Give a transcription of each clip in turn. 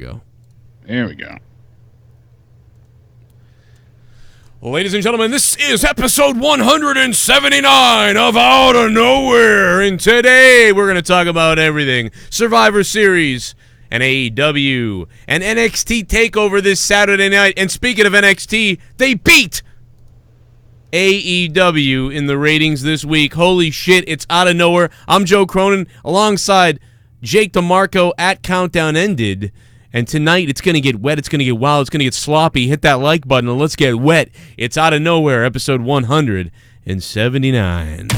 Go. There we go. Well, ladies and gentlemen, this is episode 179 of Outta Nowhere, and today we're going to talk about everything. Survivor Series, and AEW, and NXT TakeOver this Saturday night, and speaking of NXT, they beat AEW in the ratings this week. Holy shit, it's Outta Nowhere. I'm Joe Cronin, alongside Jake DeMarco at Countdown Ended. And tonight, it's going to get wet, it's going to get wild, it's going to get sloppy. Hit that like button and let's get wet. It's Outta Nowhere, episode 179.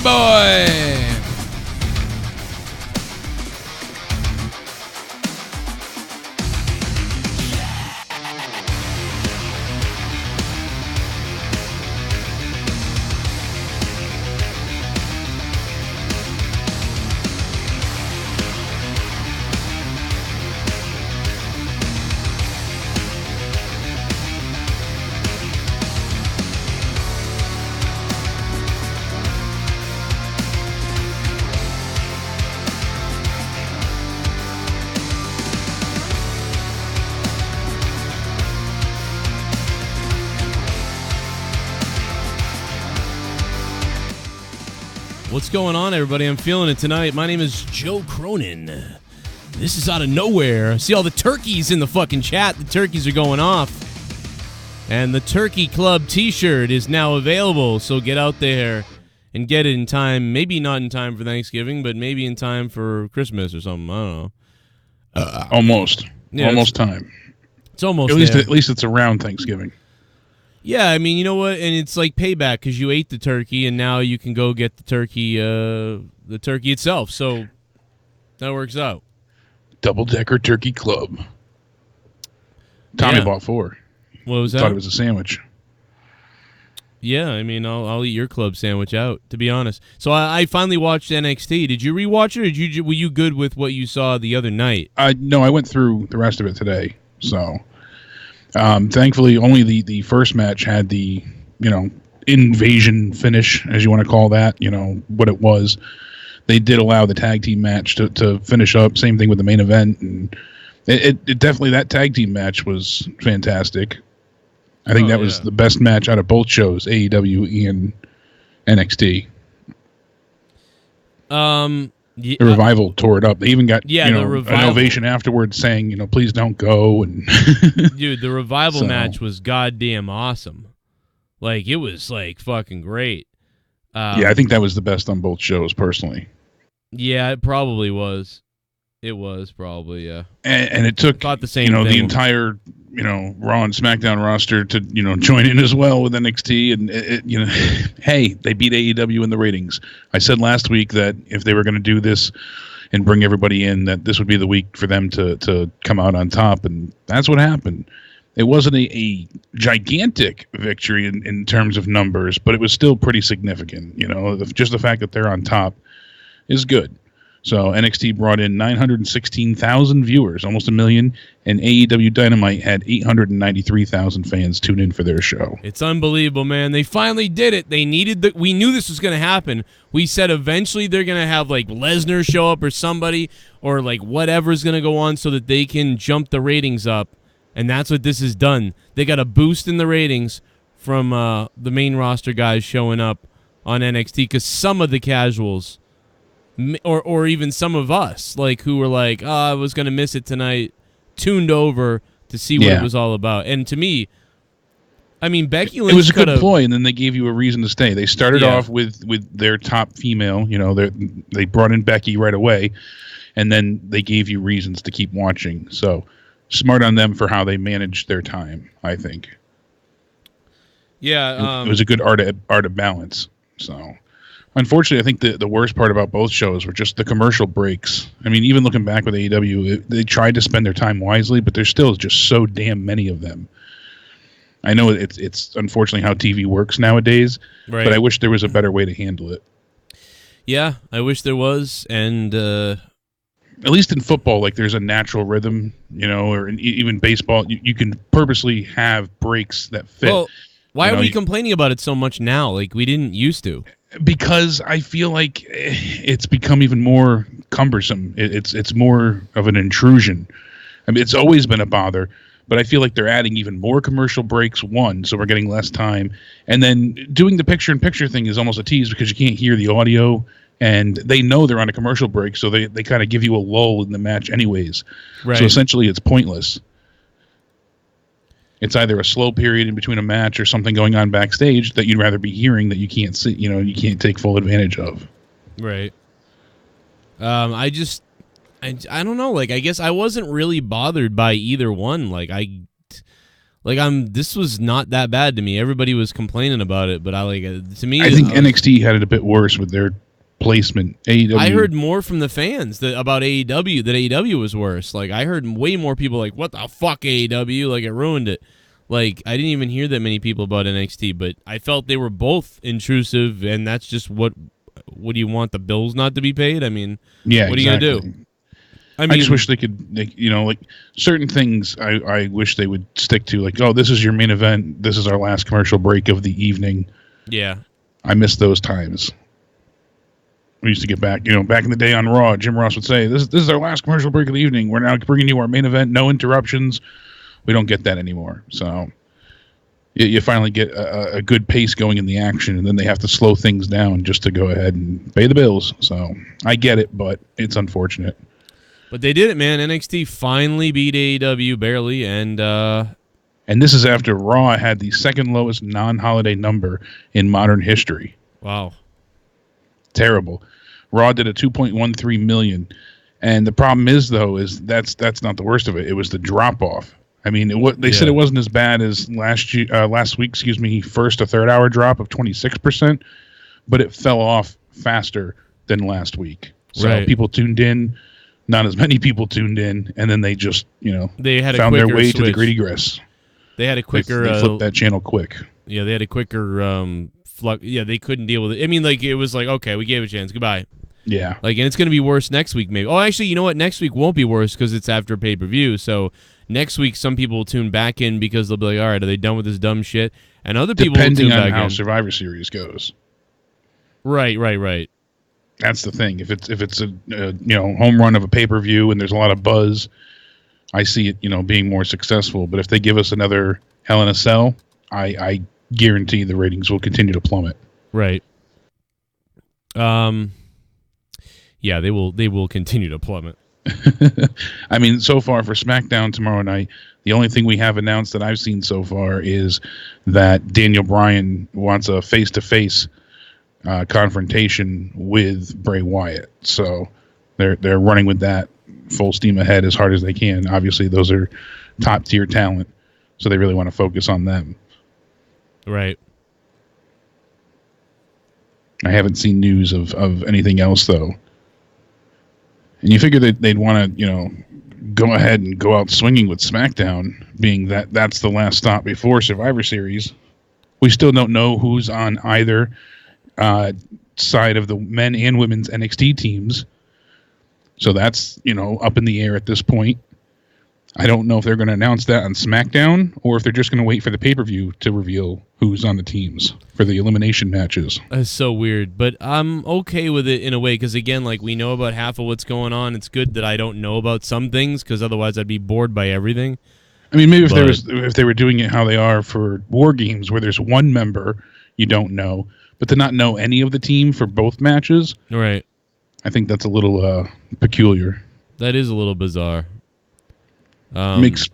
Boy. What's going on, everybody? I'm feeling it tonight. My name is Joe Cronin. This is Outta Nowhere. See all the turkeys in the fucking chat. The turkeys are going off. And the Turkey Club t-shirt is now available, so get out there and get it in time. Maybe not in time for Thanksgiving, but maybe in time for Christmas or something. I don't know. Almost. Yeah, almost time. It's almost at least it's around Thanksgiving. Yeah, I mean, you know what? And it's like payback because you ate the turkey, and now you can go get the turkey itself. So that works out. Double-decker turkey club. Tommy bought 4. What was that? Thought it was a sandwich. Yeah, I mean, I'll eat your club sandwich out, to be honest. So I finally watched NXT. Did you rewatch it, or were you good with what you saw the other night? No, I went through the rest of it today, so... thankfully, only the first match had the, invasion finish, as you want to call that, what it was. They did allow the tag team match to finish up. Same thing with the main event. And it definitely, that tag team match was fantastic. I think that was the best match out of both shows, AEW and NXT. The Revival tore it up. They even got an ovation afterwards saying, please don't go. And dude, the Revival match was goddamn awesome. Like, it was like fucking great. I think that was the best on both shows, personally. Yeah, it probably was. It was probably, yeah. And it took the same thing. The entire Raw and SmackDown roster to join in as well with NXT, and hey, they beat AEW in the ratings. I said last week that if they were going to do this and bring everybody in, that this would be the week for them to come out on top, and that's what happened. It wasn't a gigantic victory in terms of numbers, but it was still pretty significant. Just the fact that they're on top is good. So NXT brought in 916,000 viewers, almost a million, and AEW Dynamite had 893,000 fans tune in for their show. It's unbelievable, man. They finally did it. They needed we knew this was going to happen. We said eventually they're going to have like Lesnar show up or somebody, or like whatever's going to go on so that they can jump the ratings up. And that's what this has done. They got a boost in the ratings from the main roster guys showing up on NXT, because some of the casuals, or even some of us, like, who were like, oh, I was going to miss it tonight, tuned over to see what it was all about. And to me, I mean, Becky Lynch, it was a good ploy, and then they gave you a reason to stay. They started off with their top female. They brought in Becky right away, and then they gave you reasons to keep watching. So smart on them for how they managed their time, I think. Yeah. It was a good art of balance. So unfortunately, I think the worst part about both shows were just the commercial breaks. I mean, even looking back with AEW, they tried to spend their time wisely, but there's still just so damn many of them. I know it's unfortunately how TV works nowadays, right, but I wish there was a better way to handle it. Yeah, I wish there was, and at least in football, like, there's a natural rhythm, or even baseball, you can purposely have breaks that fit. Well, why are we complaining about it so much now? Like, we didn't used to. Because I feel like it's become even more cumbersome. It's more of an intrusion. I mean, it's always been a bother, but I feel like they're adding even more commercial breaks, so we're getting less time. And then doing the picture-in-picture thing is almost a tease because you can't hear the audio, and they know they're on a commercial break, so they kind of give you a lull in the match anyways. Right. So essentially it's pointless. It's either a slow period in between a match or something going on backstage that you'd rather be hearing that you can't see, you can't take full advantage of. Right. I don't know. Like, I guess I wasn't really bothered by either one. This was not that bad to me. Everybody was complaining about it, but to me, I think NXT had it a bit worse with their placement. AEW. I heard more from the fans about AEW, that AEW was worse. Like, I heard way more people like, what the fuck, AEW? Like, it ruined it. Like, I didn't even hear that many people about NXT, but I felt they were both intrusive, and that's just what do you want, the bills not to be paid? I mean, what are you going to do? I just wish they could, like certain things I wish they would stick to, like, oh, this is your main event, this is our last commercial break of the evening. Yeah. I miss those times. We used to get back, back in the day on Raw, Jim Ross would say, this is our last commercial break of the evening. We're now bringing you our main event, no interruptions. We don't get that anymore. So you finally get a good pace going in the action, and then they have to slow things down just to go ahead and pay the bills. So I get it, but it's unfortunate. But they did it, man. NXT finally beat AEW barely, and this is after Raw had the second lowest non-holiday number in modern history. Wow. Terrible. Raw did a 2.13 million, and the problem is that's not the worst of it. It was the drop off. I mean, they said it wasn't as bad as last week, first to third hour drop of 26%, but it fell off faster than last week. So people tuned in, not as many people tuned in, and then they just they had found their way to the gritty grass. They had a quicker they flipped that channel quick. Yeah, they had a quicker they couldn't deal with it. I mean, like, it was like, okay, we gave it a chance. Goodbye. Yeah. Like, and it's going to be worse next week, maybe. Oh, actually, you know what? Next week won't be worse because it's after pay-per-view. So next week, some people will tune back in because they'll be like, all right, are they done with this dumb shit? And other people will tune back in. Depending on how Survivor Series goes. Right. That's the thing. If it's a home run of a pay-per-view and there's a lot of buzz, I see it being more successful. But if they give us another Hell in a Cell, I guarantee the ratings will continue to plummet. Right. Yeah, they will continue to plummet. I mean, so far for SmackDown tomorrow night, the only thing we have announced that I've seen so far is that Daniel Bryan wants a face-to-face confrontation with Bray Wyatt. So they're running with that full steam ahead as hard as they can. Obviously, those are top-tier talent, so they really want to focus on them. Right. I haven't seen news of anything else, though. And you figure that they'd want to, go ahead and go out swinging with SmackDown, being that's the last stop before Survivor Series. We still don't know who's on either side of the men and women's NXT teams. So that's, up in the air at this point. I don't know if they're going to announce that on SmackDown or if they're just going to wait for the pay-per-view to reveal who's on the teams for the elimination matches. That's so weird, but I'm okay with it in a way because, again, like we know about half of what's going on. It's good that I don't know about some things because otherwise I'd be bored by everything. I mean, maybe if they were doing it how they are for War Games where there's one member you don't know, but to not know any of the team for both matches, right? I think that's a little peculiar. That is a little bizarre. Makes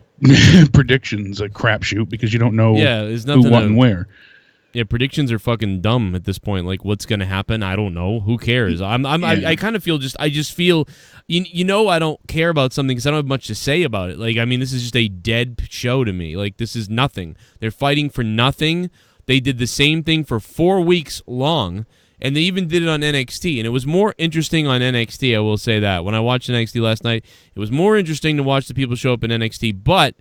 predictions a crapshoot because you don't know who, what, and where. Yeah, predictions are fucking dumb at this point. Like, what's going to happen? I don't know. Who cares? I kind of feel I just feel, I don't care about something because I don't have much to say about it. Like, I mean, this is just a dead show to me. Like, this is nothing. They're fighting for nothing. They did the same thing for 4 weeks long. And they even did it on NXT. And it was more interesting on NXT, I will say that. When I watched NXT last night, it was more interesting to watch the people show up in NXT. But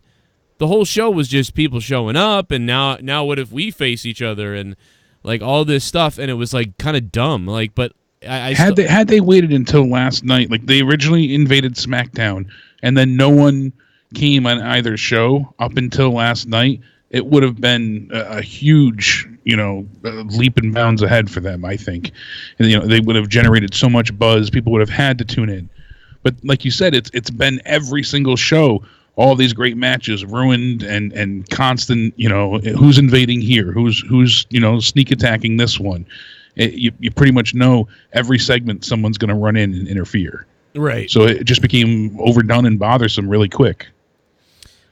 the whole show was just people showing up. And now what if we face each other? And, like, all this stuff. And it was, like, kind of dumb. Like, but had they waited until last night, like, they originally invaded SmackDown. And then no one came on either show up until last night. It would have been a huge, leap and bounds ahead for them, I think. And, they would have generated so much buzz. People would have had to tune in. But like you said, it's been every single show, all these great matches ruined and constant, who's invading here, who's sneak attacking this one. You pretty much know every segment someone's going to run in and interfere. Right. So it just became overdone and bothersome really quick.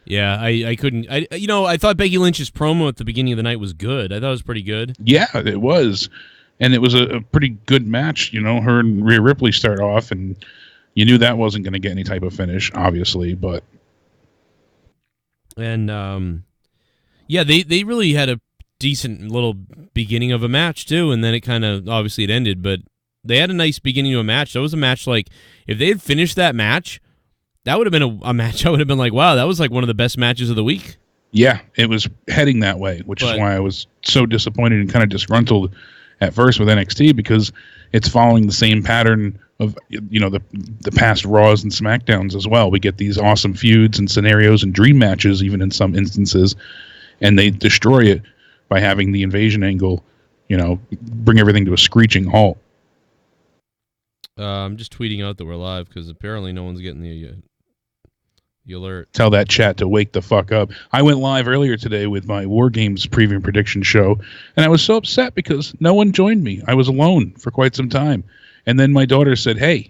Yeah, I couldn't. I thought Becky Lynch's promo at the beginning of the night was good. I thought it was pretty good. Yeah, it was. And it was a pretty good match. Her and Rhea Ripley start off, and you knew that wasn't going to get any type of finish, obviously, but... And, they really had a decent little beginning of a match, too, and then it kind of, obviously it ended, but they had a nice beginning to a match. That was a match, like, if they had finished that match... That would have been a match I would have been like, wow, that was like one of the best matches of the week. Yeah, it was heading that way, which is why I was so disappointed and kind of disgruntled at first with NXT because it's following the same pattern of, the past Raws and SmackDowns as well. We get these awesome feuds and scenarios and dream matches even in some instances, and they destroy it by having the invasion angle, bring everything to a screeching halt. I'm just tweeting out that we're live because apparently no one's getting the alert. Tell that chat to wake the fuck up. I went live earlier today with my War Games preview and prediction show, and I was so upset because no one joined me. I was alone for quite some time. And then my daughter said, hey,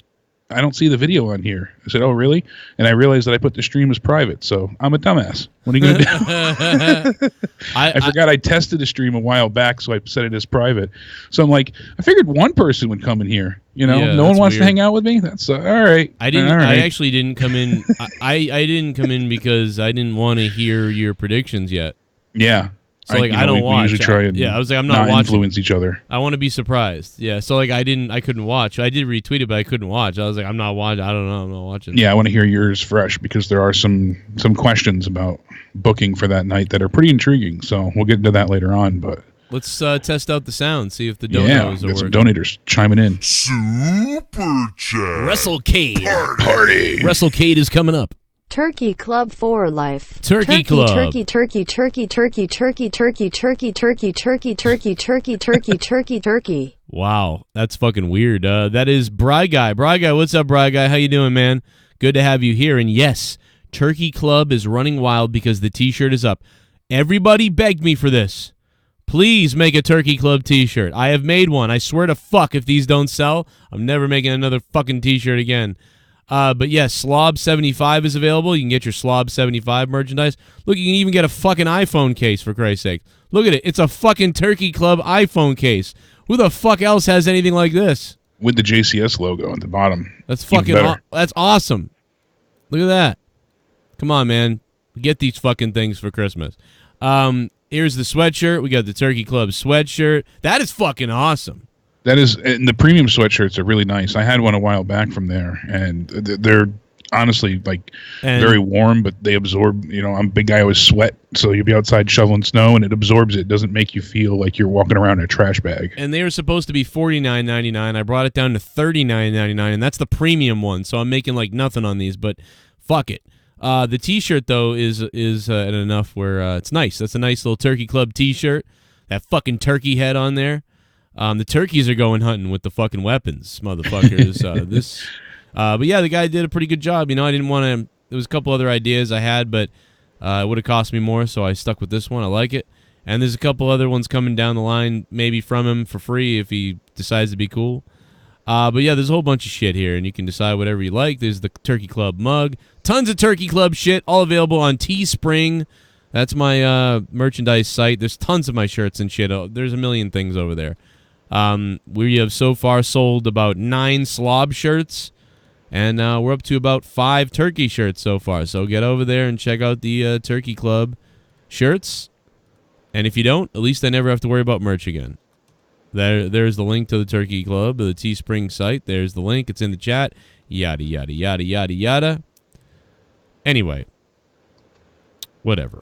I don't see the video on here. I said, oh, really? And I realized that I put the stream as private, so I'm a dumbass. What are you going to do? I forgot I tested the stream a while back, so I set it as private. So I'm like, I figured one person would come in here. No one wants to hang out with me? That's all right. I didn't. All right. I actually didn't come in. I didn't come in because I didn't want to hear your predictions yet. Yeah. So I don't watch. We usually try and I was like, I'm not watching. Influence each other. I want to be surprised. Yeah. So I couldn't watch. I did retweet it, but I couldn't watch. I was like, I'm not watching. I don't know. I'm not watching. Yeah, I want to hear yours fresh because there are some questions about booking for that night that are pretty intriguing. So we'll get into that later on. But let's test out the sound, see if the donos are working. Some donators chiming in. Super chat. WrestleCade. Party. WrestleCade is coming up. Turkey Club for life. Turkey Club. Turkey turkey. Wow, that's fucking weird. That is Bry Guy. Bry Guy, what's up, Bry Guy? How you doing, man? Good to have you here. And yes, Turkey Club is running wild because the T-shirt is up. Everybody begged me for this. Please make a Turkey Club T-shirt. I have made one. I swear to fuck if these don't sell, I'm never making another fucking T-shirt again. But yes, Slob 75 is available. You can get your Slob 75 merchandise. Look, you can even get a fucking iPhone case, for Christ's sake. Look at it. It's a fucking Turkey Club iPhone case. Who the fuck else has anything like this? With the JCS logo at the bottom. That's fucking that's awesome. Look at that. Come on, man. Get these fucking things for Christmas. Here's the sweatshirt. We got the Turkey Club sweatshirt. That is fucking awesome. That is, and the premium sweatshirts are really nice. I had one a while back from there, and they're honestly very warm, but they absorb. I'm a big guy, I always sweat, so you'll be outside shoveling snow, and it absorbs it. It doesn't make you feel like you're walking around in a trash bag. And they were supposed to be $49.99. I brought it down to $39.99, and that's the premium one. So I'm making like nothing on these, but fuck it. The T-shirt though is at enough where it's nice. That's a nice little Turkey Club T-shirt. That fucking turkey head on there. The turkeys are going hunting with the fucking weapons, motherfuckers. But yeah, the guy did a pretty good job. I didn't want to. There was a couple other ideas I had, but it would have cost me more, so I stuck with this one. I like it. And there's a couple other ones coming down the line, maybe from him for free if he decides to be cool. But yeah, there's a whole bunch of shit here, and you can decide whatever you like. There's the Turkey Club mug, tons of Turkey Club shit, all available on Teespring. That's my merchandise site. There's tons of my shirts and shit. There's a million things over there. We have so far sold about 9 slob shirts, and we're up to about 5 turkey shirts so far. So get over there and check out the Turkey Club shirts. And if you don't, at least I never have to worry about merch again. There's the link to the Turkey Club, the Teespring site. There's the link. It's in the chat. Yada, yada, yada, yada, yada. Anyway. Whatever.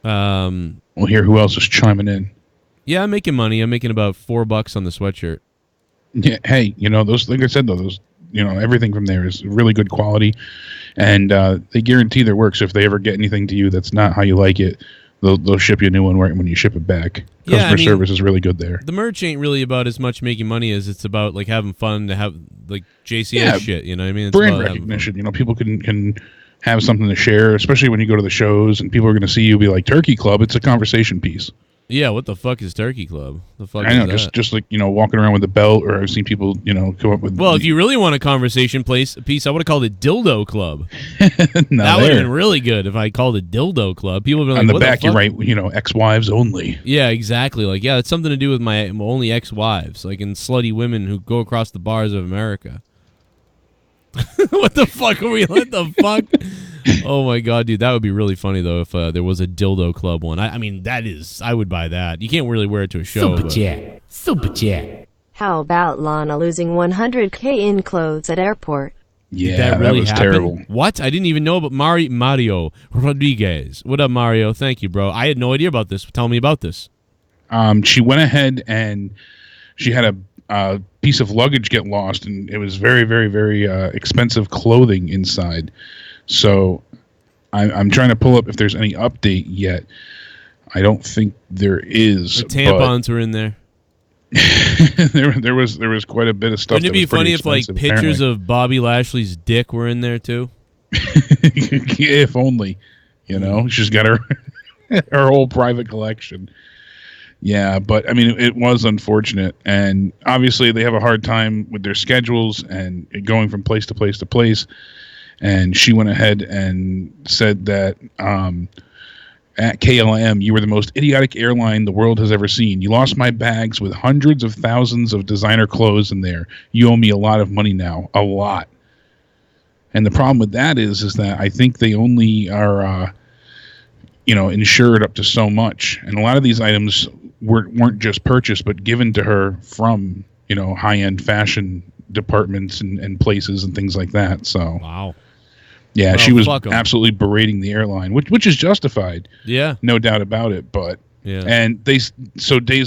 We'll hear who else is chiming in. Yeah, I'm making money. I'm making about $4 on the sweatshirt. Yeah, hey, those, like I said though, those, everything from there is really good quality, and they guarantee their work. So if they ever get anything to you that's not how you like it, they'll ship you a new one right when you ship it back. Customer service is really good there. The merch ain't really about as much making money as it's about like having fun to have like JCS shit. You know what I mean? It's brand recognition. People can have something to share, especially when you go to the shows and people are going to see you be like, Turkey Club, it's a conversation piece. Yeah, what the fuck is Turkey Club? The fuck I know, is that? just like, walking around with a belt, or I've seen people, come up with... Well, if you really want a conversation piece, I would have called it Dildo Club. That would have been really good if I called it Dildo Club. People would be like, on the back, you write, ex-wives only. Yeah, exactly. Like, yeah, it's something to do with my only ex-wives, like in slutty women who go across the bars of America. What the fuck are we? What the fuck? Oh my god, dude, that would be really funny though if there was a Dildo Club one. I mean, I would buy that. You can't really wear it to a show. Super chat. How about Lana losing 100K in clothes at airport? Yeah, that really was happened? terrible. What? I didn't even know about Mario Rodriguez. What up, Mario? Thank you, bro. I had no idea about this. Tell me about this. She went ahead and she had a piece of luggage get lost, and it was very, very, very expensive clothing inside. So I'm trying to pull up if there's any update yet. I don't think there is. The tampons were in there. there was quite a bit of stuff. Wouldn't it be funny if like pictures of Bobby Lashley's dick were in there too? If only, she's got her whole private collection. Yeah, but I mean, it was unfortunate, and obviously they have a hard time with their schedules and going from place to place to place. And she went ahead and said that at KLM, you were the most idiotic airline the world has ever seen. You lost my bags with hundreds of thousands of designer clothes in there. You owe me a lot of money now, a lot. And the problem with that is that I think they only are, insured up to so much. And a lot of these items weren't just purchased, but given to her from, high-end fashion departments and places and things like that. So wow. Yeah, well, she was absolutely berating the airline, which is justified. Yeah, no doubt about it. But yeah, and days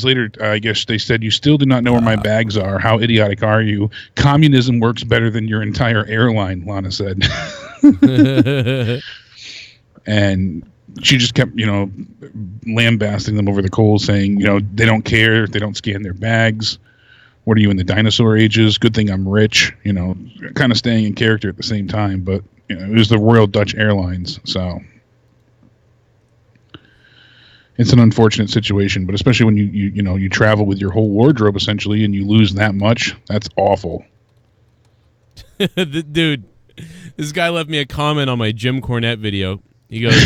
later, I guess they said, you still do not know where my bags are. How idiotic are you? Communism works better than your entire airline, Lana said. And she just kept, lambasting them over the coals, saying, they don't care, they don't scan their bags. What are you, in the dinosaur ages? Good thing I'm rich. Kind of staying in character at the same time, but. It was the Royal Dutch Airlines, so it's an unfortunate situation. But especially when you travel with your whole wardrobe essentially, and you lose that much, that's awful. Dude, this guy left me a comment on my Jim Cornette video. He goes,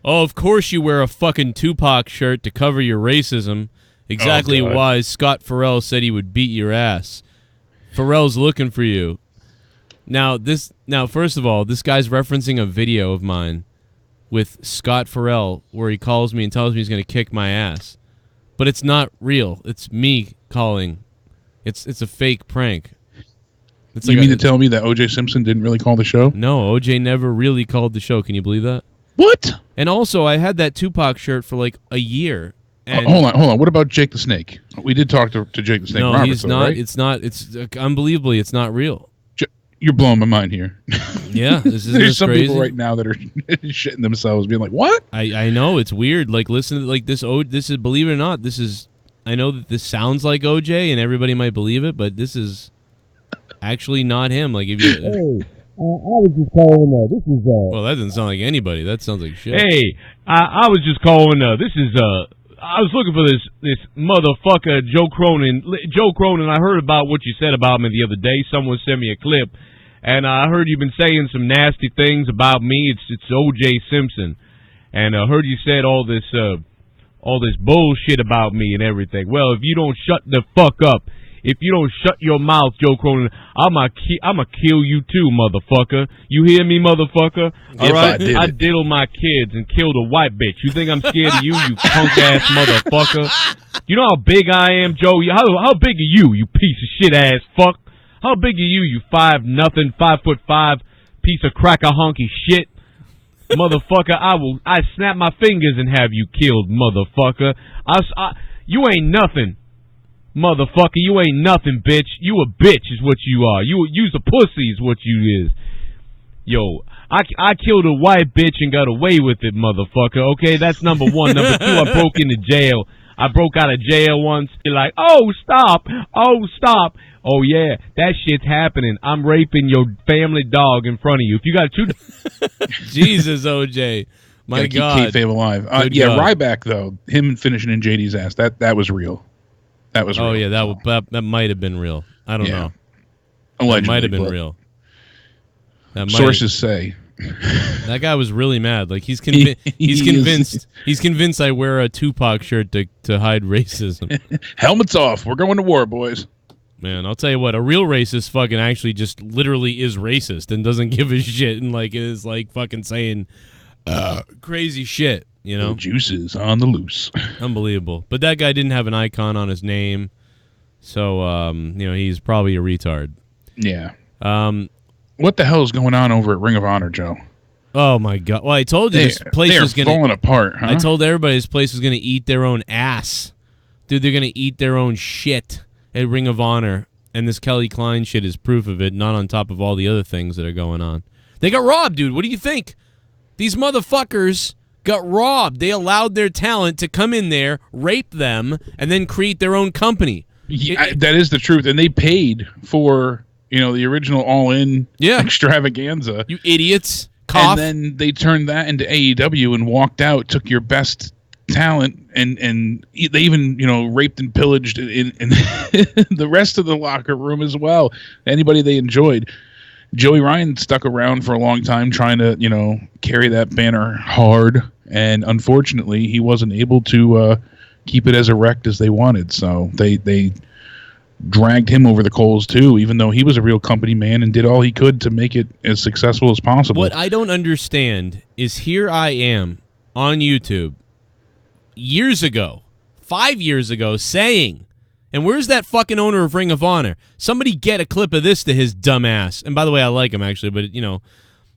"Oh, of course you wear a fucking Tupac shirt to cover your racism. Exactly why Scott Farrell said he would beat your ass. Farrell's looking for you." Now, first of all, this guy's referencing a video of mine with Scott Farrell where he calls me and tells me he's going to kick my ass. But it's not real. It's me calling. It's a fake prank. It's You mean to tell me that O.J. Simpson didn't really call the show? No, O.J. never really called the show. Can you believe that? What? And also, I had that Tupac shirt for like a year. And hold on. What about Jake the Snake? We did talk to Jake the Snake. No, Roberts, he's though, not. right? It's not. It's unbelievably, it's not real. You're blowing my mind here. Yeah, this is There's some crazy. people right now that are shitting themselves, being like, "What?" I know it's weird. Like, listen to like this. This is, believe it or not, this is. I know that this sounds like OJ, and everybody might believe it, but this is actually not him. Like, if you. Hey, I was just calling. This is. Well, that doesn't sound like anybody. That sounds like shit. Hey, I was just calling. This is. I was looking for this motherfucker Joe Cronin. Joe Cronin, I heard about what you said about me the other day. Someone sent me a clip, and I heard you've been saying some nasty things about me. It's O.J. Simpson, and I heard you said all this bullshit about me and everything. Well, if you don't shut the fuck up, if you don't shut your mouth, Joe Cronin, I'ma kill you too, motherfucker. You hear me, motherfucker? All right, I diddle my kids and killed a white bitch. You think I'm scared of you, you punk ass motherfucker? You know how big I am, Joe? How big are you, you piece of shit ass fuck? How big are you, you 5'5" piece of cracker honky shit? Motherfucker, I snap my fingers and have you killed, motherfucker. You ain't nothing. Motherfucker, you ain't nothing, bitch. You a bitch is what you are. You's a pussy is what you is. Yo, I killed a white bitch and got away with it, motherfucker. Okay, that's number one. Number two, I broke into jail. I broke out of jail once. You're like, oh, stop. Oh, stop. Oh, yeah, that shit's happening. I'm raping your family dog in front of you. If you got two... Jesus, OJ. My God. Keep kayfabe alive. Yeah, God. Ryback, though, him finishing in JD's ass, that was real. That was real. Oh, yeah, that might have been real. I don't know. Allegedly, that might have been real. Sources say. That guy was really mad. Like he's convinced. He's convinced I wear a Tupac shirt to hide racism. Helmets off. We're going to war, boys. Man, I'll tell you what. A real racist fucking actually just literally is racist and doesn't give a shit and like is like fucking saying crazy shit. You know, the juices on the loose. Unbelievable. But that guy didn't have an icon on his name, so he's probably a retard. Yeah. What the hell is going on over at Ring of Honor, Joe? Oh my God! Well, I told you this place was going to falling apart. Huh? I told everybody this place was going to eat their own ass, dude. They're going to eat their own shit at Ring of Honor, and this Kelly Klein shit is proof of it. Not on top of all the other things that are going on. They got robbed, dude. What do you think? These motherfuckers got robbed. They allowed their talent to come in there, rape them, and then create their own company. Yeah, that is the truth, and they paid for the original All-In extravaganza. You idiots! Cough. And then they turned that into AEW and walked out, took your best talent, and they even raped and pillaged in the rest of the locker room as well. Anybody they enjoyed. Joey Ryan stuck around for a long time trying to carry that banner hard, and unfortunately he wasn't able to keep it as erect as they wanted. So they dragged him over the coals too, even though he was a real company man and did all he could to make it as successful as possible. What I don't understand is here I am on YouTube years ago, 5 years ago, saying, and where's that fucking owner of Ring of Honor? Somebody get a clip of this to his dumb ass. And by the way, I like him actually, but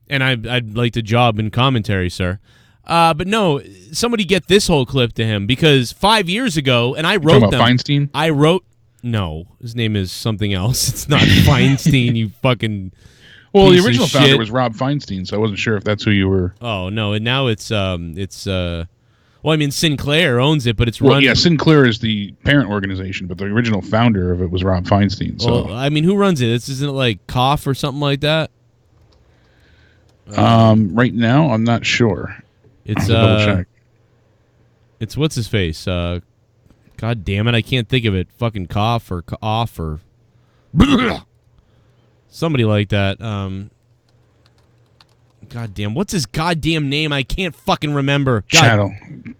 and I'd like to job in commentary, sir. But no, somebody get this whole clip to him, because 5 years ago, and I wrote them. Feinstein? I wrote. No, his name is something else. It's not Feinstein, you fucking. Well, the original founder was Rob Feinstein, so I wasn't sure if that's who you were. Oh no, and now it's well, I mean Sinclair owns it, but it's run. Yeah, Sinclair is the parent organization, but the original founder of it was Rob Feinstein. So well, I mean, who runs it? Isn't it like Koff or something like that? Right now, I'm not sure. It's double check. It's what's his face? God damn it, I can't think of it. Fucking Koff or Off or somebody like that. God damn, what's his goddamn name? I can't fucking remember. Chattel.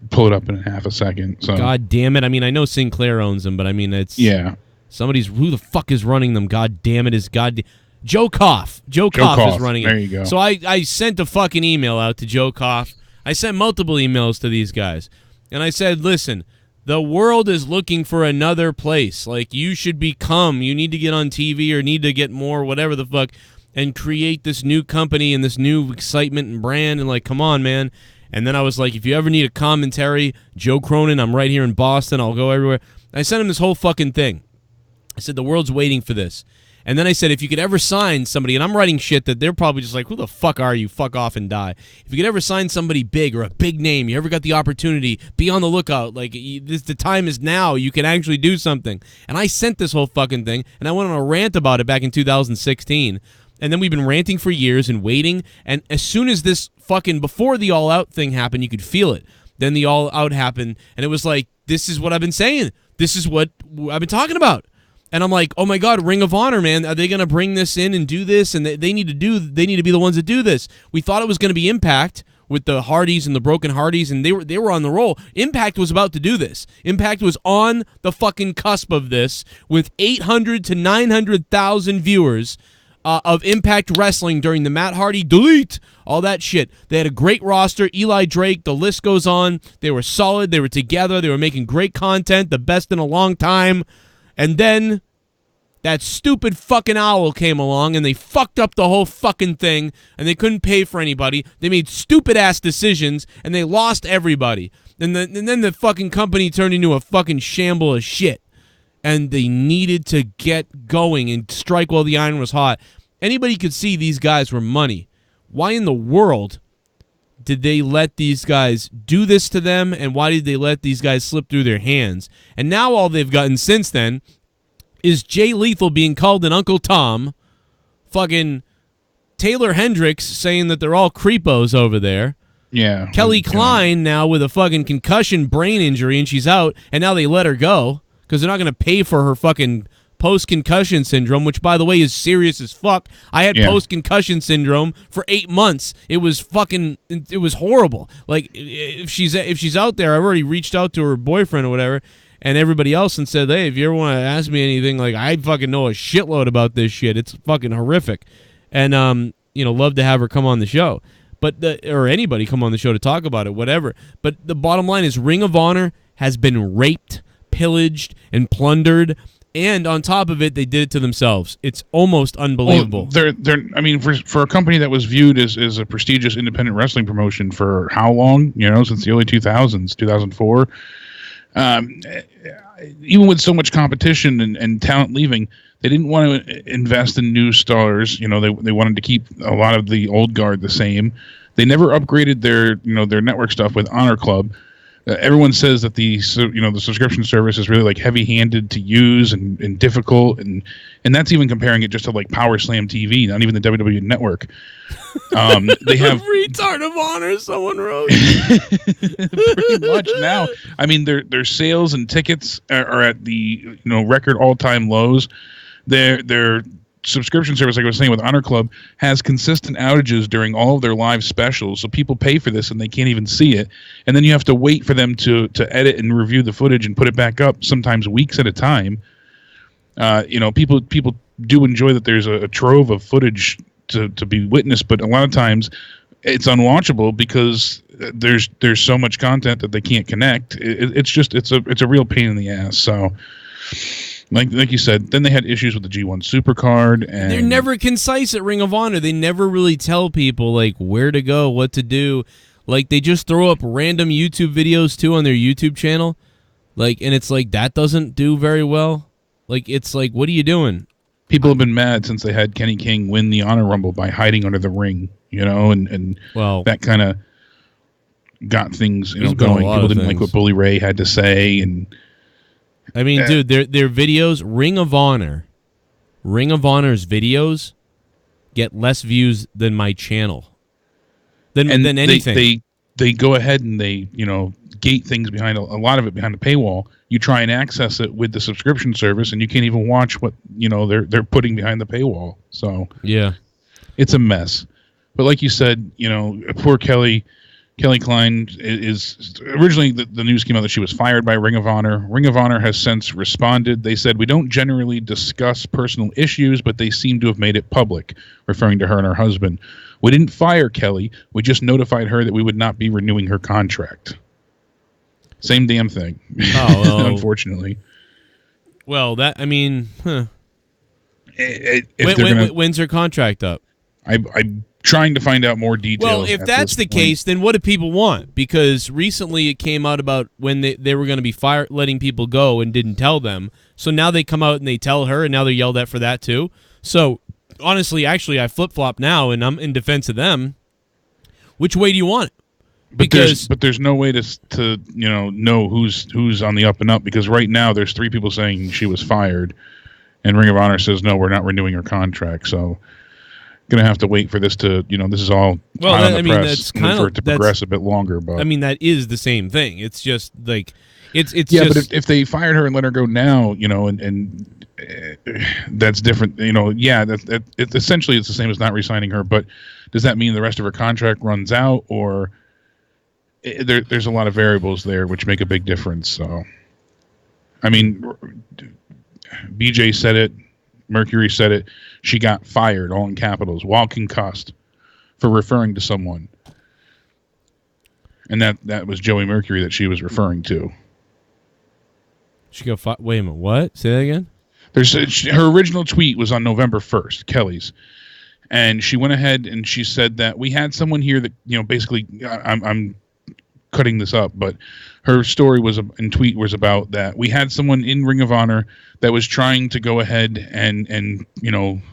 Pull it up in half a second. So. God damn it. I mean, I know Sinclair owns them, but I mean, it's... Yeah. Who the fuck is running them? God damn it, Joe Koff. Joe Koff is running it. There you go. So I sent a fucking email out to Joe Koff. I sent multiple emails to these guys. And I said, listen, The world is looking for another place. Like, you need to get on TV or need to get more, whatever the fuck, and create this new company and this new excitement and brand. And like, come on, man. And then I was like, if you ever need a commentary, Joe Cronin, I'm right here in Boston. I'll go everywhere. I sent him this whole fucking thing. I said, the world's waiting for this. And then I said, if you could ever sign somebody, and I'm writing shit that they're probably just like, who the fuck are you? Fuck off and die. If you could ever sign somebody big or a big name, you ever got the opportunity, be on the lookout. Like, the time is now. You can actually do something. And I sent this whole fucking thing, and I went on a rant about it back in 2016. And then we've been ranting for years and waiting. And as soon as this fucking, before the All Out thing happened, you could feel it. Then the All Out happened, and it was like, this is what I've been saying. This is what I've been talking about. And I'm like, oh my God, Ring of Honor, man, are they going to bring this in and do this? And they need to be the ones that do this. We thought it was going to be Impact with the Hardys and the Broken Hardys, and they were on the roll. Impact was about to do this. Impact was on the fucking cusp of this with 800 to 900,000 viewers of Impact Wrestling during the Matt Hardy delete, all that shit. They had a great roster, Eli Drake, the list goes on. They were solid, they were together, they were making great content, the best in a long time. And then that stupid fucking owl came along and they fucked up the whole fucking thing and they couldn't pay for anybody. They made stupid-ass decisions and they lost everybody. And then the fucking company turned into a fucking shamble of shit. And they needed to get going and strike while the iron was hot. Anybody could see these guys were money. Why in the world did they let these guys do this to them, and why did they let these guys slip through their hands? And now all they've gotten since then is Jay Lethal being called an Uncle Tom, fucking Taylor Hendricks saying that they're all creepos over there. Yeah. Kelly Klein now with a fucking concussion brain injury, and she's out, and now they let her go because they're not going to pay for her fucking post-concussion syndrome, which, by the way, is serious as fuck. I had post-concussion syndrome for 8 months. It was horrible. Like, if she's out there, I've already reached out to her boyfriend or whatever, and everybody else and said, hey, if you ever want to ask me anything, like, I fucking know a shitload about this shit. It's fucking horrific. And, love to have her come on the show. Or anybody come on the show to talk about it, whatever. But the bottom line is Ring of Honor has been raped, pillaged, and plundered. And on top of it, they did it to themselves. It's almost unbelievable. Well, for a company that was viewed as a prestigious independent wrestling promotion for how long? Since the early 2000s, 2004. Even with so much competition and talent leaving, they didn't want to invest in new stars. They wanted to keep a lot of the old guard the same. They never upgraded their network stuff with Honor Club. Everyone says that the subscription service is really like heavy-handed to use and difficult, and that's even comparing it just to like Power Slam TV, not even the WWE Network. They have retard of honor. Someone wrote pretty much now. I mean, their sales and tickets are at the record all-time lows. Their subscription service, like I was saying with Honor Club, has consistent outages during all of their live specials, so people pay for this and they can't even see it, and then you have to wait for them to edit and review the footage and put it back up, sometimes weeks at a time. People do enjoy that there's a trove of footage to be witnessed, but a lot of times it's unwatchable because there's so much content that they can't connect. It's a real pain in the ass. So Like you said, then they had issues with the G1 Supercard, and they're never concise at Ring of Honor. They never really tell people like where to go, what to do. Like, they just throw up random YouTube videos too on their YouTube channel. Like, and it's like that doesn't do very well. Like, it's like, what are you doing? People have been mad since they had Kenny King win the Honor Rumble by hiding under the ring, and that kind of got things going. People didn't like what Bully Ray had to say, and I mean, dude, their videos, Ring of Honor's videos get less views than my channel. Than anything. They go ahead and they, gate things behind a lot of it behind the paywall. You try and access it with the subscription service, and you can't even watch what, they're putting behind the paywall. So yeah, it's a mess. But like you said, poor Kelly Klein is originally the news came out that she was fired by Ring of Honor. Ring of Honor has since responded. They said, we don't generally discuss personal issues, but they seem to have made it public, referring to her and her husband. We didn't fire Kelly. We just notified her that we would not be renewing her contract. Same damn thing. Oh, well. Unfortunately. Well, that, I mean, huh. If When's her contract up? I'm trying to find out more details. Well, if that's the case, then what do people want? Because recently it came out about when they were going to be letting people go and didn't tell them. So now they come out and they tell her, and now they're yelled at for that too. So honestly, actually, I flip-flop now, and I'm in defense of them. Which way do you want it? But there's no way to know who's on the up and up, because right now there's 3 people saying she was fired, and Ring of Honor says no, we're not renewing her contract. So gonna have to wait for this to this is all hot on the press. That's kind for it to progress a bit longer. But I mean, that is the same thing. It's just like it's yeah. just, But if they fired her and let her go now, and that's different. Yeah, it's essentially it's the same as not re-signing her. But does that mean the rest of her contract runs out, or there's a lot of variables there which make a big difference. So, I mean, BJ said it. Mercury said it. She got fired, all in capitals, while concussed, for referring to someone. And that was Joey Mercury that she was referring to. She got wait a minute, what? Say that again? Her original tweet was on November 1st, Kelly's. And she went ahead and she said that we had someone here that, basically, I'm cutting this up, but her story and tweet was about that we had someone in Ring of Honor that was trying to go ahead and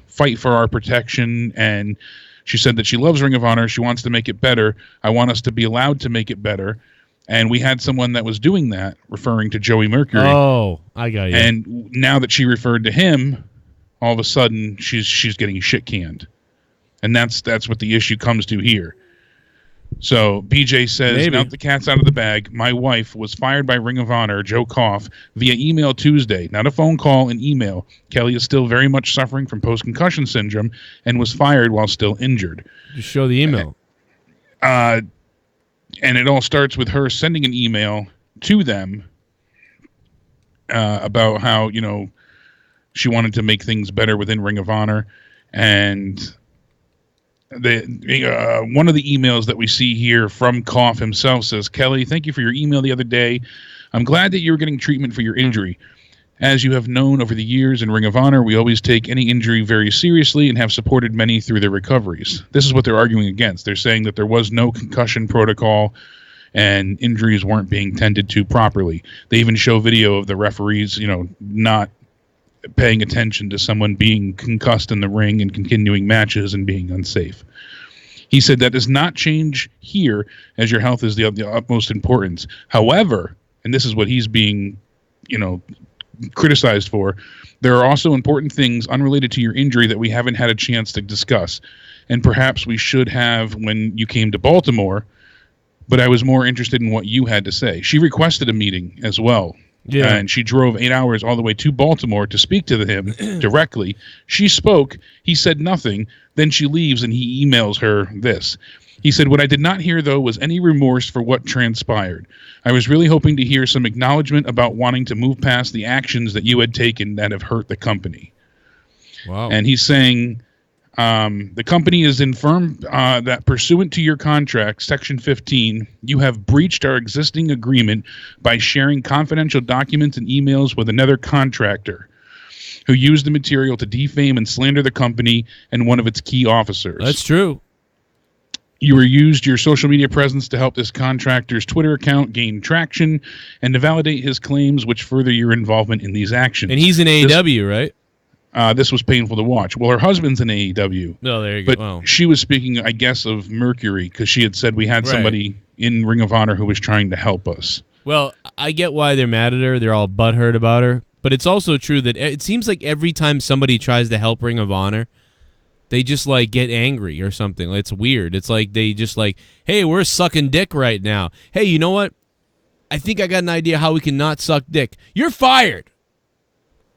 fight for our protection, and she said that she loves Ring of Honor, she wants to make it better, I want us to be allowed to make it better, and we had someone that was doing that, referring to Joey Mercury. Oh, I got you. And now that she referred to him, all of a sudden she's getting shit canned, and that's what the issue comes to here. So BJ says, now the cat's out of the bag. My wife was fired by Ring of Honor, Joe Koff, via email Tuesday. Not a phone call, an email. Kelly is still very much suffering from post-concussion syndrome and was fired while still injured. Just show the email. And it all starts with her sending an email to them about how, she wanted to make things better within Ring of Honor. And one of the emails that we see here from Koff himself says, Kelly, thank you for your email the other day. I'm glad that you're getting treatment for your injury. As you have known over the years in Ring of Honor, we always take any injury very seriously and have supported many through their recoveries. This is what they're arguing against. They're saying that there was no concussion protocol and injuries weren't being tended to properly. They even show video of the referees, not paying attention to someone being concussed in the ring and continuing matches and being unsafe. He said that does not change here, as your health is the utmost importance. However, and this is what he's being, criticized for, there are also important things unrelated to your injury that we haven't had a chance to discuss, and perhaps we should have when you came to Baltimore, but I was more interested in what you had to say. She requested a meeting as well. Yeah. And she drove 8 hours all the way to Baltimore to speak to him directly. She spoke. He said nothing. Then she leaves, and he emails her this. He said, what I did not hear, though, was any remorse for what transpired. I was really hoping to hear some acknowledgement about wanting to move past the actions that you had taken that have hurt the company. Wow. And he's saying, the company is infirmed that pursuant to your contract, Section 15, you have breached our existing agreement by sharing confidential documents and emails with another contractor who used the material to defame and slander the company and one of its key officers. That's true. You used your social media presence to help this contractor's Twitter account gain traction and to validate his claims, which further your involvement in these actions. And he's in AEW, right? This was painful to watch. Well, her husband's in AEW. Oh, there you go. But she was speaking, I guess, of Mercury, because she had said we had somebody in Ring of Honor who was trying to help us. Well, I get why they're mad at her. They're all butthurt about her. But it's also true that it seems like every time somebody tries to help Ring of Honor, they just, get angry or something. It's weird. It's like they just hey, we're sucking dick right now. Hey, you know what? I think I got an idea how we can not suck dick. You're fired!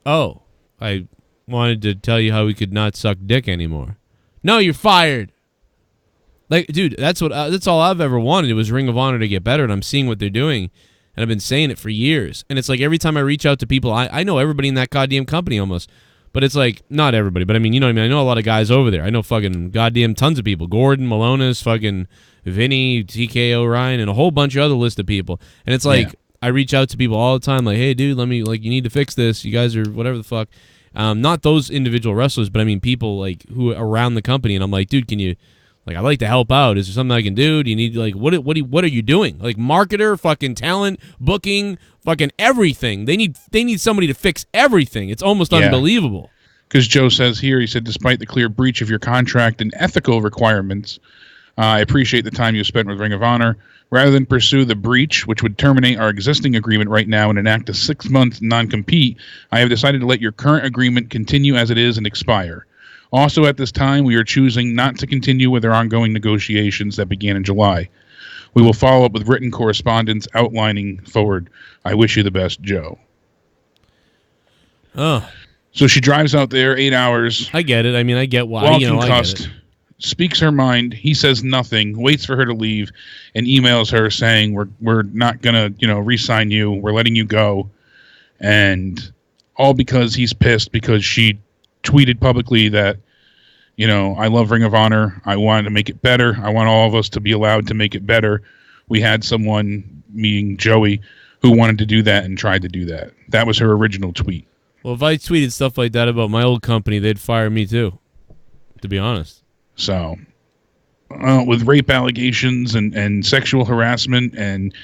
Oh, I wanted to tell you how we could not suck dick anymore. No, you're fired. Dude, that's all I've ever wanted. It was Ring of Honor to get better, and I'm seeing what they're doing, and I've been saying it for years. And it's like every time I reach out to people, I know everybody in that goddamn company almost, but it's like not everybody. But I mean, you know what I mean. I know a lot of guys over there. I know fucking goddamn tons of people. Gordon, Malonis, fucking Vinny, TK O'Ryan, and a whole bunch of other list of people. And it's like I reach out to people all the time, like, hey, dude, you need to fix this. You guys are whatever the fuck. Not those individual wrestlers, but I mean people like who are around the company, and I'm like, dude, can you, like, I'd like to help out. Is there something I can do? Do you need, like, what are you doing? Like, marketer, fucking talent, booking, fucking everything. They need somebody to fix everything. It's almost unbelievable. Because Joe says here, he said, despite the clear breach of your contract and ethical requirements, I appreciate the time you spent with Ring of Honor. Rather than pursue the breach, which would terminate our existing agreement right now and enact a 6-month non-compete, I have decided to let your current agreement continue as it is and expire. Also, at this time, we are choosing not to continue with our ongoing negotiations that began in July. We will follow up with written correspondence outlining forward. I wish you the best, Joe. Oh. So she drives out there 8 hours. I get it. I mean, I get why. While concussed, I get it. Speaks her mind. He says nothing, waits for her to leave, and emails her saying, we're not going to, re-sign you. We're letting you go. And all because he's pissed because she tweeted publicly that, I love Ring of Honor. I wanted to make it better. I want all of us to be allowed to make it better. We had someone, meaning Joey, who wanted to do that and tried to do that. That was her original tweet. Well, if I tweeted stuff like that about my old company, they'd fire me too, to be honest. So, with rape allegations and sexual harassment and,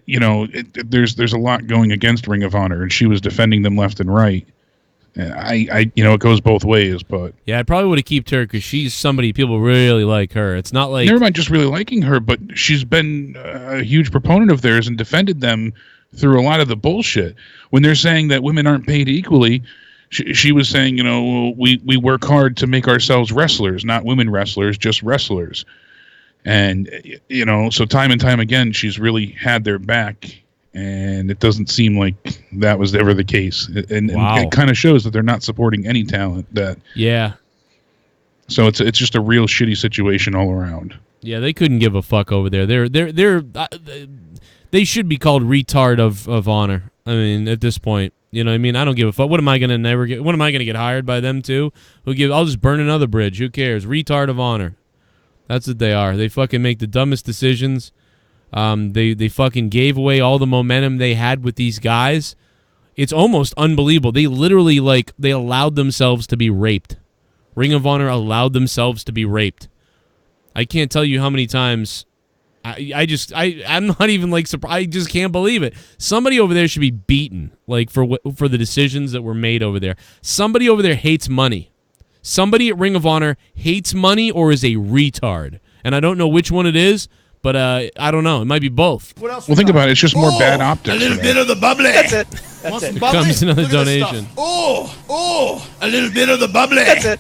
there's a lot going against Ring of Honor, and she was defending them left and right. And it goes both ways, but yeah, I probably would have kept her because she's somebody people really like her. It's not like never mind just really liking her, but she's been a huge proponent of theirs and defended them through a lot of the bullshit. When they're saying that women aren't paid equally, she was saying, we work hard to make ourselves wrestlers, not women wrestlers, just wrestlers. And, so time and time again, she's really had their back, and it doesn't seem like that was ever the case. And it kind of shows that they're not supporting any talent. So it's just a real shitty situation all around. Yeah, they couldn't give a fuck over there. They should be called retard of honor. I mean, at this point. You know what I mean? I don't give a fuck. What am I going to get hired by them too? I'll just burn another bridge. Who cares? Retard of honor. That's what they are. They fucking make the dumbest decisions. They fucking gave away all the momentum they had with these guys. It's almost unbelievable. They literally, they allowed themselves to be raped. Ring of Honor allowed themselves to be raped. I can't tell you how many times... I'm not even surprised. I just can't believe it. Somebody over there should be beaten, for the decisions that were made over there. Somebody over there hates money. Somebody at Ring of Honor hates money or is a retard, and I don't know which one it is. But I don't know. It might be both. What else? Well, think about it. It's just more bad optics. A little bit of the bubbly. That's it. That's it. Comes another donation. A little bit of the bubbly. That's it.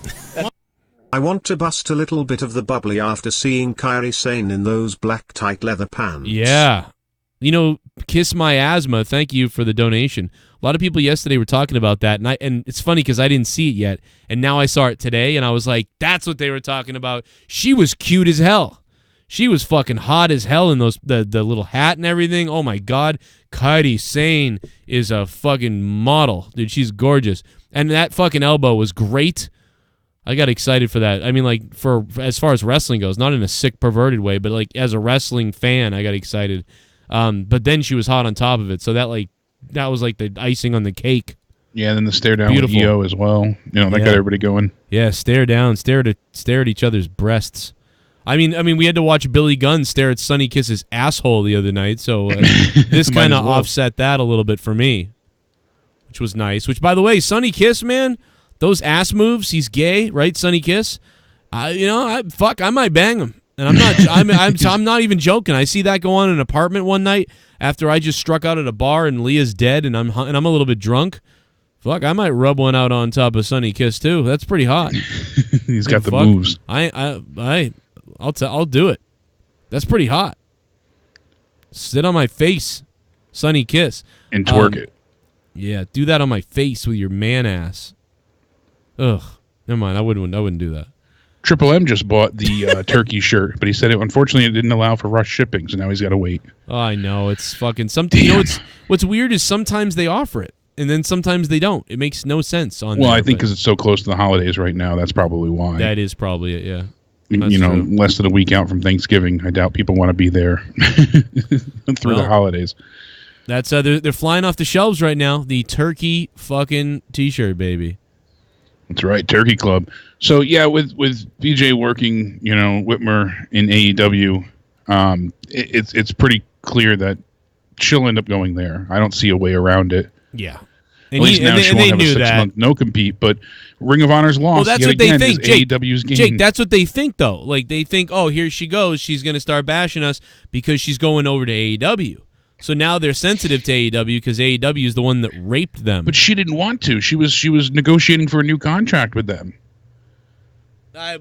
I want to bust a little bit of the bubbly after seeing Kairi Sane in those black tight leather pants. Yeah. Kiss My Asthma, thank you for the donation. A lot of people yesterday were talking about that, and it's funny because I didn't see it yet, and now I saw it today, and I was like, that's what they were talking about. She was cute as hell. She was fucking hot as hell in the little hat and everything. Oh, my God. Kairi Sane is a fucking model. Dude, she's gorgeous. And that fucking elbow was great. I got excited for that. I mean, for as far as wrestling goes, not in a sick, perverted way, but as a wrestling fan, I got excited. But then she was hot on top of it, so that was the icing on the cake. Yeah, and then the stare down Beautiful. with EO as well. That got everybody going. Yeah, stare at each other's breasts. I mean, we had to watch Billy Gunn stare at Sonny Kiss's asshole the other night, so this kind of offset that a little bit for me, which was nice. Which, by the way, Sonny Kiss, man. Those ass moves, he's gay, right? Sonny Kiss. I might bang him, and I'm not. I'm not even joking. I see that go on in an apartment one night after I just struck out at a bar and Leah's dead, and I'm a little bit drunk. Fuck, I might rub one out on top of Sonny Kiss too. That's pretty hot. He's got the moves. I'll do it. That's pretty hot. Sit on my face, Sonny Kiss, and twerk it. Yeah, do that on my face with your man ass. Ugh, never mind. I wouldn't do that. Triple M just bought the turkey shirt, but he said unfortunately it didn't allow for rush shipping, so now he's got to wait. Oh, I know. It's fucking something. What's weird is sometimes they offer it, and then sometimes they don't. It makes no sense on. Well, I think because it's so close to the holidays right now, that's probably why. That is probably it. Yeah. That's you know, true. less than a week out from Thanksgiving. I doubt people want to be there through the holidays. That's they're flying off the shelves right now. The turkey fucking t-shirt, baby. That's right, Turkey Club. So yeah, with BJ working, you know, Whitmer in AEW, it's pretty clear that she'll end up going there. I don't see a way around it. Yeah. At least now she won't have a 6-month no compete, but Ring of Honor's lost. Well, that's yet what again, they think. Jake, AEW's game. Jake, that's what they think, though. Like, they think, oh, here she goes. She's going to start bashing us because she's going over to AEW. So now they're sensitive to AEW because AEW is the one that raped them. But she didn't want to. She was negotiating for a new contract with them.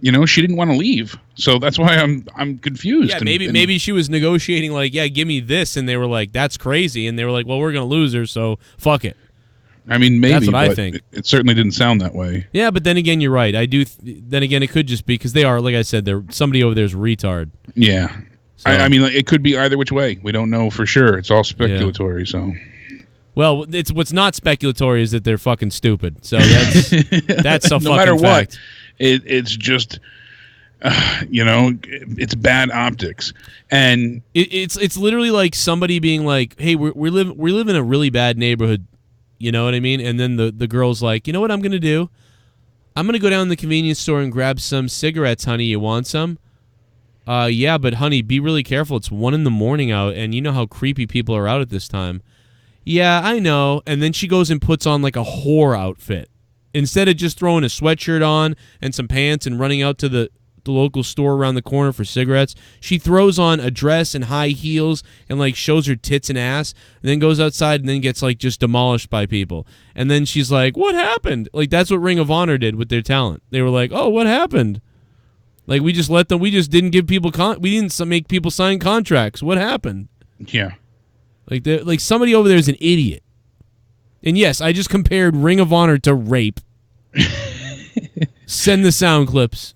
You know, she didn't want to leave. So that's why I'm confused. Yeah, maybe she was negotiating like, yeah, give me this, and they were like, that's crazy, and they were like, well, we're going to lose her, so fuck it. I mean, maybe, that's what but I think. It certainly didn't sound that way. Yeah, but then again, you're right. Then again, it could just be because they are, like I said, somebody over there is a retard. Yeah. So, I mean, it could be either which way. We don't know for sure. It's all speculatory. Yeah. So, well, what's not speculatory is that they're fucking stupid. So that's that's a no fucking matter fact. What, it's just you know, it's bad optics, and it's literally like somebody being like, "Hey, we live in a really bad neighborhood," you know what I mean? And then the girl's like, "You know what I'm gonna do? I'm gonna go down to the convenience store and grab some cigarettes, honey. You want some?" Yeah, but honey, be really careful. It's 1 a.m. out, and you know how creepy people are out at this time. Yeah, I know. And then she goes and puts on like a whore outfit. Instead of just throwing a sweatshirt on and some pants and running out to the local store around the corner for cigarettes, she throws on a dress and high heels and like shows her tits and ass, and then goes outside and then gets like just demolished by people. And then she's like, what happened? Like, that's what Ring of Honor did with their talent. They were like, oh, what happened? Like, we just didn't give people we didn't make people sign contracts. What happened? Yeah. Like somebody over there is an idiot. And yes, I just compared Ring of Honor to rape. Send the sound clips.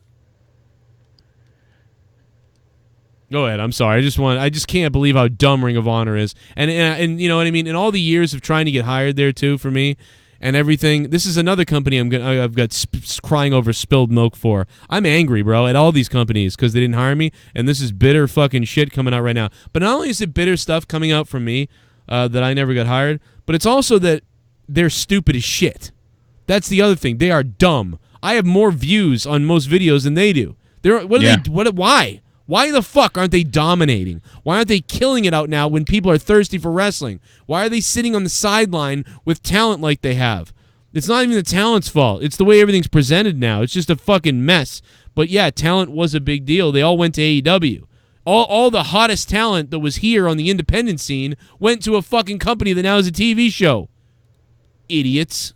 Go ahead. I'm sorry. I just can't believe how dumb Ring of Honor is. And you know what I mean? In all the years of trying to get hired there too for me and everything, this is another company I've got crying over spilled milk for. I'm angry, bro, at all these companies because they didn't hire me, and this is bitter fucking shit coming out right now. But not only is it bitter stuff coming out from me that I never got hired, but it's also that they're stupid as shit. That's the other thing. They are dumb. I have more views on most videos than they do. Why? Why the fuck aren't they dominating? Why aren't they killing it out now when people are thirsty for wrestling? Why are they sitting on the sideline with talent like they have? It's not even the talent's fault. It's the way everything's presented now. It's just a fucking mess. But yeah, talent was a big deal. They all went to AEW. All the hottest talent that was here on the independent scene went to a fucking company that now is a TV show. Idiots.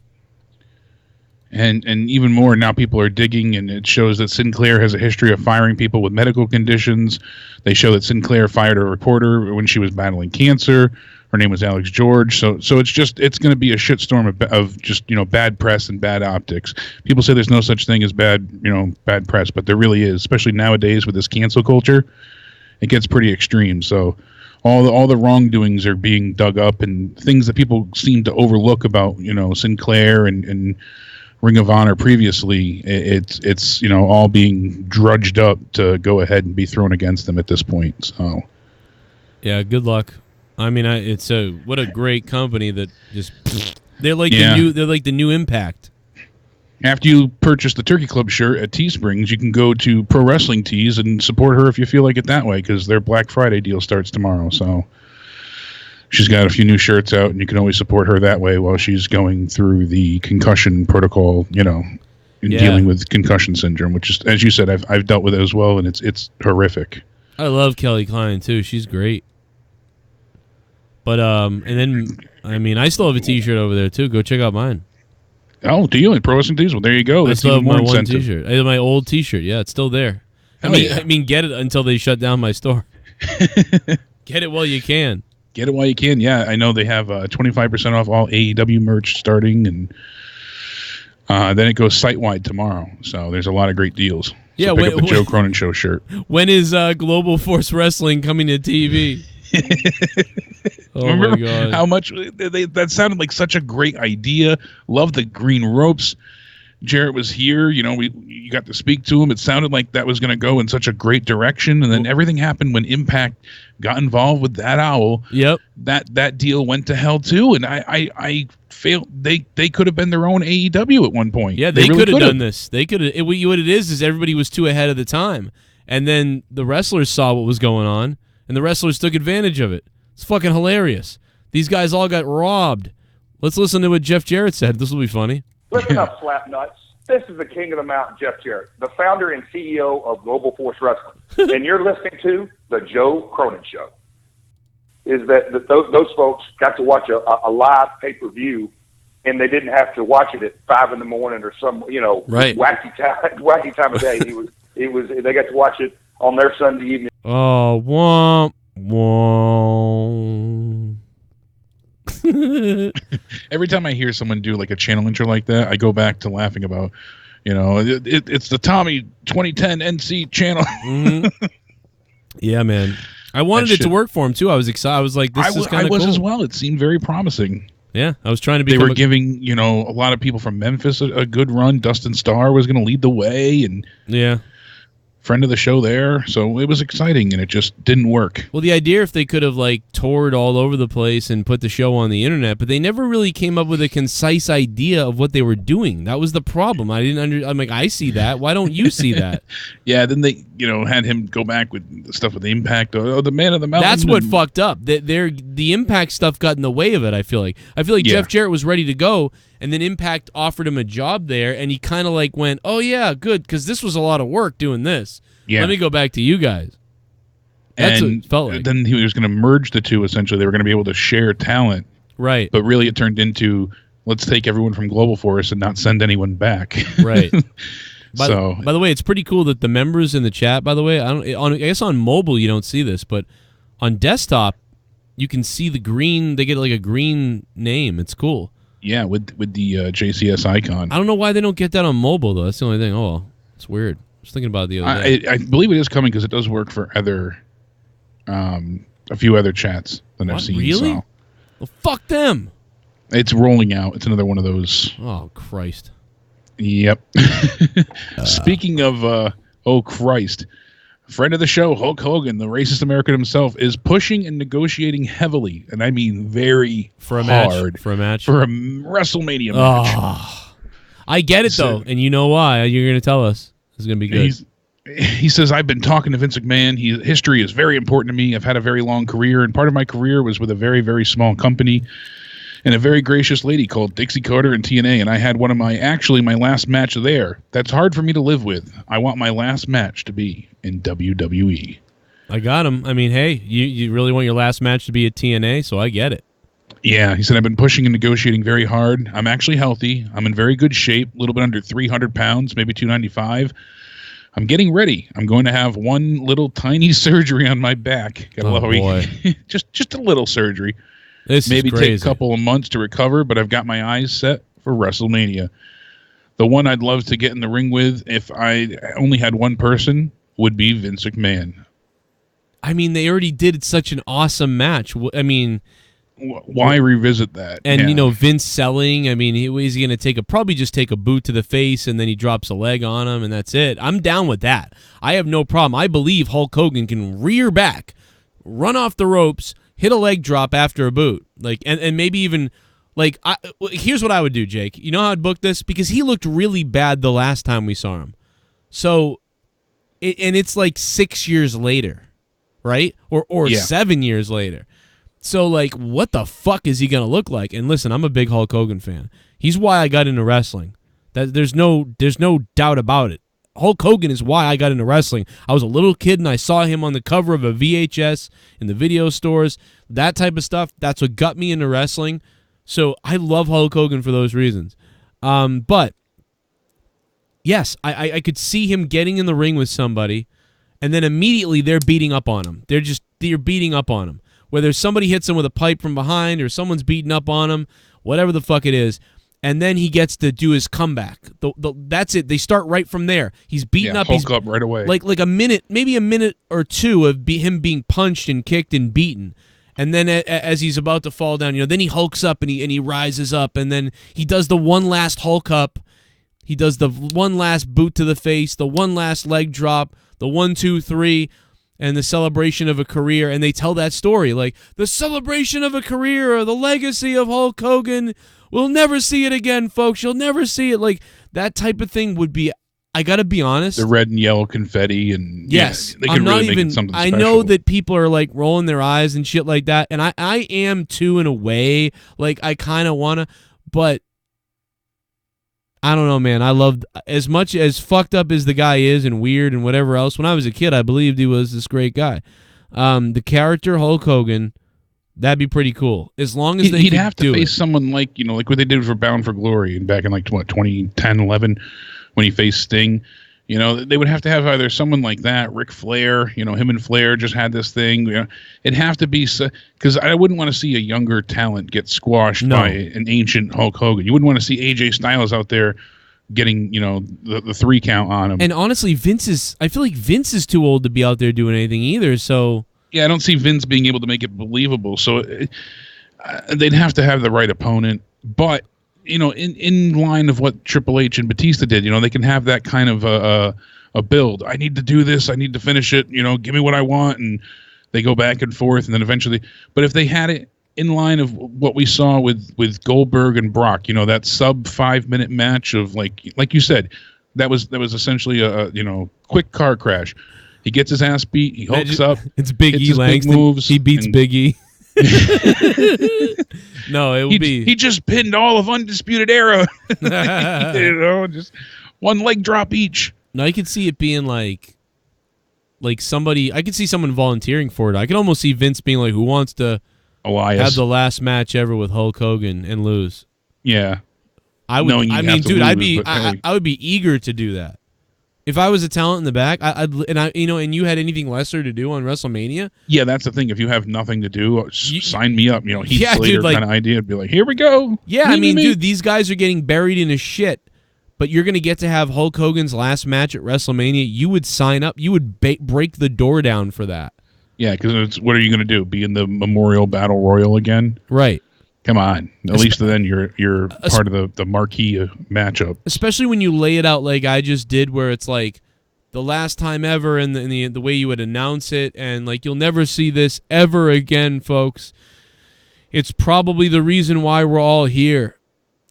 And even more, now people are digging, and it shows that Sinclair has a history of firing people with medical conditions. They show that Sinclair fired a reporter when she was battling cancer. Her name was Alex George. So it's going to be a shitstorm of just, you know, bad press and bad optics. People say there's no such thing as bad press, but there really is, especially nowadays with this cancel culture. It gets pretty extreme. So all the wrongdoings are being dug up, and things that people seem to overlook about, you know, Sinclair and Ring of Honor previously, it's you know, all being drudged up to go ahead and be thrown against them at this point. So yeah, good luck. I mean, what a great company that just they're like the new Impact. After you purchase the Turkey Club shirt at Teesprings, you can go to Pro Wrestling Tees and support her if you feel like it that way, because their Black Friday deal starts tomorrow. So she's got a few new shirts out, and you can always support her that way while she's going through the concussion protocol, you know, in dealing with concussion syndrome, which is, as you said, I've dealt with it as well, and it's horrific. I love Kelly Klein too. She's great. But and then I mean, I still have a T-shirt over there too. Go check out mine. Oh, do you? At Pro Wrestling Tees? Well, there you go. I still have my one T-shirt. I have my old T-shirt. Yeah, it's still there. I mean, get it until they shut down my store. Get it while you can. Get it while you can. Yeah, I know they have 25% off all AEW merch starting, and then it goes site-wide tomorrow. So there's a lot of great deals. So yeah, pick up the Joe Cronin Show shirt. When is Global Force Wrestling coming to TV? Oh, remember my God. how much that sounded like such a great idea. Love the green ropes. Jarrett was here, you got to speak to him. It sounded like that was going to go in such a great direction, and then everything happened when Impact got involved with that owl. Yep. That deal went to hell too, and I failed. They could have been their own AEW at one point. Yeah, they really could have done this. They could have. What it is everybody was too ahead of the time, and then the wrestlers saw what was going on, and the wrestlers took advantage of it. It's fucking hilarious. These guys all got robbed. Let's listen to what Jeff Jarrett said. This will be funny. Listen up, slapnuts. This is the king of the mountain, Jeff Jarrett, the founder and CEO of Global Force Wrestling. And you're listening to The Joe Cronin Show. Is that those folks got to watch a live pay-per-view, and they didn't have to watch it at 5 in the morning or some, right. wacky time of day. They got to watch it on their Sunday evening. Oh, womp, womp. Every time I hear someone do like a channel intro like that, I go back to laughing about, it's the Tommy 2010 NC channel. Mm-hmm. Yeah, man. I wanted it to work for him too. I was excited. I was like, this is kind of cool. I was as well. It seemed very promising. Yeah, I was trying to be. They were giving, a lot of people from Memphis a good run. Dustin Starr was going to lead the way, and yeah. Friend of the show there, so it was exciting, and it just didn't work. Well, the idea if they could have toured all over the place and put the show on the internet, but they never really came up with a concise idea of what they were doing. That was the problem. I'm like, I see that. Why don't you see that? Yeah, then they had him go back with the stuff with the Impact. The Man of the Mountain. That's what fucked up. The Impact stuff got in the way of it. I feel like Jeff Jarrett was ready to go, and then Impact offered him a job there, and he kind of went, oh yeah, good, because this was a lot of work doing this. Yeah. Let me go back to you guys. That's what it felt like. Then he was going to merge the two, essentially. They were going to be able to share talent. Right. But really it turned into, let's take everyone from Global Force and not send anyone back. Right. By the way, it's pretty cool that the members in the chat, by the way, I guess on mobile you don't see this, but on desktop you can see the green, they get a green name. It's cool. Yeah, with the JCS icon. I don't know why they don't get that on mobile, though. That's the only thing. Oh, it's weird. I was thinking about it the other day. I believe it is coming because it does work for other, a few other chats that I've seen. Really? So. Well, fuck them. It's rolling out. It's another one of those. Oh, Christ. Yep. Speaking of, oh, Christ. Friend of the show, Hulk Hogan, the racist American himself, is pushing and negotiating heavily, and I mean very hard. For a match? For a WrestleMania match. Oh, I get it, though, and you know why. You're going to tell us. It's going to be good. He says, I've been talking to Vince McMahon. History is very important to me. I've had a very long career, and part of my career was with a very, very small company and a very gracious lady called Dixie Carter in TNA, and I had my last match there. That's hard for me to live with. I want my last match to be in WWE. I got him. I mean, hey, you really want your last match to be at TNA, so I get it. Yeah, he said, I've been pushing and negotiating very hard. I'm actually healthy. I'm in very good shape, a little bit under 300 pounds, maybe 295. I'm getting ready. I'm going to have one little tiny surgery on my back. Boy. just a little surgery. This maybe is crazy. take a couple of months to recover, but I've got my eyes set for WrestleMania. The one I'd love to get in the ring with, if I only had one person, would be Vince McMahon. I mean, they already did such an awesome match. I mean, why revisit that? And Vince selling. I mean, is he going to probably just take a boot to the face and then he drops a leg on him and that's it? I'm down with that. I have no problem. I believe Hulk Hogan can rear back, run off the ropes, hit a leg drop after a boot, and maybe even here's what I would do, Jake. You know how I'd book this? Because he looked really bad the last time we saw him. So, and it's 6 years later, right? Or 7 years later. So, what the fuck is he going to look like? And listen, I'm a big Hulk Hogan fan. He's why I got into wrestling. There's no doubt about it. Hulk Hogan is why I got into wrestling. I was a little kid, and I saw him on the cover of a VHS in the video stores. That type of stuff, that's what got me into wrestling. So I love Hulk Hogan for those reasons. But, yes, I could see him getting in the ring with somebody, and then immediately they're beating up on him. They're beating up on him. Whether somebody hits him with a pipe from behind or someone's beating up on him, whatever the fuck it is, and then he gets to do his comeback. That's it. They start right from there. He's beaten up. Hulk up right away. Like a minute, maybe a minute or two of him being punched and kicked and beaten. And then as he's about to fall down, then he hulks up and he rises up, and then he does the one last Hulk up, He does the one last boot to the face, the one last leg drop, the 1, 2, 3, and the celebration of a career. And they tell that story, like, the celebration of a career or the legacy of Hulk Hogan. We'll never see it again, folks. You'll never see it. Like, that type of thing would be, I got to be honest. The red and yellow confetti. And yes, they can really make it something I special. know that people are, like, rolling their eyes and shit like that. And I am, too, in a way. Like, I kind of want to, but I don't know, man. I loved, as much as fucked up as the guy is and weird and whatever else, when I was a kid, I believed he was this great guy. The character Hulk Hogan, that'd be pretty cool. As long as he'd have to face someone like what they did for Bound for Glory and back in 2010, 11, when he faced Sting. They would have to have either someone like that, Ric Flair. Him and Flair just had this thing. It'd have to be, because I wouldn't want to see a younger talent get squashed by an ancient Hulk Hogan. You wouldn't want to see AJ Styles out there getting the 3 count on him. And honestly, I feel like Vince is too old to be out there doing anything either. So yeah, I don't see Vince being able to make it believable. So they'd have to have the right opponent, but. In line of what Triple H and Batista did, they can have that kind of a build. I need to do this. I need to finish it. Give me what I want. And they go back and forth. And then eventually, but if they had it in line of what we saw with Goldberg and Brock, that sub 5-minute match of like you said, that was essentially a quick car crash. He gets his ass beat. He hooks up. It's Big E Langston. Moves, he beats Big E. No, it would be. He just pinned all of Undisputed Era. Just one leg drop each. No, I could see it being like somebody. I could see someone volunteering for it. I could almost see Vince being like, "Who wants to have the last match ever with Hulk Hogan and lose?" Yeah, I would. I mean, dude, I would be eager to do that. If I was a talent in the back, and you had anything lesser to do on WrestleMania. Yeah, that's the thing. If you have nothing to do, sign me up. Heath Slater dude, kind of idea. It'd be like, here we go. Yeah, I mean, dude, these guys are getting buried in a shit, but you're gonna get to have Hulk Hogan's last match at WrestleMania. You would sign up. You would break the door down for that. Yeah, because what are you gonna do? Be in the Memorial Battle Royal again? Right. Come on. At least then you're part of the marquee matchup. Especially when you lay it out like I just did, where it's like the last time ever, and the way you would announce it, and like you'll never see this ever again, folks. It's probably the reason why we're all here,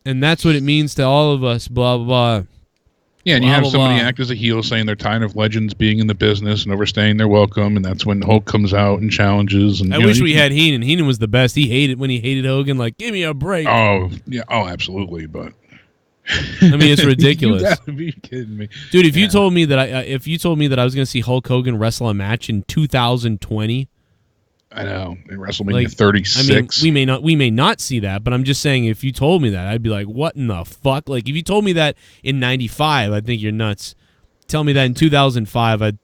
and that's what it means to all of us. Blah blah blah. Yeah, and you have somebody act as a heel saying they're tired of legends being in the business and overstaying their welcome, and that's when Hulk comes out and challenges. And I wish we had Heenan. Heenan was the best. He hated when he hated Hogan. Like, give me a break. Oh yeah, absolutely. But I mean, it's ridiculous. You gotta be kidding me, dude. If you told me that I was going to see Hulk Hogan wrestle a match in 2020. I know, in WrestleMania 36. I mean, we may not see that, but I'm just saying, if you told me that, I'd be like, what in the fuck? Like, if you told me that in 95, I'd think you're nuts. Tell me that in 2005,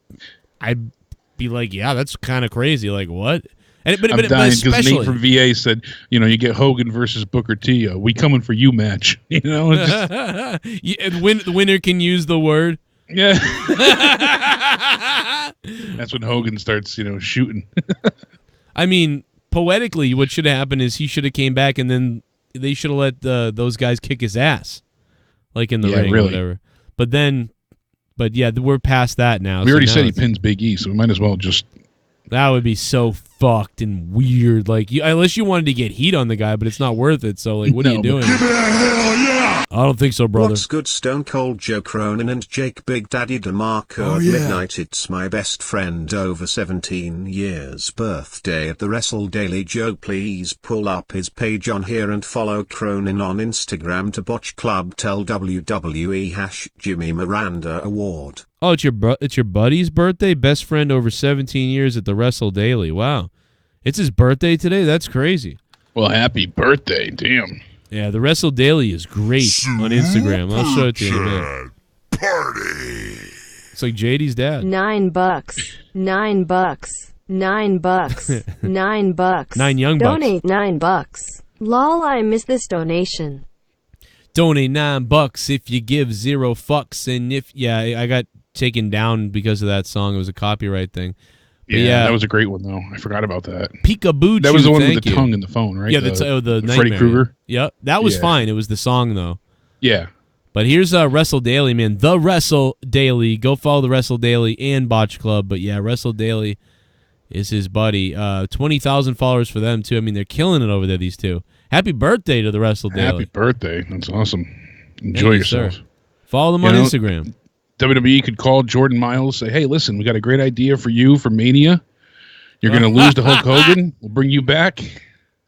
I'd be like, yeah, that's kind of crazy. Like, what? I'm dying because Nate from VA said, you get Hogan versus Booker T. We coming for you match. And the winner can use the word. Yeah. That's when Hogan starts, shooting. I mean, poetically, what should have happened is he should have came back, and then they should have let those guys kick his ass, like in the ring or whatever. But yeah, we're past that now. We already said he pins Big E, so we might as well just. That would be so fucked and weird. Like, unless you wanted to get heat on the guy, but it's not worth it. So, like, what are you doing? Give it a hell yeah! I don't think so, brother. What's good, Stone Cold Joe Cronin and Jake Big Daddy DeMarco at midnight? It's my best friend over 17 years birthday at the Wrestle Daily Joe. Please pull up his page on here and follow Cronin on Instagram to Botch Club. Tell WWE #Jimmy Miranda Award. Oh, it's your buddy's birthday? Best friend over 17 years at the Wrestle Daily. Wow. It's his birthday today? That's crazy. Well, happy birthday. Damn. Yeah, the Wrestle Daily is great on Instagram. I'll show it to you in a minute. Party. It's like JD's dad. $9. $9. $9. $9. 9 young bucks. Donate $9. Lol, I miss this donation. Donate $9 if you give 0 fucks. And I got taken down because of that song. It was a copyright thing. Yeah, that was a great one though. I forgot about that. Peekaboo. That was the one with the tongue in the phone, right? Yeah, the Freddy Krueger. Yeah, that was fine. It was the song though. Yeah. But here's Wrestle Daily, man. The Wrestle Daily. Go follow the Wrestle Daily and Botch Club. But yeah, Wrestle Daily is his buddy. 20,000 followers for them too. I mean, they're killing it over there. These two. Happy birthday to the Wrestle Daily. Happy birthday. That's awesome. Enjoy yourself. Sir. Follow them on Instagram. WWE could call Jordan Miles, say, hey, listen, we got a great idea for you for Mania. You're going to lose to Hulk Hogan. We'll bring you back.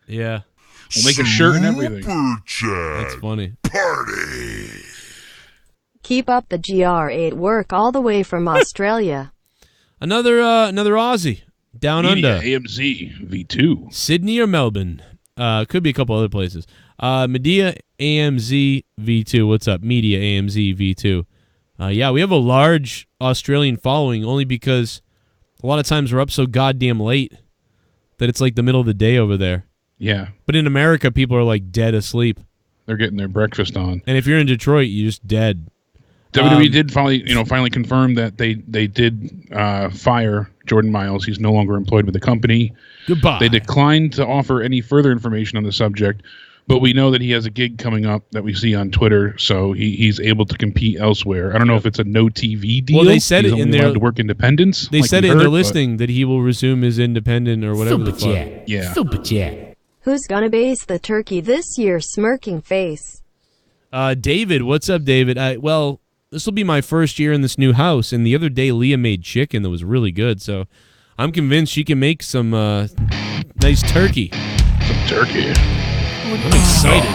Yeah. We'll make a shirt and everything. That's funny. Party. Keep up the GR8 work all the way from Australia. Another Aussie. Down Media, under. AMZ V2. Sydney or Melbourne. Could be a couple other places. Media AMZ V2. What's up? Media AMZ V2. Yeah, we have a large Australian following only because a lot of times we're up so goddamn late that it's like the middle of the day over there. Yeah. But in America, people are like dead asleep. They're getting their breakfast on. And if you're in Detroit, you're just dead. WWE did finally confirm that they did fire Jordan Miles. He's no longer employed with the company. Goodbye. They declined to offer any further information on the subject, but we know that he has a gig coming up that we see on Twitter, so he's able to compete elsewhere. I don't know if it's a no TV deal. Well, they said he's it in only their allowed to work independence. They like said we it in their heard, listing that he will resume his independent or whatever the fuck. Yeah. Super chat. Who's gonna base the turkey this year? Smirking face. David, what's up, David? Well, this will be my first year in this new house, and the other day Leah made chicken that was really good, so I'm convinced she can make some nice turkey. Some turkey. I'm excited.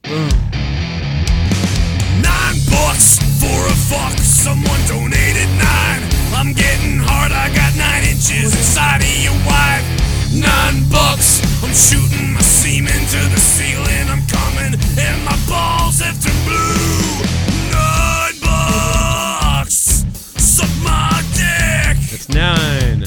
$9 for a fuck. Someone donated 9. I'm getting hard. I got 9 inches inside of your wife. $9. I'm shooting my semen to the ceiling. I'm coming and my balls have turned blue. $9. Suck my dick. That's 9.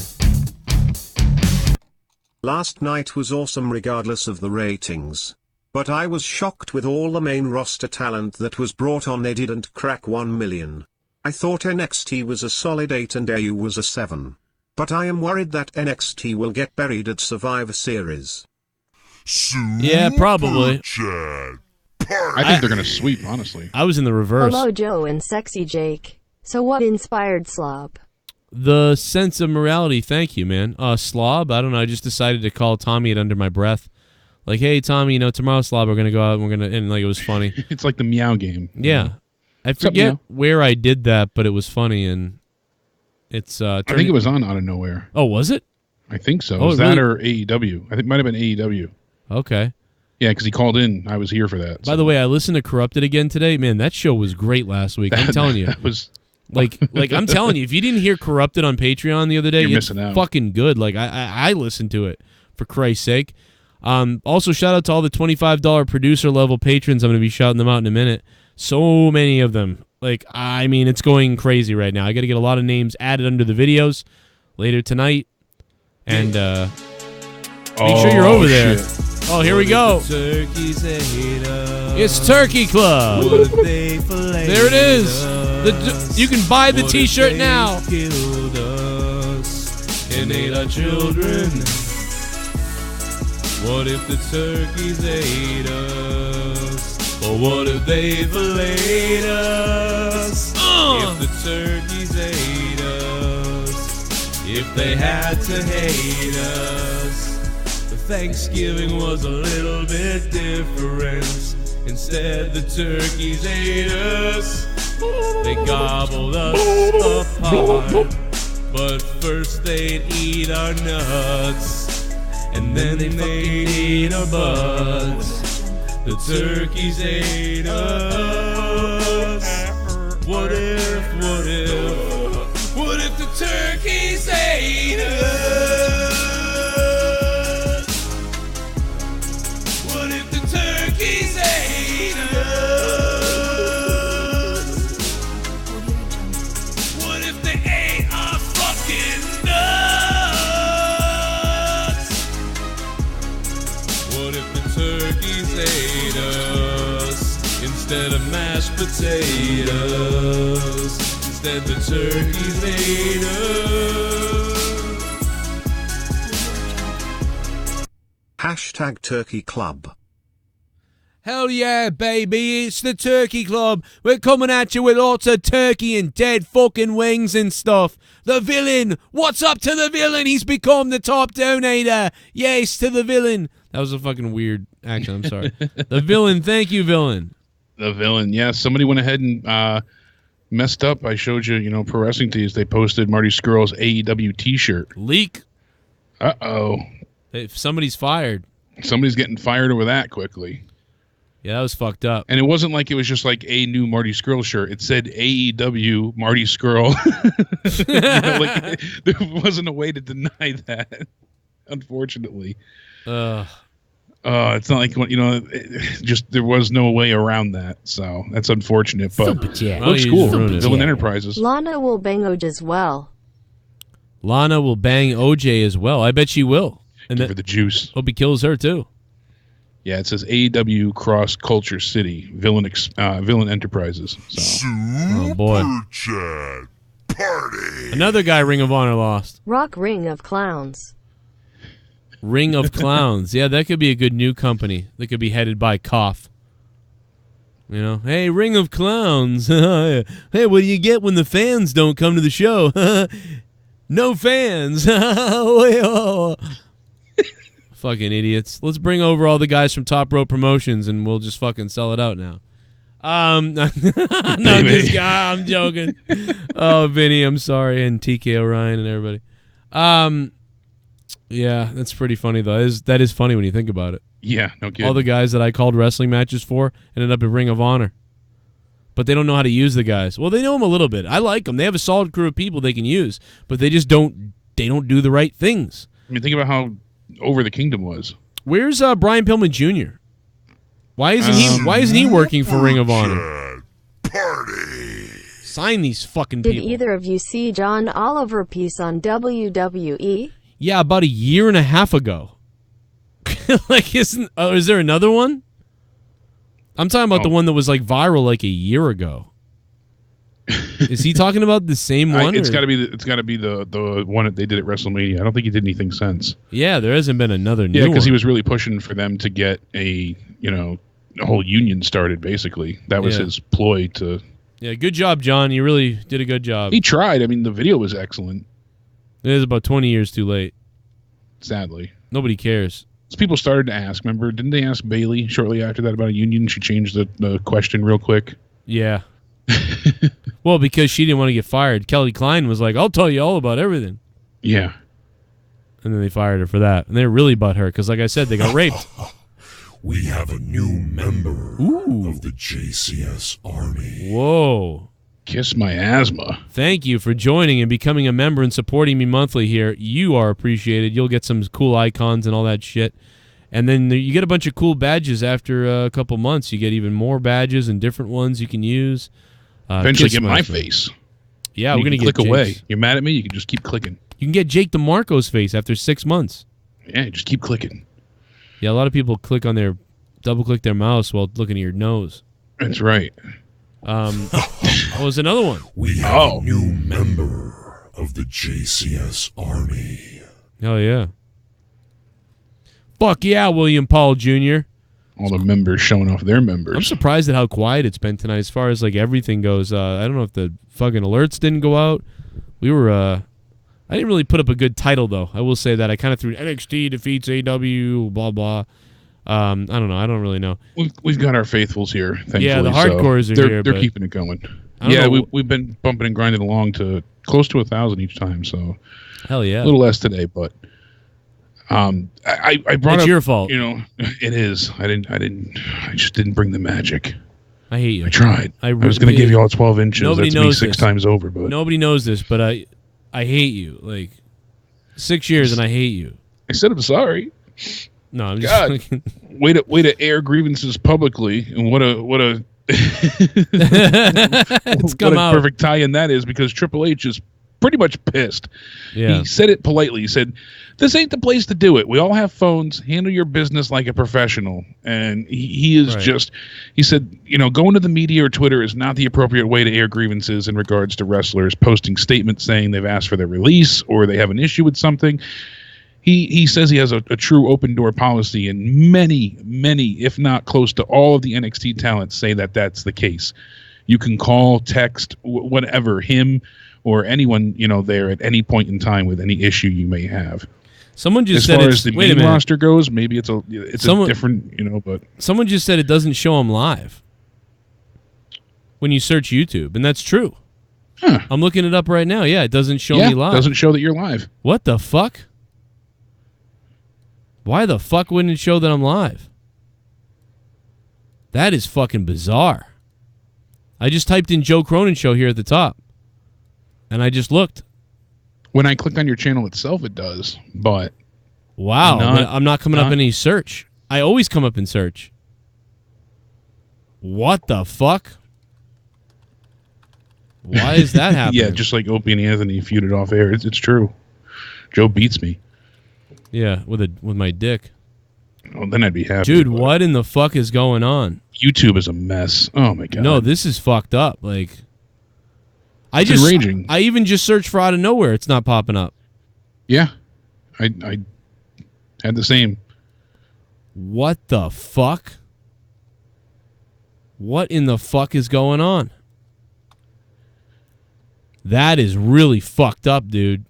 Last night was awesome regardless of the ratings. But I was shocked with all the main roster talent that was brought on. They didn't crack 1 million. I thought NXT was a solid 8 and AU was a 7. But I am worried that NXT will get buried at Survivor Series. Yeah, probably. I think they're going to sweep, honestly. I was in the reverse. Hello, Joe and Sexy Jake. So what inspired Slob? The sense of morality. Thank you, man. Slob? I don't know. I just decided to call Tommy it under my breath. Like, hey, Tommy, tomorrow, Slob, we're going to go out and we're going to, and like, it was funny. It's like the meow game. Yeah. I forget where I did that, but it was funny, and it's, I think it was on Out of Nowhere. Oh, was it? I think so. Oh, was that or AEW? I think it might have been AEW. Okay. Yeah, because he called in. I was here for that. By the way, I listened to Corrupted again today. Man, that show was great last week. I'm telling you. That was... Like I'm telling you, if you didn't hear Corrupted on Patreon the other day, You're it's missing out. fucking good. Like, I listened to it, for Christ's sake. Also, shout out to all the $25 producer level patrons. I'm going to be shouting them out in a minute. So many of them. Like, I mean, it's going crazy right now. I got to get a lot of names added under the videos later tonight. And make sure you're over there. Shit. Oh, here we go. It's Turkey Club. There it is. You can buy the t-shirt now. And ate our children. What if the turkeys ate us? Or what if they filleted us? If the turkeys ate us, if they had to hate us, the Thanksgiving was a little bit different. Instead, the turkeys ate us. They gobbled us apart. But first they'd eat our nuts, and then they'd eat our butts. The turkeys ate us. What if the turkeys ate us? What if the turkeys ate us? What if they ate our fucking nuts? What if the turkeys ate us instead of mashed potatoes? Instead the turkeys ate us. Hashtag Turkey Club. Hell yeah, baby, it's the Turkey Club. We're coming at you with lots of turkey and dead fucking wings and stuff. The villain, what's up to the villain? He's become the top donator. Yes, to the villain. That was a fucking weird action, I'm sorry. The villain, thank you, villain. The villain, yes. Somebody went ahead and messed up. I showed you, Pro Wrestling Tees. They posted Marty Scurll's AEW T-shirt. Leak. Uh-oh. If somebody's fired. Somebody's getting fired over that quickly. Yeah, that was fucked up. And it wasn't like it was just like a new Marty Scurll shirt. It said AEW Marty Scurll. There wasn't a way to deny that, unfortunately. It's not like, just there was no way around that. So that's unfortunate. But looks cool. Villain Enterprises. Lana will bang OJ as well. Lana will bang OJ as well. I bet she will. And Give her the juice. Hope he kills her, too. Yeah, it says AEW Cross Culture City, Villain Enterprises. So. Oh, boy. Chat Party. Another guy Ring of Honor lost. Rock Ring of Clowns. Ring of Clowns. Yeah, that could be a good new company. That could be headed by Koff. Hey, Ring of Clowns. Hey, what do you get when the fans don't come to the show? No fans. Fucking idiots. Let's bring over all the guys from Top Rope Promotions and we'll just fucking sell it out now. Not this guy. I'm joking. Oh, Vinny, I'm sorry. And TK Orion and everybody. Yeah, that's pretty funny, though. That is funny when you think about it. Yeah, no kidding. All the guys that I called wrestling matches for ended up in Ring of Honor. But they don't know how to use the guys. Well, they know them a little bit. I like them. They have a solid crew of people they can use, but they just don't do the right things. I mean, think about how over the Kingdom was. Where's Brian Pillman Jr.? Why isn't he working for Ring of Honor? Party. Sign these fucking Did people. either of you see John Oliver piece on WWE? Yeah, about a year and a half ago. Is there another one? I'm talking about the one that was like viral like a year ago. Is he talking about the same one? It's got to be the one that they did at WrestleMania. I don't think he did anything since. Yeah, there hasn't been another new one. Yeah, because he was really pushing for them to get a whole union started. Basically, that was his ploy to. Yeah, good job, John. You really did a good job. He tried. I mean, the video was excellent. It is about 20 years too late. Sadly, nobody cares. So people started to ask. Remember, didn't they ask Bailey shortly after that about a union? She changed the question real quick. Yeah. Well, because she didn't want to get fired. Kelly Klein was like, I'll tell you all about everything. Yeah. And then they fired her for that. And they're really butthurt because, like I said, they got raped. We have a new member of the JCS Army. Whoa. Kiss my asthma. Thank you for joining and becoming a member and supporting me monthly here. You are appreciated. You'll get some cool icons and all that shit. And then you get a bunch of cool badges after a couple months. You get even more badges and different ones you can use. Eventually get my face. Yeah, we're going to get click away. You're mad at me? You can just keep clicking. You can get Jake DeMarco's face after 6 months. Yeah, just keep clicking. Yeah, a lot of people double-click their mouse while looking at your nose. That's right. What was another one? We have a new member of the JCS Army. Oh, yeah. Fuck yeah, William Paul Jr. All the members showing off their members. I'm surprised at how quiet it's been tonight as far as like everything goes. I don't know if the fucking alerts didn't go out. We were, I didn't really put up a good title, though. I will say that. I kind of threw NXT defeats AEW, blah, blah. I don't know. I don't really know. We've got our faithfuls here, thankfully. Yeah, the hardcores are here. They're keeping it going. Yeah, we've been bumping and grinding along to close to 1,000 each time. So hell yeah, a little less today, but I brought it's up. Your fault. It is. I just didn't bring the magic. I hate you. I tried. I was going to give you all 12 inches. Nobody That's knows me 6 times over, but nobody knows this. But I hate you. Like 6 years, and I hate you. I said I'm sorry. No, I'm just God. way to air grievances publicly, and what a it's come out. Perfect tie-in that is, because Triple H is pretty much pissed. Yeah. He said it politely. He said, "This ain't the place to do it. We all have phones. Handle your business like a professional." And he is just. He said, going to the media or Twitter is not the appropriate way to air grievances in regards to wrestlers posting statements saying they've asked for their release or they have an issue with something. He says he has a true open door policy, and many, if not close to all of the NXT talents say that that's the case. You can call, text, whatever, him or anyone, there at any point in time with any issue you may have. Someone just as said far as the main roster goes, maybe it's a different, but someone just said it doesn't show them live when you search YouTube, and that's true. Huh. I'm looking it up right now. Yeah, it doesn't show me live. It doesn't show that you're live. What the fuck? Why the fuck wouldn't it show that I'm live? That is fucking bizarre. I just typed in Joe Cronin Show here at the top, and I just looked. When I click on your channel itself, it does, but... Wow, I'm not coming up in any search. I always come up in search. What the fuck? Why is that happening? Yeah, just like Opie and Anthony feuded off air. It's true. Joe beats me. Yeah, with my dick. Oh, then I'd be happy. Dude, what in the fuck is going on? YouTube is a mess. Oh my god. No, this is fucked up. Like, I even just searched for Out of Nowhere. It's not popping up. Yeah, I had the same. What the fuck? What in the fuck is going on? That is really fucked up, dude.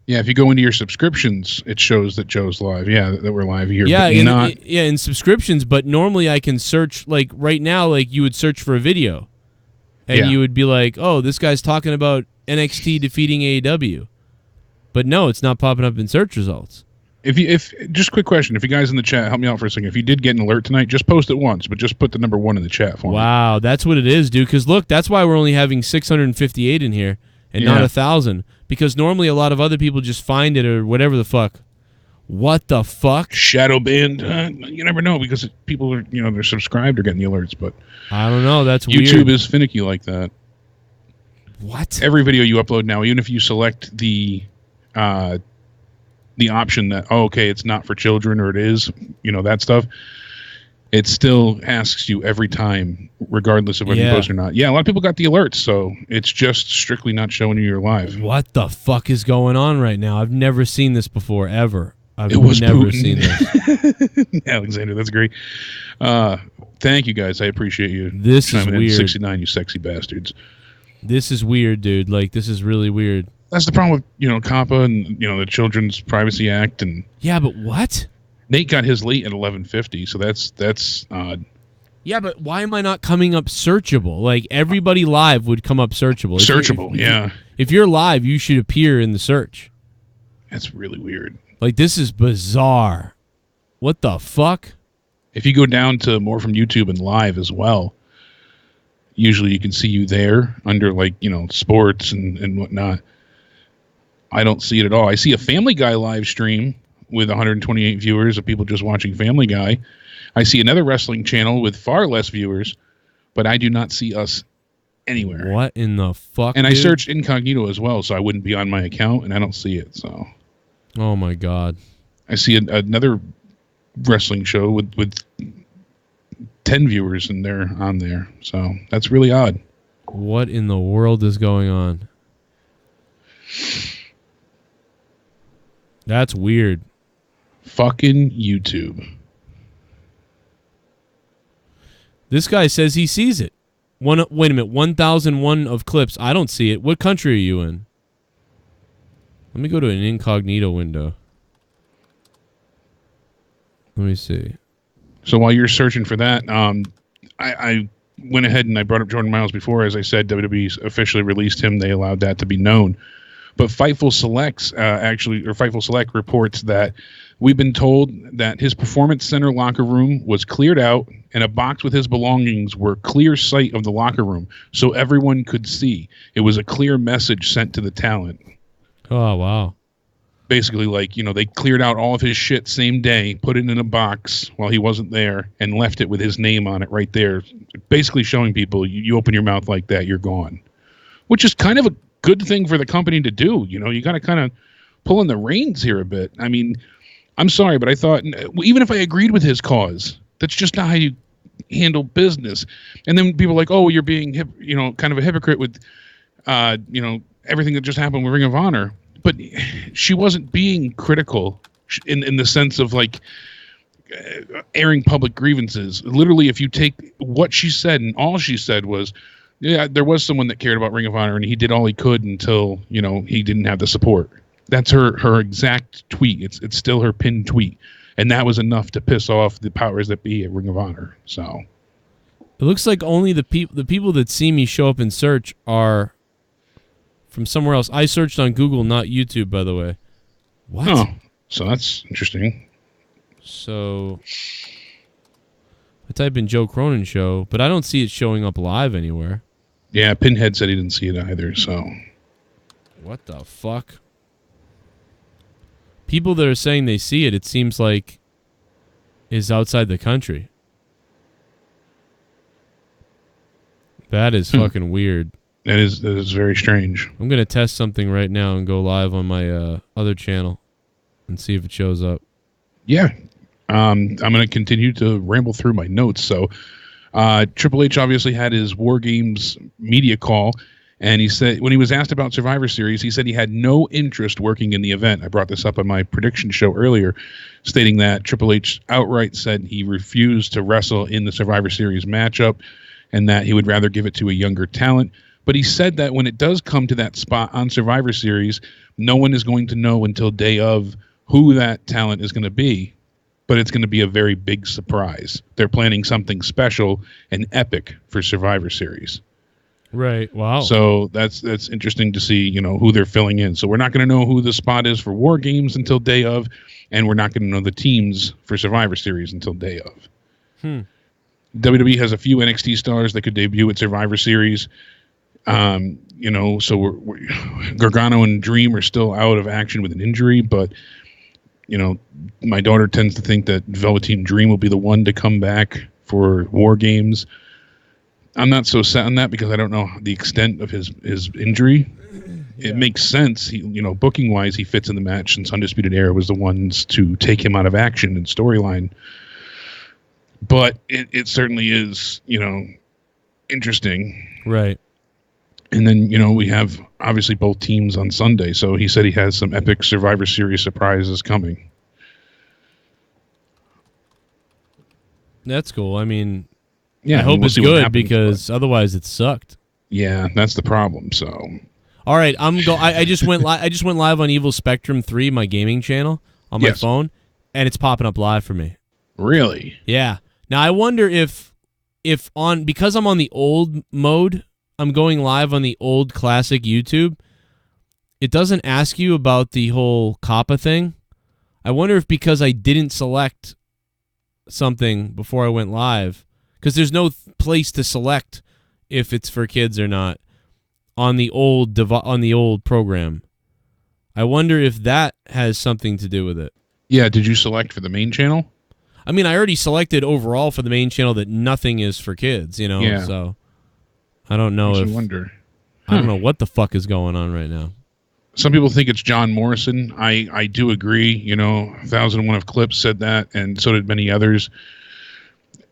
Yeah, if you go into your subscriptions, it shows that Joe's live. Yeah, that we're live here. Yeah, but in subscriptions, but normally I can search, like right now, like you would search for a video. And you would be like, oh, this guy's talking about NXT defeating AEW. But no, it's not popping up in search results. If just quick question, if you guys in the chat, help me out for a second. If you did get an alert tonight, just post it once, but just put the number 1 in the chat for me. Wow, that's what it is, dude. Because look, that's why we're only having 658 in here and not 1,000. Because normally a lot of other people just find it or whatever the fuck. What the fuck? Shadow banned. You never know because people are, they're subscribed or getting the alerts, but I don't know. That's YouTube weird. is finicky like that. What? Every video you upload now, even if you select the option that it's not for children or it is, that stuff, it still asks you every time, regardless of whether you post or not. Yeah, a lot of people got the alerts, so it's just strictly not showing you you're live. What the fuck is going on right now? I've never seen this before, ever. I've never Putin. seen this. Alexander, that's great. Thank you, guys. I appreciate you. This is weird. 69, you sexy bastards. This is weird, dude. Like, this is really weird. That's the problem with, COPPA and, the Children's Privacy Act. And yeah, but what? Nate got his late at 11:50, so that's odd. Yeah, but why am I not coming up searchable? Like, everybody live would come up searchable. If you're live, you should appear in the search. That's really weird. Like, this is bizarre. What the fuck? If you go down to more from YouTube and live as well, usually you can see you there under, like, sports and whatnot. I don't see it at all. I see a Family Guy live stream with 128 viewers of people just watching Family Guy. I see another wrestling channel with far less viewers, but I do not see us anywhere. What in the fuck? And dude? I searched incognito as well, so I wouldn't be on my account, and I don't see it. So, oh my god! I see another wrestling show with 10 viewers, and they're on there. So that's really odd. What in the world is going on? That's weird. Fucking YouTube. This guy says he sees it. Wait a minute, 1,001 of clips. I don't see it. What country are you in? Let me go to an incognito window. Let me see. So while you're searching for that, I went ahead and I brought up Jordan Miles before. As I said, WWE officially released him. They allowed that to be known. But Fightful Select reports that we've been told that his Performance Center locker room was cleared out and a box with his belongings were clear sight of the locker room so everyone could see. It was a clear message sent to the talent. Oh, wow. Basically, like, they cleared out all of his shit same day, put it in a box while he wasn't there, and left it with his name on it right there. Basically showing people, you open your mouth like that, you're gone. Which is kind of a good thing for the company to do. You got to kind of pull in the reins here a bit. I mean, I'm sorry, but I thought, even if I agreed with his cause, that's just not how you handle business. And then people are like, oh, you're being, kind of a hypocrite with, everything that just happened with Ring of Honor. But she wasn't being critical. in the sense of like airing public grievances. Literally, if you take what she said, and all she said was, yeah, there was someone that cared about Ring of Honor, and he did all he could until, you know, he didn't have the support. That's her exact tweet. It's still her pinned tweet. And that was enough to piss off the powers that be at Ring of Honor. So it looks like only the people that see me show up in search are from somewhere else. I searched on Google, not YouTube, by the way. What? Oh, so that's interesting. So I type in Joe Cronin show, but I don't see it showing up live anywhere. Yeah, Pinhead said he didn't see it either, so. What the fuck? People that are saying they see it, it seems like, is outside the country. That is fucking weird. That is very strange. I'm going to test something right now and go live on my other channel and see if it shows up. Yeah. I'm going to continue to ramble through my notes. So Triple H obviously had his War Games media call, and he said when he was asked about Survivor Series, he said he had no interest working in the event. I brought this up on my prediction show earlier, stating that Triple H outright said he refused to wrestle in the Survivor Series matchup and that he would rather give it to a younger talent. But he said that when it does come to that spot on Survivor Series, no one is going to know until day of who that talent is going to be. But it's going to be a very big surprise. They're planning something special and epic for Survivor Series. Right. Wow. So that's interesting to see, you know, who they're filling in. So we're not going to know who the spot is for War Games until day of, and we're not going to know the teams for Survivor Series until day of. WWE has a few NXT stars that could debut at Survivor Series. You know, so we're Gargano and Dream are still out of action with an injury, but you know, my daughter tends to think that Velveteen Dream will be the one to come back for War Games. I'm not so set on that because I don't know the extent of his injury. It makes sense. He, you know, booking wise, he fits in the match since Undisputed Era was the ones to take him out of action and storyline. But it certainly is, you know, interesting. Right. And then, you know, we have obviously both teams on Sunday. So he said he has some epic Survivor Series surprises coming. That's cool. I mean, yeah, I hope we'll it's see what good happens, because otherwise it sucked. Yeah, that's the problem. So, all right, I just went live on Evil Spectrum 3, my gaming channel on my phone, and it's popping up live for me. Really? Yeah. Now I wonder if because I'm on the old mode, I'm going live on the old classic YouTube. It doesn't ask you about the whole COPPA thing. I wonder if because I didn't select something before I went live, because there's no place to select if it's for kids or not on the old program. I wonder if that has something to do with it. Yeah, did you select for the main channel? I mean, I already selected overall for the main channel that nothing is for kids, you know. Yeah. So I don't know I wonder. I don't know what the fuck is going on right now. Some people think it's John Morrison. I do agree. You know, 1001 of Clips said that, and so did many others.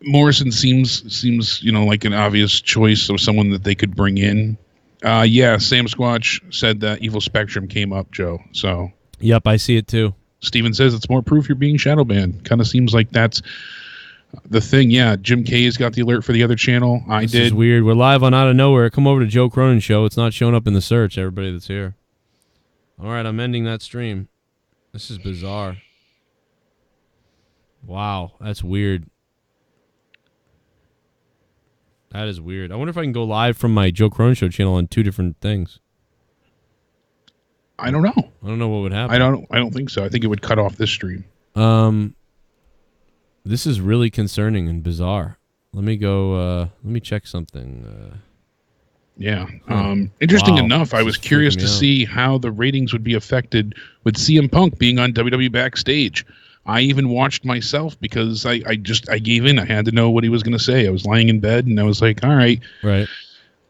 Morrison seems you know like an obvious choice of someone that they could bring in. Yeah, Sam Squatch said that Evil Spectrum came up, Joe. So yep, I see it too. Steven says it's more proof you're being shadow banned. Kind of seems like that's the thing. Yeah, Jim K's got the alert for the other channel. This is weird. We're live on Out of Nowhere. Come over to Joe Cronin Show. It's not showing up in the search, everybody that's here. All right, I'm ending that stream. This is bizarre. Wow, that's weird. That is weird. I wonder if I can go live from my Joe Cronin Show channel on two different things. I don't know. I don't know what would happen. I don't think so. I think it would cut off this stream. This is really concerning and bizarre. Let me go. Let me check something. Yeah. Interesting Wow. enough, I was curious to see how the ratings would be affected with CM Punk being on WWE Backstage. I even watched myself because I gave in. I had to know what he was going to say. I was lying in bed and I was like, all right. Right.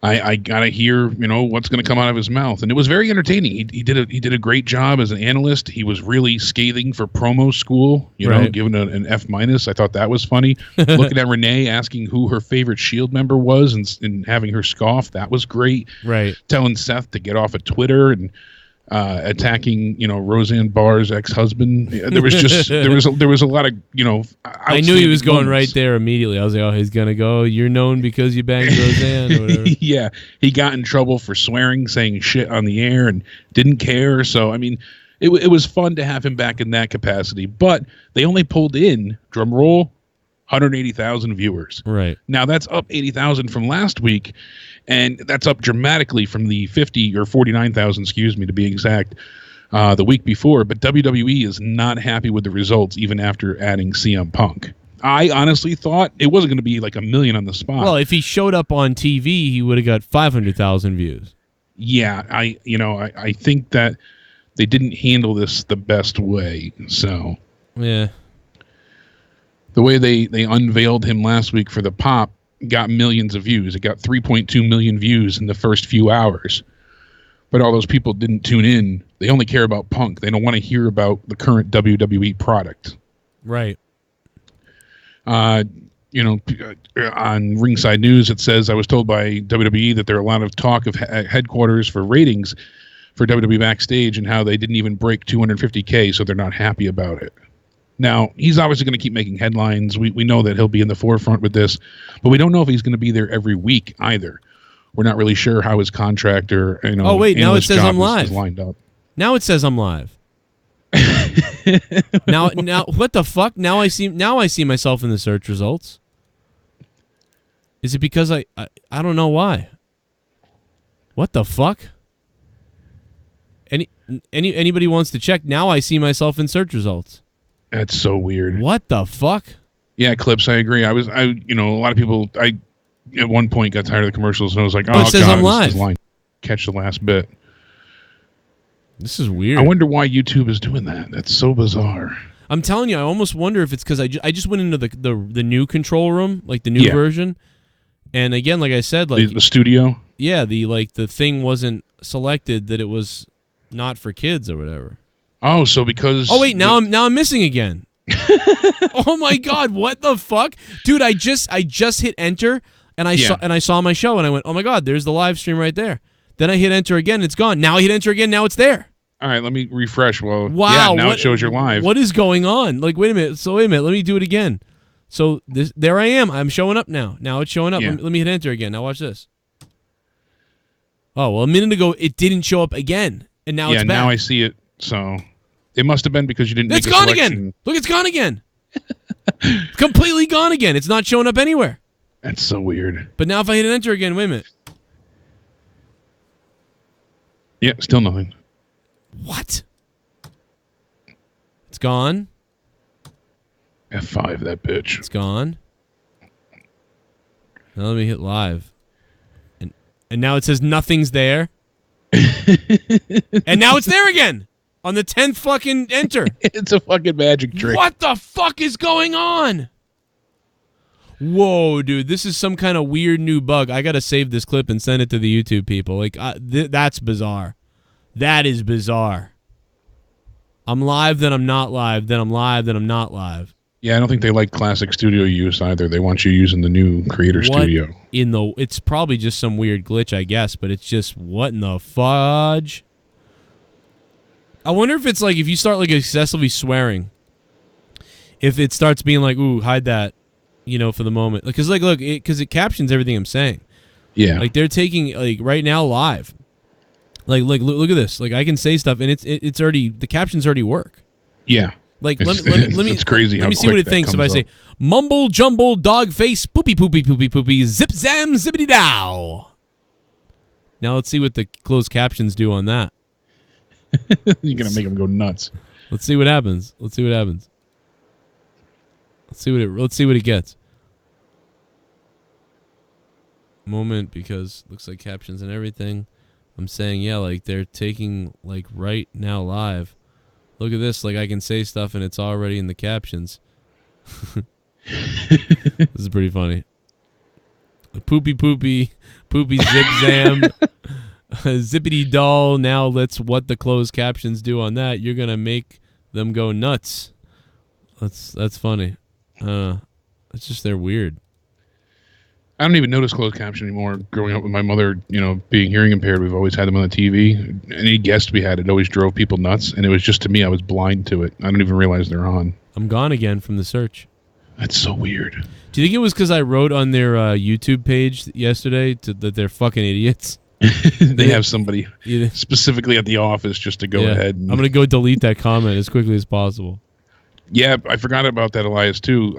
I got to hear, you know, what's going to come out of his mouth. And it was very entertaining. He did a great job as an analyst. He was really scathing for promo school, you know, giving an F-. I thought that was funny. Looking at Renee asking who her favorite Shield member was and having her scoff, that was great. Right. Telling Seth to get off of Twitter. And attacking, Roseanne Barr's ex-husband. There was just there was a lot of I knew he was going right there immediately. I was like, oh, he's gonna go. You're known because you banged Roseanne or whatever. Yeah, he got in trouble for swearing, saying shit on the air, and didn't care. So I mean, it was fun to have him back in that capacity. But they only pulled in, drum roll, 180,000 viewers. Right. Now that's up 80,000 from last week, and that's up dramatically from the 50 or 49,000, excuse me, to be exact, the week before. But WWE is not happy with the results, even after adding CM Punk. I honestly thought it wasn't going to be like 1 million on the spot. Well, if he showed up on TV, he would have got 500,000 views. Yeah, I think that they didn't handle this the best way. So yeah. The way they unveiled him last week for the pop got millions of views. It got 3.2 million views in the first few hours. But all those people didn't tune in. They only care about Punk. They don't want to hear about the current WWE product. Right. On Ringside News, it says, I was told by WWE that there are a lot of talk of headquarters for ratings for WWE Backstage and how they didn't even break 250K, so they're not happy about it. Now, he's obviously going to keep making headlines. We know that he'll be in the forefront with this, but we don't know if he's going to be there every week either. We're not really sure how his contract or oh wait, now it says I'm live. Is lined up. Now it says I'm live. now what the fuck? Now I see myself in the search results. Is it because I don't know why? What the fuck? Anybody wants to check? Now I see myself in search results. That's so weird. What the fuck? Yeah, Clips, I agree. A lot of people, at one point got tired of the commercials and I was like, it says God, I'm live. Line. Catch the last bit. This is weird. I wonder why YouTube is doing that. That's so bizarre. I'm telling you, I almost wonder if it's because I just went into the new control room, like the new version. And again, like I said, like the studio. Yeah, the thing wasn't selected that it was not for kids or whatever. Oh, so because oh wait, now I'm missing again. Oh my god, what the fuck, dude! I just hit enter and I saw my show and I went, oh my god, there's the live stream right there. Then I hit enter again, it's gone. Now I hit enter again, now it's there. All right, let me refresh. Well, wow, now it shows you're live. What is going on? Like, wait a minute. Let me do it again. So there I am. I'm showing up now. Now it's showing up. Yeah. Let me hit enter again. Now watch this. Oh well, a minute ago it didn't show up again, and now it's back. Now I see it. So it must have been because you didn't. It's make a gone selection. again. Look, it's gone again. Completely gone again. It's not showing up anywhere. That's so weird. But now if I hit enter again, wait a minute. Yeah, still nothing. What? It's gone. F5, that bitch. It's gone. Now let me hit live. And now it says nothing's there. And now it's there again. On the 10th fucking enter. It's a fucking magic trick. What the fuck is going on? Whoa, dude. This is some kind of weird new bug. I got to save this clip and send it to the YouTube people. Like, that's bizarre. That is bizarre. I'm live, then I'm not live, then I'm live, then I'm not live. Yeah, I don't think they like classic studio use either. They want you using the new Creator Studio. It's probably just some weird glitch, I guess, but it's just, what in the fudge? I wonder if it's like, if you start like excessively swearing, if it starts being like, ooh, hide that, for the moment. Because, like, look, because it captions everything I'm saying. Yeah. Like, they're taking, like, right now live. Like look at this. Like, I can say stuff, and it's already, the captions already work. Yeah. Like, let me. It's crazy. Let me see what it thinks if I say, mumble, jumble, dog face, poopy, poopy, poopy, poopy, zip, zam, zippity dow. Now let's see what the closed captions do on that. You're gonna make them go nuts. Let's see what happens. Let's see what it gets. Moment, because looks like captions and everything. I'm saying, yeah, like they're taking, like, right now live. Look at this, like I can say stuff and it's already in the captions. This is pretty funny. Poopy poopy, poopy zip zam, zippity doll. Now let's what the closed captions do on that. You're gonna make them go nuts. That's funny. It's just they're weird. I don't even notice closed caption anymore. Growing up with my mother, being hearing impaired, we've always had them on the TV. Any guest we had, it always drove people nuts. And it was just, to me, I was blind to it. I don't even realize they're on. I'm gone again from the search. That's so weird. Do you think it was because I wrote on their YouTube page yesterday that they're fucking idiots? They have somebody specifically at the office just to go ahead. I'm going to go delete that comment as quickly as possible. Yeah, I forgot about that, Elias, too.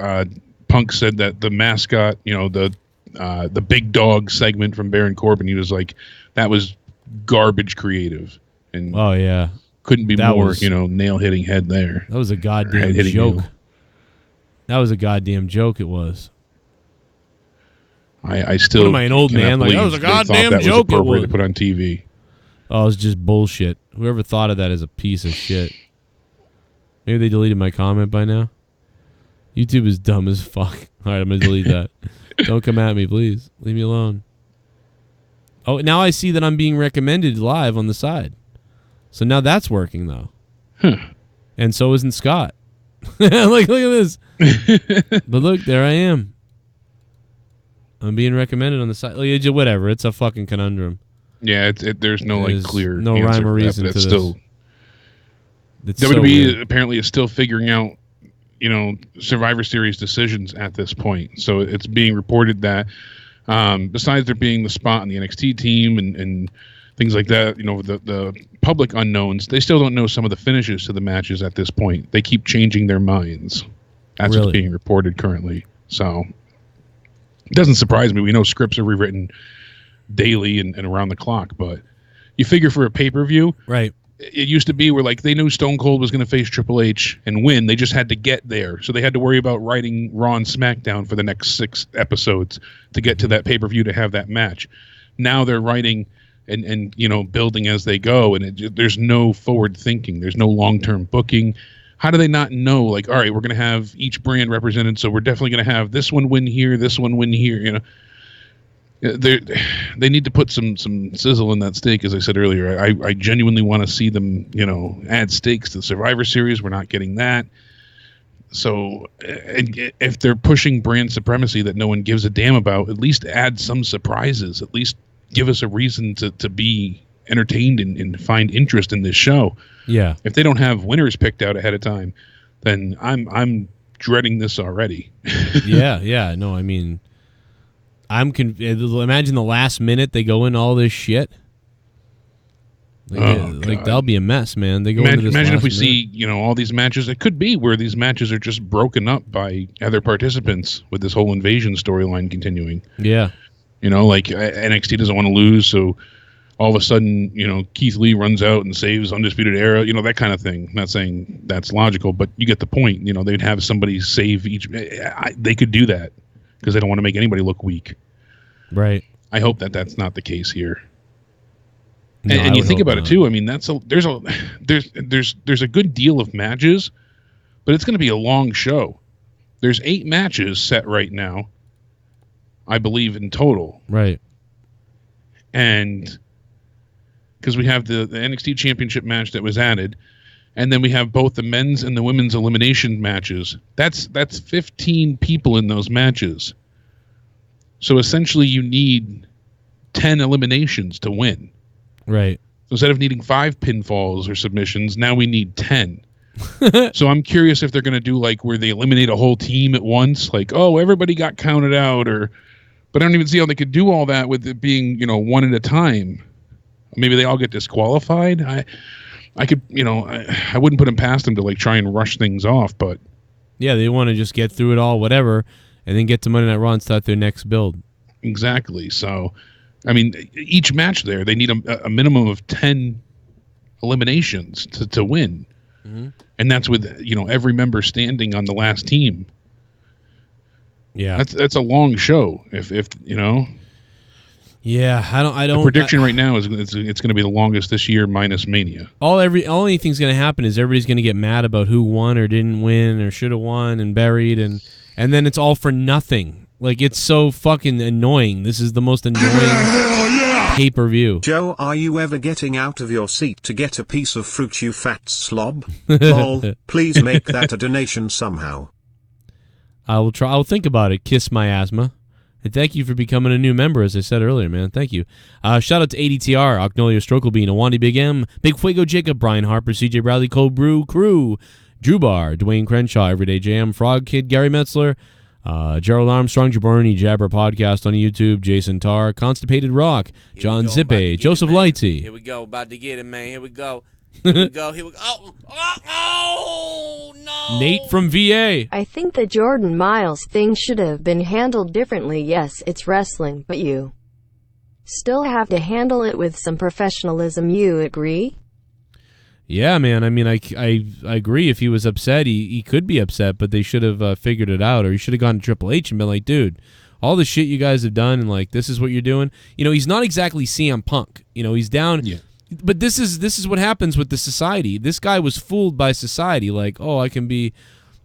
Punk said that the mascot, the big dog segment from Baron Corbin, he was like, that was garbage creative. And oh, yeah. Couldn't be that more, was, nail-hitting head there. That was a goddamn joke. Nail. That was a goddamn joke, it was. I still. What am I, an old man? Like, that was a goddamn joke. That was appropriate to put on TV. Oh, it's just bullshit. Whoever thought of that is a piece of shit. Maybe they deleted my comment by now. YouTube is dumb as fuck. All right, I'm going to delete that. Don't come at me, please. Leave me alone. Oh, now I see that I'm being recommended live on the side. So now that's working, though. Huh. And so isn't Scott. Look at this. But look, there I am. I'm being recommended on the side. Whatever. It's a fucking conundrum. Yeah, there's no clear no rhyme or reason to this. Still, it's WWE apparently is still figuring out, Survivor Series decisions at this point. So it's being reported that besides there being the spot on the NXT team and things like that, the public unknowns, they still don't know some of the finishes to the matches at this point. They keep changing their minds. That's what's being reported currently. So it doesn't surprise me. We know scripts are rewritten daily and around the clock, but you figure for a pay-per-view, right? It used to be where they knew Stone Cold was going to face Triple H and win. They just had to get there. So they had to worry about writing Raw and SmackDown for the next 6 episodes to get to that pay-per-view to have that match. Now they're writing and building as they go, and there's no forward thinking. There's no long-term booking. How do they not know, all right, we're going to have each brand represented, so we're definitely going to have this one win here, this one win here, They need to put some sizzle in that steak, as I said earlier. I genuinely want to see them, add stakes to the Survivor Series. We're not getting that. So if they're pushing brand supremacy that no one gives a damn about, at least add some surprises. At least give us a reason to be entertained and find interest in this show. Yeah. If they don't have winners picked out ahead of time, then I'm dreading this already. Yeah. No, I mean, imagine the last minute they go in all this shit. That'll be a mess, man. They go into this imagine if we minute. see, all these matches. It could be where these matches are just broken up by other participants with this whole invasion storyline continuing. Yeah. NXT doesn't want to lose, so all of a sudden, Keith Lee runs out and saves Undisputed Era, that kind of thing. I'm not saying that's logical, but you get the point. They'd have somebody save each. They could do that because they don't want to make anybody look weak. Right. I hope that that's not the case here. No, and you think about it too. I mean, there's a good deal of matches, but it's going to be a long show. There's 8 matches set right now, I believe, in total. Right. And because we have the NXT Championship match that was added, and then we have both the men's and the women's elimination matches. That's 15 people in those matches. So essentially you need 10 eliminations to win. Right. So instead of needing 5 pinfalls or submissions, now we need 10. So I'm curious if they're going to do where they eliminate a whole team at once, everybody got counted out, but I don't even see how they could do all that with it being, one at a time. Maybe they all get disqualified. I could, I wouldn't put them past them to try and rush things off, but yeah, they want to just get through it all, whatever, and then get to Monday Night Raw and start their next build. Exactly. So, I mean, each match there, they need a minimum of 10 eliminations to win. Mm-hmm. And that's with, every member standing on the last team. Yeah. That's a long show. If Yeah, I don't. The prediction right now is it's going to be the longest this year minus Mania. Only thing's going to happen is everybody's going to get mad about who won or didn't win or should have won and buried and then it's all for nothing. It's so fucking annoying. This is the most annoying pay-per-view. Joe, are you ever getting out of your seat to get a piece of fruit, you fat slob? Lol, please make that a donation somehow. I'll think about it. Kiss my asthma. And thank you for becoming a new member, as I said earlier, man. Thank you. Shout out to ADTR, Arknolia Strokelbean, Awandi Big M, Big Fuego Jacob, Brian Harper, CJ Bradley, Cold Brew Crew, Drew Bar, Duane Crenshaw, EverydayJam, Frog Kid, Gary Metzler, Gerald Armstrong, Jabroni, Jabber Podcast on YouTube, Jason Tarr, ConstipatedRock, John Zippay, Joseph Lightsey. Here we go, about to get it, man. Here we go. Here we go. Here we go. Oh, no. Nate from VA. I think the Jordan Miles thing should have been handled differently. Yes, it's wrestling, but you still have to handle it with some professionalism. You agree? Yeah, man. I mean, I agree. If he was upset, he could be upset, but they should have figured it out, or he should have gone to Triple H and been like, dude, all the shit you guys have done, and like, this is what you're doing. You know, he's not exactly CM Punk. You know, he's down. Yeah. But this is what happens with the society. This guy was fooled by society, like, oh, I can be.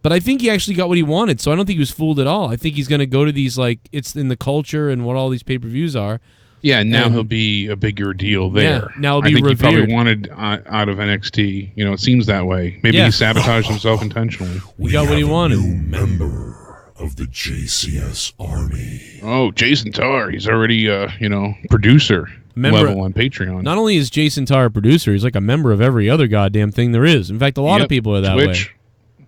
But I think he actually got what he wanted, so I don't think he was fooled at all. I think he's going to go to these, like, it's in the culture and what all these pay-per-views are. Yeah, now he'll be a bigger deal there. Yeah, now he'll be I think revered. he probably wanted out of NXT. You know, it seems that way. Maybe he sabotaged himself intentionally. He got what he wanted. New member of the JCS Army. Oh, Jason Tarr. He's already, producer level on Patreon. Not only is Jason Tarr a producer, he's like a member of every other goddamn thing there is. In fact, a lot of people are that Twitch. way.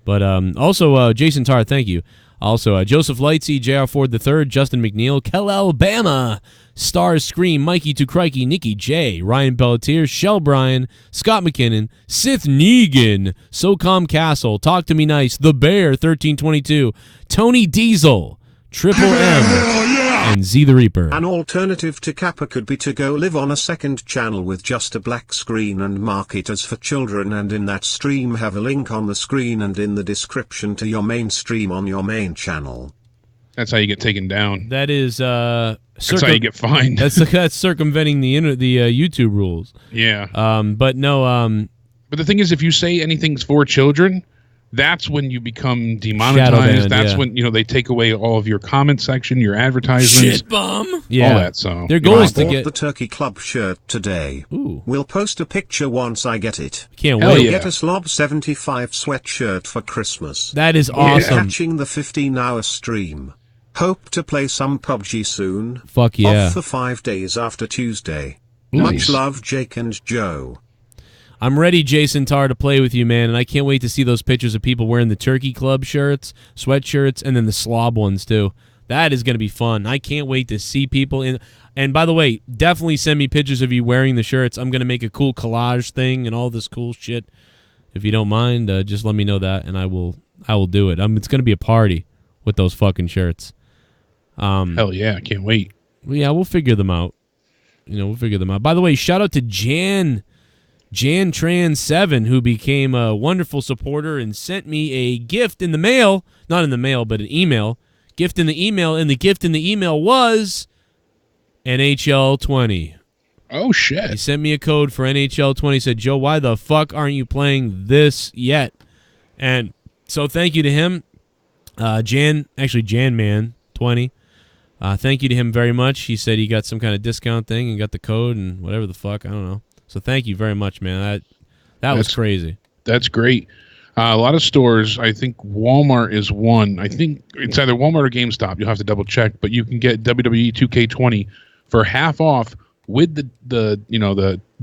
But also, Jason Tarr, thank you. Also, Joseph Lightsey, JRFord III, Justin McNeil, Kel Alabama, Stars Scream, Mikey to Crikey, NickY J, Ryan Pelletier, Shell Bryan, Scott McKinnon, Sith Negan, SoCom Kastle, Talk to Me Nice, The Bear 1322, Tony Diesel, Triple M, and Z the Reaper. An alternative to Kappa could be to go live on a second channel with just a black screen and mark it as for children, and in that stream have a link on the screen and in the description to your main stream on your main channel. That's how you get taken down. That is that's how you get fined. That's circumventing the YouTube rules. Yeah. But no. But the thing is, if you say anything's for children, that's when you become demonetized. That's when they take away all of your comment section, your advertisements, Shit bomb. Yeah. all that. So Their goal is to bought get the Turkey Club shirt today. Ooh. We'll post a picture once I get it. Can't Hell wait. yeah. Get a Slob 75 sweatshirt for Christmas. That is awesome. Catching the 15-hour stream. Hope to play some PUBG soon. Fuck yeah. Off for 5 days after Tuesday. Nice. Much love, Jake and Joe. I'm ready, Jason Tarr, to play with you, man, and I can't wait to see those pictures of people wearing the Turkey Club shirts, sweatshirts, and then the slob ones, too. That is going to be fun. I can't wait to see people in. And by the way, definitely send me pictures of you wearing the shirts. I'm going to make a cool collage thing and all this cool shit. If you don't mind, just let me know that, and I will do it. It's going to be a party with those fucking shirts. hell yeah, I can't wait. Yeah, we'll figure them out. We'll figure them out. By the way, shout out to Jan Tran7, who became a wonderful supporter and sent me a gift in the mail. Not in the mail, but an email. Gift in the email, and the gift in the email was NHL 20. Oh, shit. He sent me a code for NHL 20. He said, Joe, why the fuck aren't you playing this yet? And so thank you to him. Janman 20. Thank you to him very much. He said he got some kind of discount thing and got the code and whatever the fuck. I don't know. So thank you very much, man. That was crazy. That's great. A lot of stores, I think Walmart is one. I think it's either Walmart or GameStop. You'll have to double check, but you can get WWE 2K20 for half off with the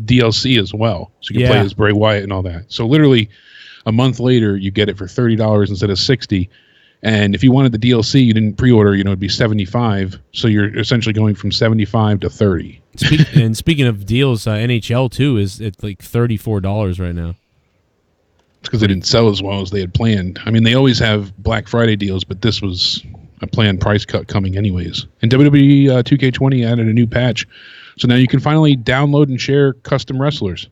DLC as well. So you can play as Bray Wyatt and all that. So literally a month later, you get it for $30 instead of $60. And if you wanted the DLC, you didn't pre-order, it'd be $75. So you're essentially going from $75 to $30. And speaking of deals, NHL 2 is at like $34 right now. It's because they didn't sell as well as they had planned. I mean, they always have Black Friday deals, but this was a planned price cut coming anyways. And WWE 2K20 added a new patch. So now you can finally download and share custom wrestlers.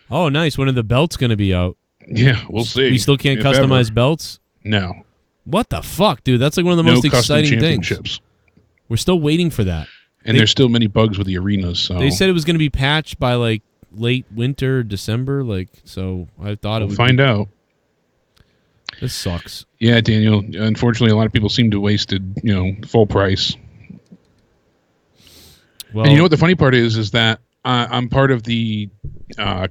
Oh, nice. When are the belts going to be out? Yeah, we'll see. We still can't customize belts? No. What the fuck, dude? That's like one of the most exciting things. We're still waiting for that. And there's still many bugs with the arenas. So they said it was going to be patched by like late winter, December. So I thought we'll find out. This sucks. Yeah, Daniel. Unfortunately, a lot of people seem to have wasted, full price. Well, and you know what the funny part is that I'm part of the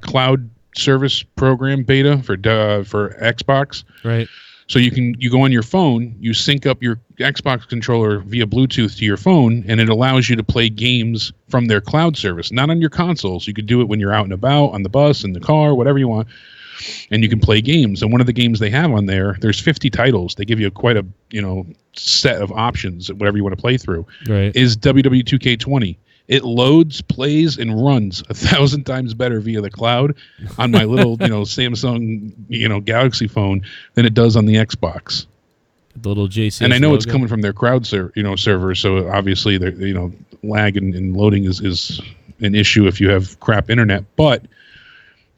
cloud service program beta for Xbox. Right. So you go on your phone, you sync up your Xbox controller via Bluetooth to your phone, and it allows you to play games from their cloud service, not on your consoles. You could do it when you're out and about, on the bus, in the car, whatever you want, and you can play games. And one of the games they have on there's 50 titles. They give you quite a set of options, whatever you want to play through. Right. Is WWE 2K20. It loads, plays, and runs 1,000 times better via the cloud on my little, Samsung, Galaxy phone than it does on the Xbox. The little JCS. And I know logo. it's coming from their cloud server, so obviously, lag and loading is an issue if you have crap internet. But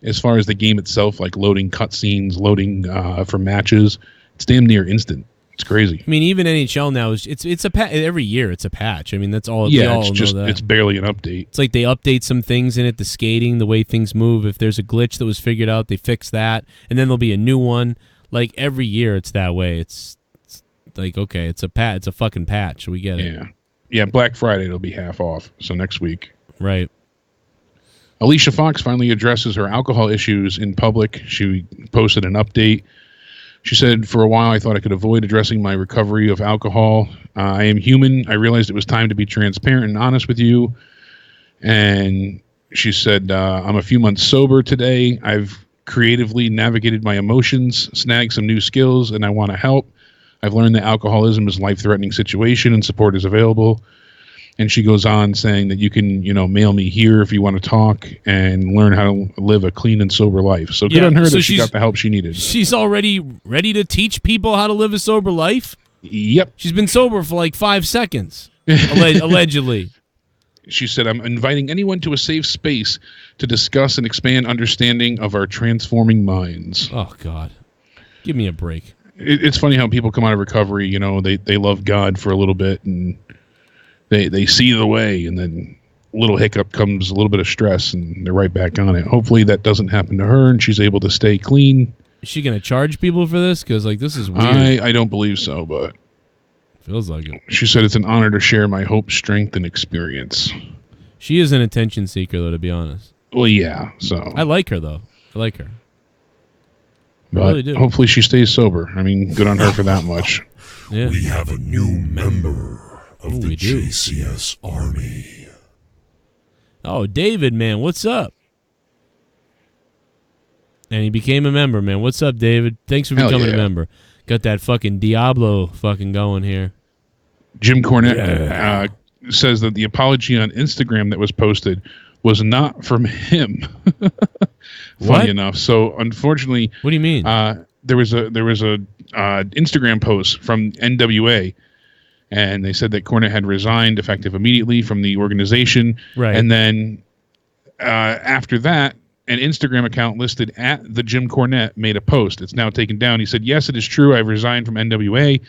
as far as the game itself, like loading cutscenes, loading for matches, it's damn near instant. It's crazy. I mean, even NHL now it's a every year it's a patch. I mean, that's all. Yeah, we all know that. It's barely an update. It's like they update some things in it, the skating, the way things move. If there's a glitch that was figured out, they fix that, and then there'll be a new one. Like every year, it's that way. It's like, okay, it's a fucking patch. We get it. Yeah. Black Friday it'll be half off. So next week, right? Alicia Fox finally addresses her alcohol issues in public. She posted an update. She said, "For a while, I thought I could avoid addressing my recovery of alcohol. I am human. I realized it was time to be transparent and honest with you." And she said, "I'm a few months sober today. I've creatively navigated my emotions, snagged some new skills, and I want to help. I've learned that alcoholism is a life-threatening situation and support is available." And she goes on saying that you can, mail me here if you want to talk and learn how to live a clean and sober life. So good on her that she got the help she needed. She's already ready to teach people how to live a sober life? Yep. She's been sober for like 5 seconds, allegedly. She said, "I'm inviting anyone to a safe space to discuss and expand understanding of our transforming minds." Oh, God. Give me a break. It's funny how people come out of recovery, they love God for a little bit and they see the way, and then a little hiccup comes, a little bit of stress, and they're right back on it. Hopefully that doesn't happen to her, and she's able to stay clean. Is she going to charge people for this? Because, this is weird. I don't believe so, but feels like it. She said, "It's an honor to share my hope, strength, and experience." She is an attention seeker, though, to be honest. Well, yeah, so. I like her, though. I like her. But I really do. Hopefully she stays sober. I mean, good on her for that much. Yeah. We have a new member of the we do. JCS Army. Oh, David, man, what's up? And he became a member, man. What's up, David? Thanks for becoming a member. Got that fucking Diablo fucking going here. Jim Cornette says that the apology on Instagram that was posted was not from him. Funny enough. So unfortunately, what do you mean? There was a Instagram post from NWA, and they said that Cornette had resigned effective immediately from the organization. Right. And then after that, an Instagram account listed at the Jim Cornette made a post. It's now taken down. He said, "Yes, it is true. I've resigned from NWA.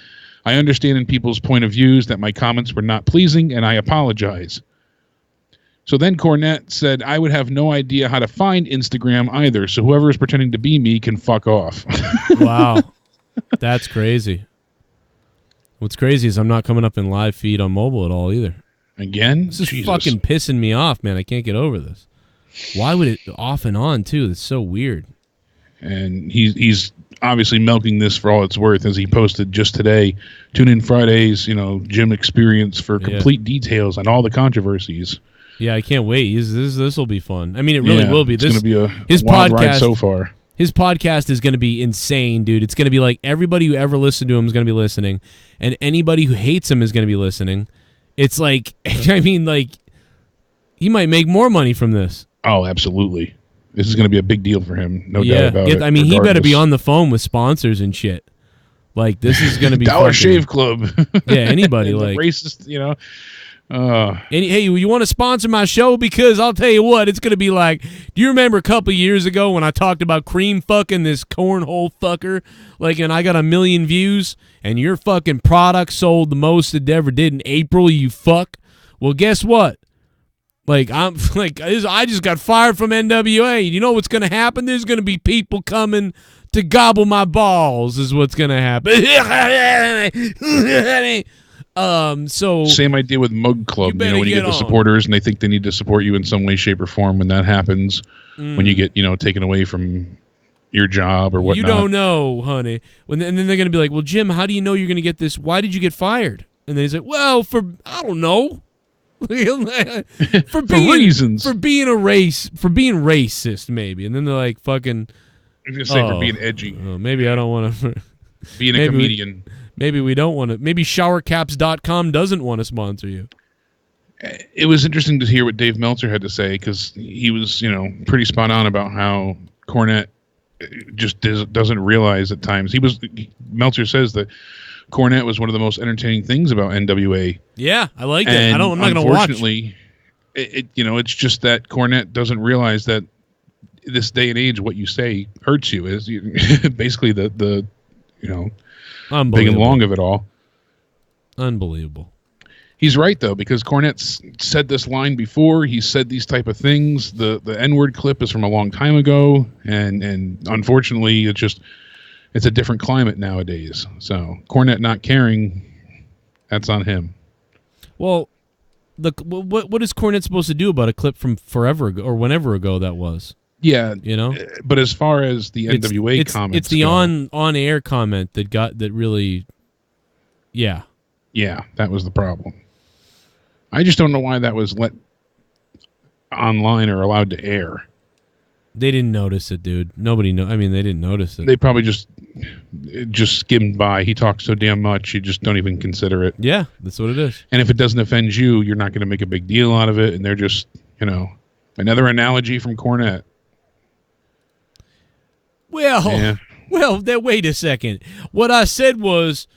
I understand in people's point of views that my comments were not pleasing, and I apologize." So then Cornette said, "I would have no idea how to find Instagram either, so whoever is pretending to be me can fuck off." Wow. That's crazy. What's crazy is I'm not coming up in live feed on mobile at all either. Again? This is fucking pissing me off, man. I can't get over this. Why would it off and on, too? That's so weird. And he's obviously milking this for all it's worth, as he posted just today. Tune in Fridays, Jim Experience for complete details on all the controversies. Yeah, I can't wait. This will be fun. I mean, it really will be. It's going to be his wild podcast ride so far. His podcast is going to be insane, dude. It's going to be like everybody who ever listened to him is going to be listening, and anybody who hates him is going to be listening. It's like, I mean, like, he might make more money from this. Oh, absolutely. This is going to be a big deal for him, no doubt about it. I mean, he better be on the phone with sponsors and shit. Like, this is going to be Dollar Shave Club. Yeah, anybody like racist, hey, you want to sponsor my show? Because I'll tell you what, it's going to be like, do you remember a couple of years ago when I talked about cream fucking this cornhole fucker? Like, and I got 1 million views, and your fucking product sold the most it ever did in April, you fuck? Well, guess what? Like, I just got fired from NWA. You know what's going to happen? There's going to be people coming to gobble my balls is what's going to happen. So same idea with Mug Club. When you get the supporters and they think they need to support you in some way, shape, or form, when that happens, when you get taken away from your job or whatnot. You don't know, honey. And then they're going to be like, well, Jim, how do you know you're going to get this? Why did you get fired? And then he's like, well, I don't know. for reasons. For being racist, maybe. And then they're like, fucking. I was going to say for being edgy. Maybe I don't want to. Being a comedian. Maybe we don't want to. Maybe showercaps.com doesn't want to sponsor you. It was interesting to hear what Dave Meltzer had to say because he was, pretty spot on about how Cornette just doesn't realize at times. Meltzer says that Cornette was one of the most entertaining things about NWA. Yeah, I like it. I'm not going to watch. Unfortunately, it's just that Cornette doesn't realize that this day and age, what you say hurts you. Is basically the big and long of it all. Unbelievable. He's right though, because Cornette's said this line before. He said these type of things. The N-word clip is from a long time ago, and unfortunately, it's a different climate nowadays. So Cornette not caring, that's on him. Well, what is Cornette supposed to do about a clip from forever ago or whenever ago that was? Yeah, But as far as the NWA comments, it's the on-air comment that really, yeah, that was the problem. I just don't know why that was let online or allowed to air. They didn't notice it, dude. Nobody know. I mean, they didn't notice it. They probably just skimmed by. He talks so damn much, you just don't even consider it. Yeah, that's what it is. And if it doesn't offend you, you're not going to make a big deal out of it. And they're just, another analogy from Cornette. Well, wait a second. What I said was,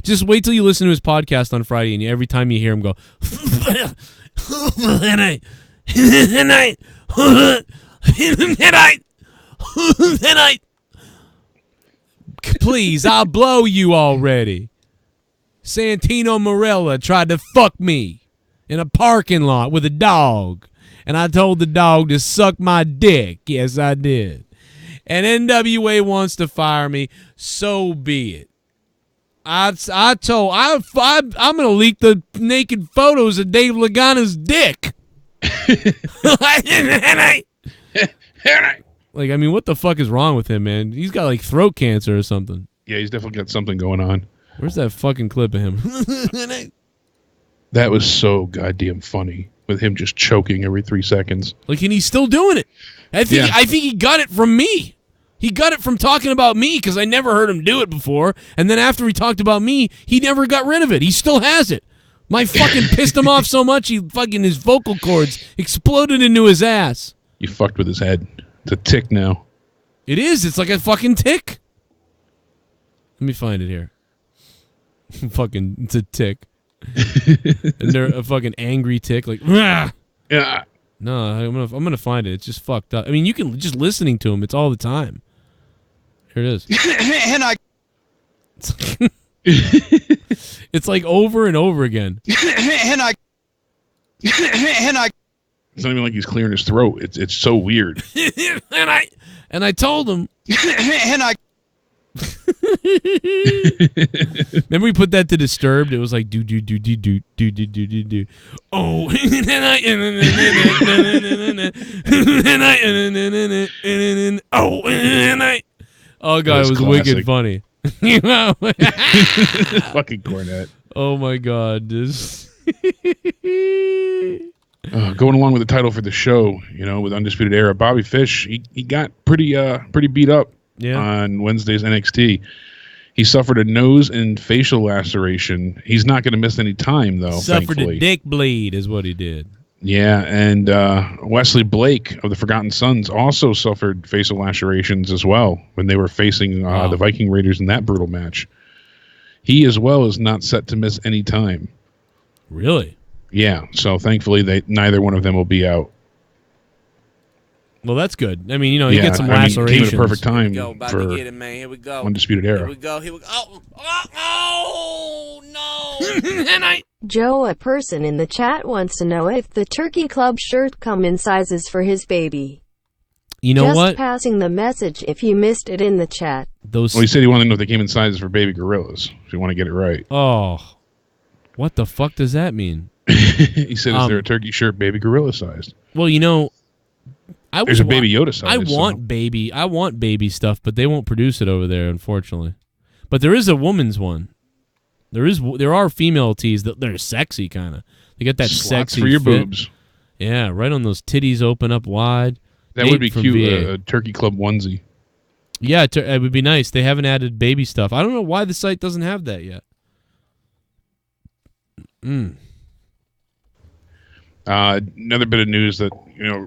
just wait till you listen to his podcast on Friday, and every time you hear him go, please, I'll blow you already. Santino Marella tried to fuck me in a parking lot with a dog, and I told the dog to suck my dick. Yes, I did. And NWA wants to fire me, so be it. I'm gonna leak the naked photos of Dave Lagana's dick. Like, I mean, what the fuck is wrong with him, man? He's got like throat cancer or something. Yeah, he's definitely got something going on. Where's that fucking clip of him? That was so goddamn funny with him just choking every 3 seconds. Like, and he's still doing it. I think he got it from me. He got it from talking about me because I never heard him do it before. And then after he talked about me, he never got rid of it. He still has it. My fucking pissed him off so much, his vocal cords exploded into his ass. You fucked with his head. It's a tick now. It is. It's like a fucking tick. Let me find it here. It's a tick. And they're a fucking angry tick, like, rah! Yeah. No, I'm gonna find it. It's just fucked up. I mean, you can just listening to him. It's all the time. Here it is. And I. It's like over and over again. And I. It's not even like he's clearing his throat. It's so weird. and I told him. And I. Remember we put that to Disturbed? It was like do. Oh, oh god, it was wicked funny. Fucking Cornette. Oh my god, this. Going along with the title for the show, with Undisputed Era, Bobby Fish, he got pretty beat up. Yeah. On Wednesday's NXT. He suffered a nose and facial laceration. He's not going to miss any time, though, Suffered thankfully. A dick bleed is what he did. Yeah, and Wesley Blake of the Forgotten Sons also suffered facial lacerations as well when they were facing the Viking Raiders in that brutal match. He as well is not set to miss any time. Really? Yeah, so thankfully neither one of them will be out. Well, that's good. I mean, he gets some lacerations. Came at a perfect time for get it, man. Here we go. Undisputed Era. Here we go. Oh no! Joe, a person in the chat wants to know if the Turkey Club shirt come in sizes for his baby. You know Just what? Passing the message if you missed it in the chat. Well, he said he wanted to know if they came in sizes for baby gorillas. If you want to get it right. Oh, what the fuck does that mean? He said, "Is there a turkey shirt, baby gorilla sized?" Well, you know, There's a baby Yoda size. I want baby stuff, but they won't produce it over there, unfortunately. But there is a woman's one. There are female tees that they're sexy, kind of. They got that Slots sexy for your fit. boobs. Yeah, right on those titties, open up wide. That Nate would be from cute. VA. A turkey club onesie. Yeah, it would be nice. They haven't added baby stuff. I don't know why the site doesn't have that yet. Another bit of news that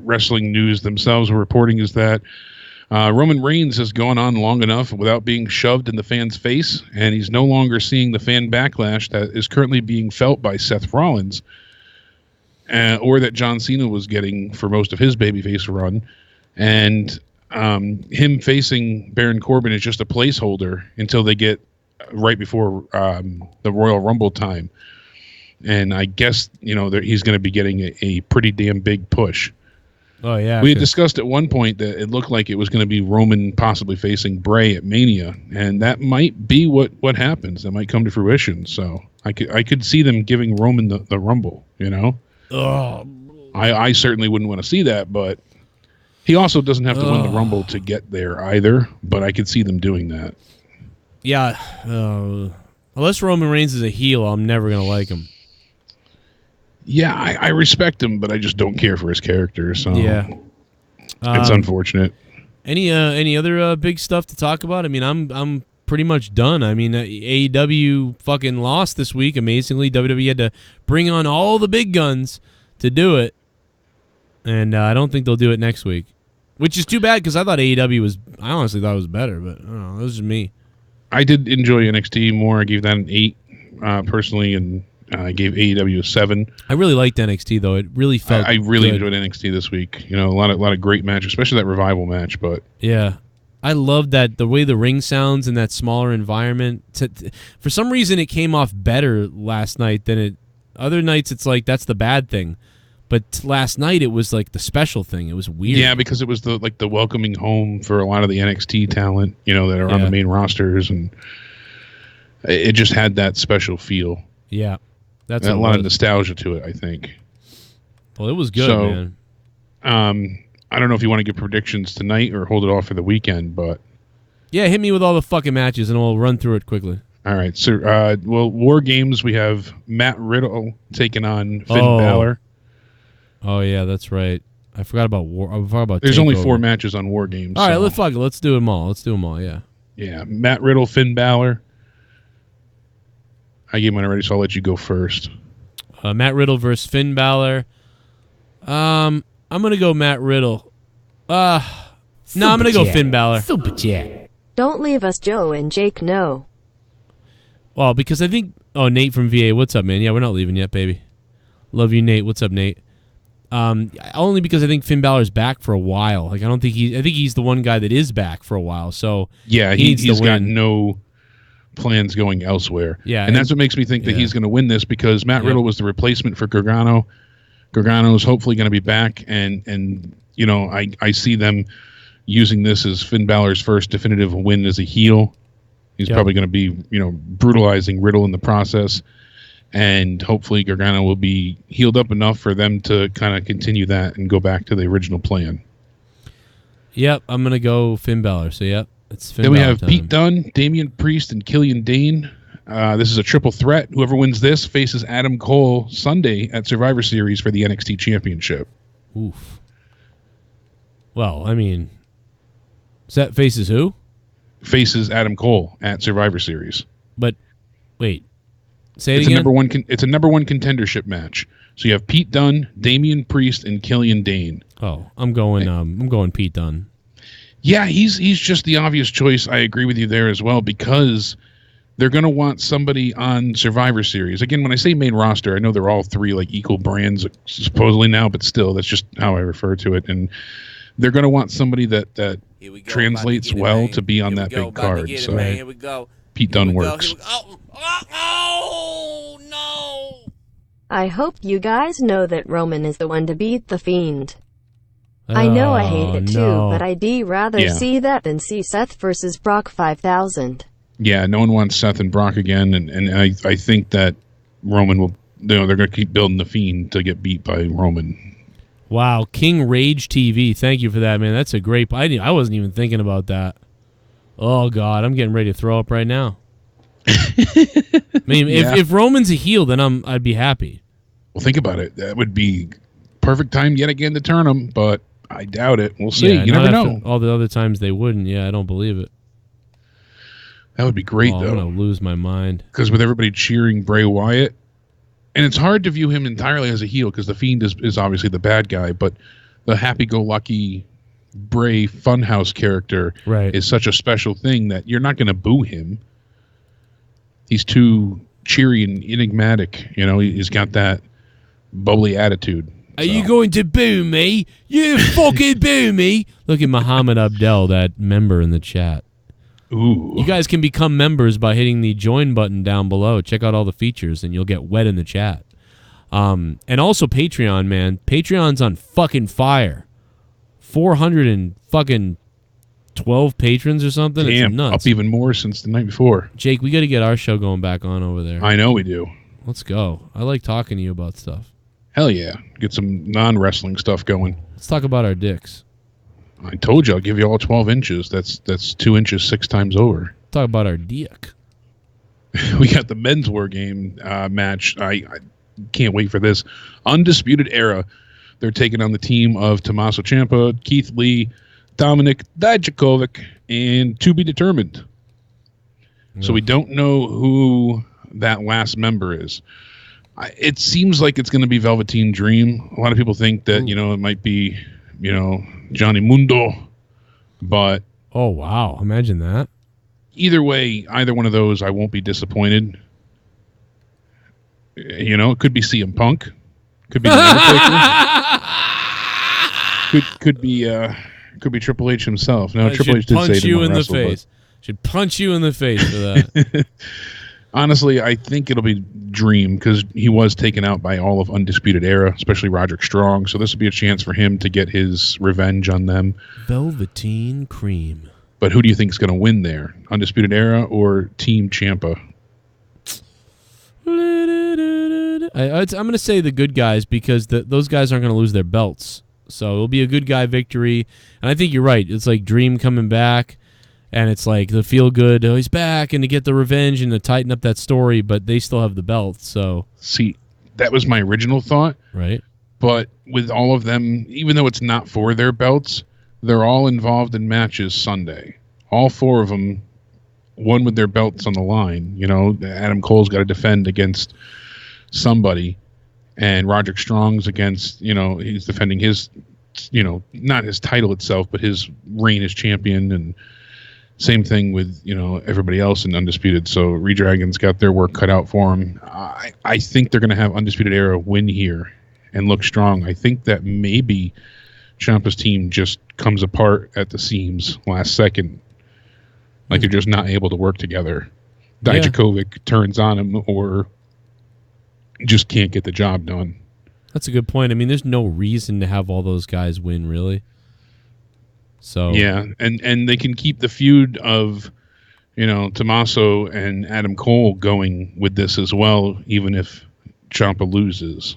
wrestling news themselves were reporting is that Roman Reigns has gone on long enough without being shoved in the fans' face, and he's no longer seeing the fan backlash that is currently being felt by Seth Rollins, or that John Cena was getting for most of his babyface run. And him facing Baron Corbin is just a placeholder until they get right before the Royal Rumble time. And I guess, he's going to be getting a pretty damn big push. Oh, yeah. We had discussed at one point that it looked like it was going to be Roman possibly facing Bray at Mania, and that might be what happens. That might come to fruition. So I could see them giving Roman the Rumble, Oh. I certainly wouldn't want to see that, but he also doesn't have to win the Rumble to get there either, but I could see them doing that. Yeah. Unless Roman Reigns is a heel, I'm never going to like him. Yeah, I respect him, but I just don't care for his character. So yeah, it's unfortunate. Any other big stuff to talk about? I mean, I'm pretty much done. I mean, AEW fucking lost this week. Amazingly, WWE had to bring on all the big guns to do it, and I don't think they'll do it next week, which is too bad because I thought AEW was. I honestly thought it was better, but I don't know. That was just me. I did enjoy NXT more. I gave that an 8 personally, and I gave AEW a 7. I really liked NXT though. It really felt. I really good. enjoyed NXT this week. A lot of great matches, especially that revival match. But yeah, I love that the way the ring sounds in that smaller environment. For some reason, it came off better last night than it. Other nights, it's like that's the bad thing, but last night it was like the special thing. It was weird. Yeah, because it was the welcoming home for a lot of the NXT talent, that are on the main rosters, and it just had that special feel. Yeah. That's a lot of nostalgia to it, I think. Well, it was good, man. I don't know if you want to give predictions tonight or hold it off for the weekend, but yeah, hit me with all the fucking matches and we'll run through it quickly. All right. So, War Games, we have Matt Riddle taking on Finn Balor. Oh yeah, that's right. I forgot about War. I forgot about. There's Takeover. only 4 matches on War Games. All right, let's do them all. Let's do them all. Yeah. Yeah, Matt Riddle, Finn Balor. I gave mine already, so I'll let you go first. Matt Riddle versus Finn Balor. I'm gonna go Matt Riddle. No, I'm gonna go Finn Balor. Super chat. Don't leave us, Joe and Jake, no. Well, because I think... Oh, Nate from VA. What's up, man? Yeah, we're not leaving yet, baby. Love you, Nate. What's up, Nate? Only because I think Finn Balor's back for a while. Like, I think he's the one guy that is back for a while. So yeah, he's got no plans going elsewhere. Yeah, and that's what makes me think that he's going to win this, because Matt Riddle was the replacement for Gargano. Gargano's hopefully going to be back, and I see them using this as Finn Balor's first definitive win as a heel. He's probably going to be, brutalizing Riddle in the process, and hopefully Gargano will be healed up enough for them to kind of continue that and go back to the original plan. Yep, I'm going to go Finn Balor. So, yep, it's Finn Then Balor we have time. Pete Dunne, Damian Priest, and Killian Dane. This is a triple threat. Whoever wins this faces Adam Cole Sunday at Survivor Series for the NXT Championship. Oof. Well, I mean, Seth faces who? Faces Adam Cole at Survivor Series. But wait, say it it's again. It's a number one contendership match. So you have Pete Dunne, Damian Priest, and Killian Dane. Oh, I'm going Pete Dunne. Yeah, he's just the obvious choice. I agree with you there as well, because they're going to want somebody on Survivor Series. Again, when I say main roster, I know they're all 3 like equal brands supposedly now, but still, that's just how I refer to it. And they're going to want somebody that translates well to be on that big card. So Here we go. Pete Dunne works. Oh, no. I hope you guys know that Roman is the one to beat the Fiend. I know I hate it too, no. but I'd rather see that than see Seth versus Brock 5000. Yeah, no one wants Seth and Brock again, and I think that Roman will they're going to keep building the Fiend to get beat by Roman. Wow, King Rage TV. Thank you for that, man. That's a great. I wasn't even thinking about that. Oh God, I'm getting ready to throw up right now. I mean, if Roman's a heel, then I'd be happy. Well, think about it. That would be perfect time yet again to turn him, but I doubt it. We'll see. You never know. All the other times they wouldn't. Yeah, I don't believe it. That would be great, though. I'm going to lose my mind. Because with everybody cheering Bray Wyatt, and it's hard to view him entirely as a heel because the Fiend is obviously the bad guy, but the happy-go-lucky Bray Funhouse character is such a special thing that you're not going to boo him. He's too cheery and enigmatic. You know, he's got that bubbly attitude. Are you going to boo me? You fucking boo me! Look at Muhammad Abdel, that member in the chat. Ooh. You guys can become members by hitting the join button down below. Check out all the features, and you'll get wet in the chat. And also Patreon, man. Patreon's on fucking fire. 412 patrons or something. Damn, it's nuts. up even more since the night before. Jake, we got to get our show going back on over there. I know we do. Let's go. I like talking to you about stuff. Hell yeah. Get some non-wrestling stuff going. Let's talk about our dicks. I told you I'll give you all 12 inches. That's 2 inches 6 times over. Talk about our dick. We got the men's war game match. I can't wait for this. Undisputed Era. They're taking on the team of Tommaso Ciampa, Keith Lee, Dominic Dijakovic, and to be determined. So we don't know who that last member is. It seems like it's going to be Velveteen Dream. A lot of people think that, it might be, Johnny Mundo. But oh, wow. Imagine that. Either way, either one of those, I won't be disappointed. It could be CM Punk. Could be could be Triple H himself. No, Triple H did say to in the face. Should punch you in the face for that. Honestly, I think it'll be Dream because he was taken out by all of Undisputed Era, especially Roderick Strong. So this will be a chance for him to get his revenge on them. Velveteen Cream. But who do you think is going to win there? Undisputed Era or Team Ciampa? I'm going to say the good guys because those guys aren't going to lose their belts. So it'll be a good guy victory. And I think you're right. It's like Dream coming back. And it's like the feel good, oh, he's back, and to get the revenge and to tighten up that story, but they still have the belt. So see, that was my original thought. Right. But with all of them, even though it's not for their belts, they're all involved in matches Sunday. All 4 of them, one with their belts on the line. Adam Cole's got to defend against somebody, and Roderick Strong's against, he's defending his, not his title itself, but his reign as champion, and same thing with, everybody else in Undisputed. So Redragon's got their work cut out for him. I think they're going to have Undisputed Era win here and look strong. I think that maybe Ciampa's team just comes apart at the seams last second. Like they're just not able to work together. Dijakovic turns on him or just can't get the job done. That's a good point. I mean, there's no reason to have all those guys win, really. So yeah, and they can keep the feud of, Tommaso and Adam Cole going with this as well, even if Ciampa loses.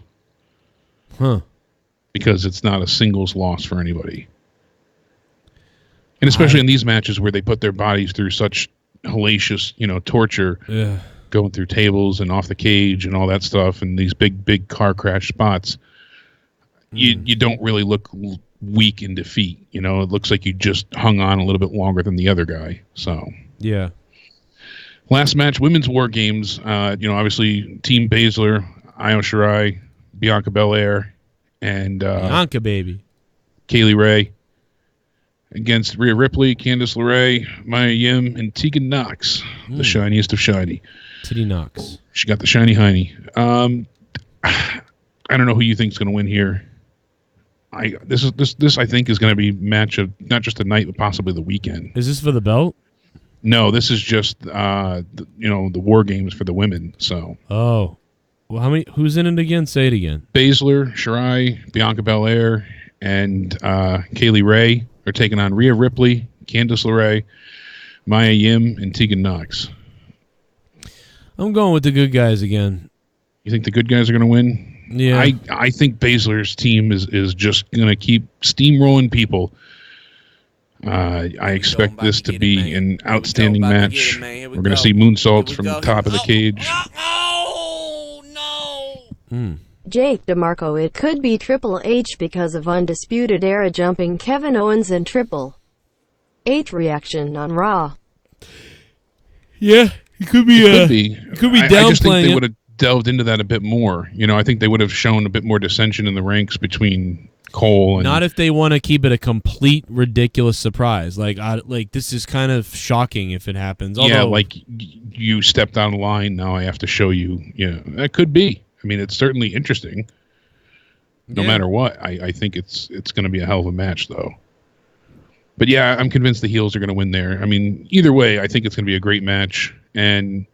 Huh. Because it's not a singles loss for anybody. And especially in these matches where they put their bodies through such hellacious, torture, going through tables and off the cage and all that stuff, and these big car crash spots, you don't really look weak in defeat. It looks like you just hung on a little bit longer than the other guy. So yeah. Last match, women's war games. Obviously Team Baszler, Io Shirai, Bianca Belair, and Bianca baby, Kaylee Ray against Rhea Ripley, Candice LeRae, Maya Yim, and Tegan Knox, the shiniest of shiny. Titty Knox. She got the shiny hiney. I don't know who you think is going to win here. This I think is going to be match of not just the night but possibly the weekend. Is this for the belt? No, this is just the war games for the women. So well, who's in it again? Say it again. Baszler, Shirai, Bianca Belair, and Kaylee Ray are taking on Rhea Ripley, Candice LeRae, Maya Yim, and Tegan Knox. I'm going with the good guys again. You think the good guys are going to win? Yeah. I think Baszler's team is just going to keep steamrolling people. I expect this to be an outstanding match. We're going to see moonsaults from the top of the cage. Jake DeMarco, it could be Triple H because of Undisputed Era jumping Kevin Owens and Triple H reaction on Raw. Yeah, it could be. It could be downplaying. I just think they would have delved into that a bit more. I think they would have shown a bit more dissension in the ranks between Cole and... Not if they want to keep it a complete ridiculous surprise. Like this is kind of shocking if it happens. Yeah, like you stepped on the line, now I have to show you. Yeah, that could be. I mean, it's certainly interesting. No matter what, I think it's going to be a hell of a match, though. But yeah, I'm convinced the heels are going to win there. I mean, either way, I think it's going to be a great match. And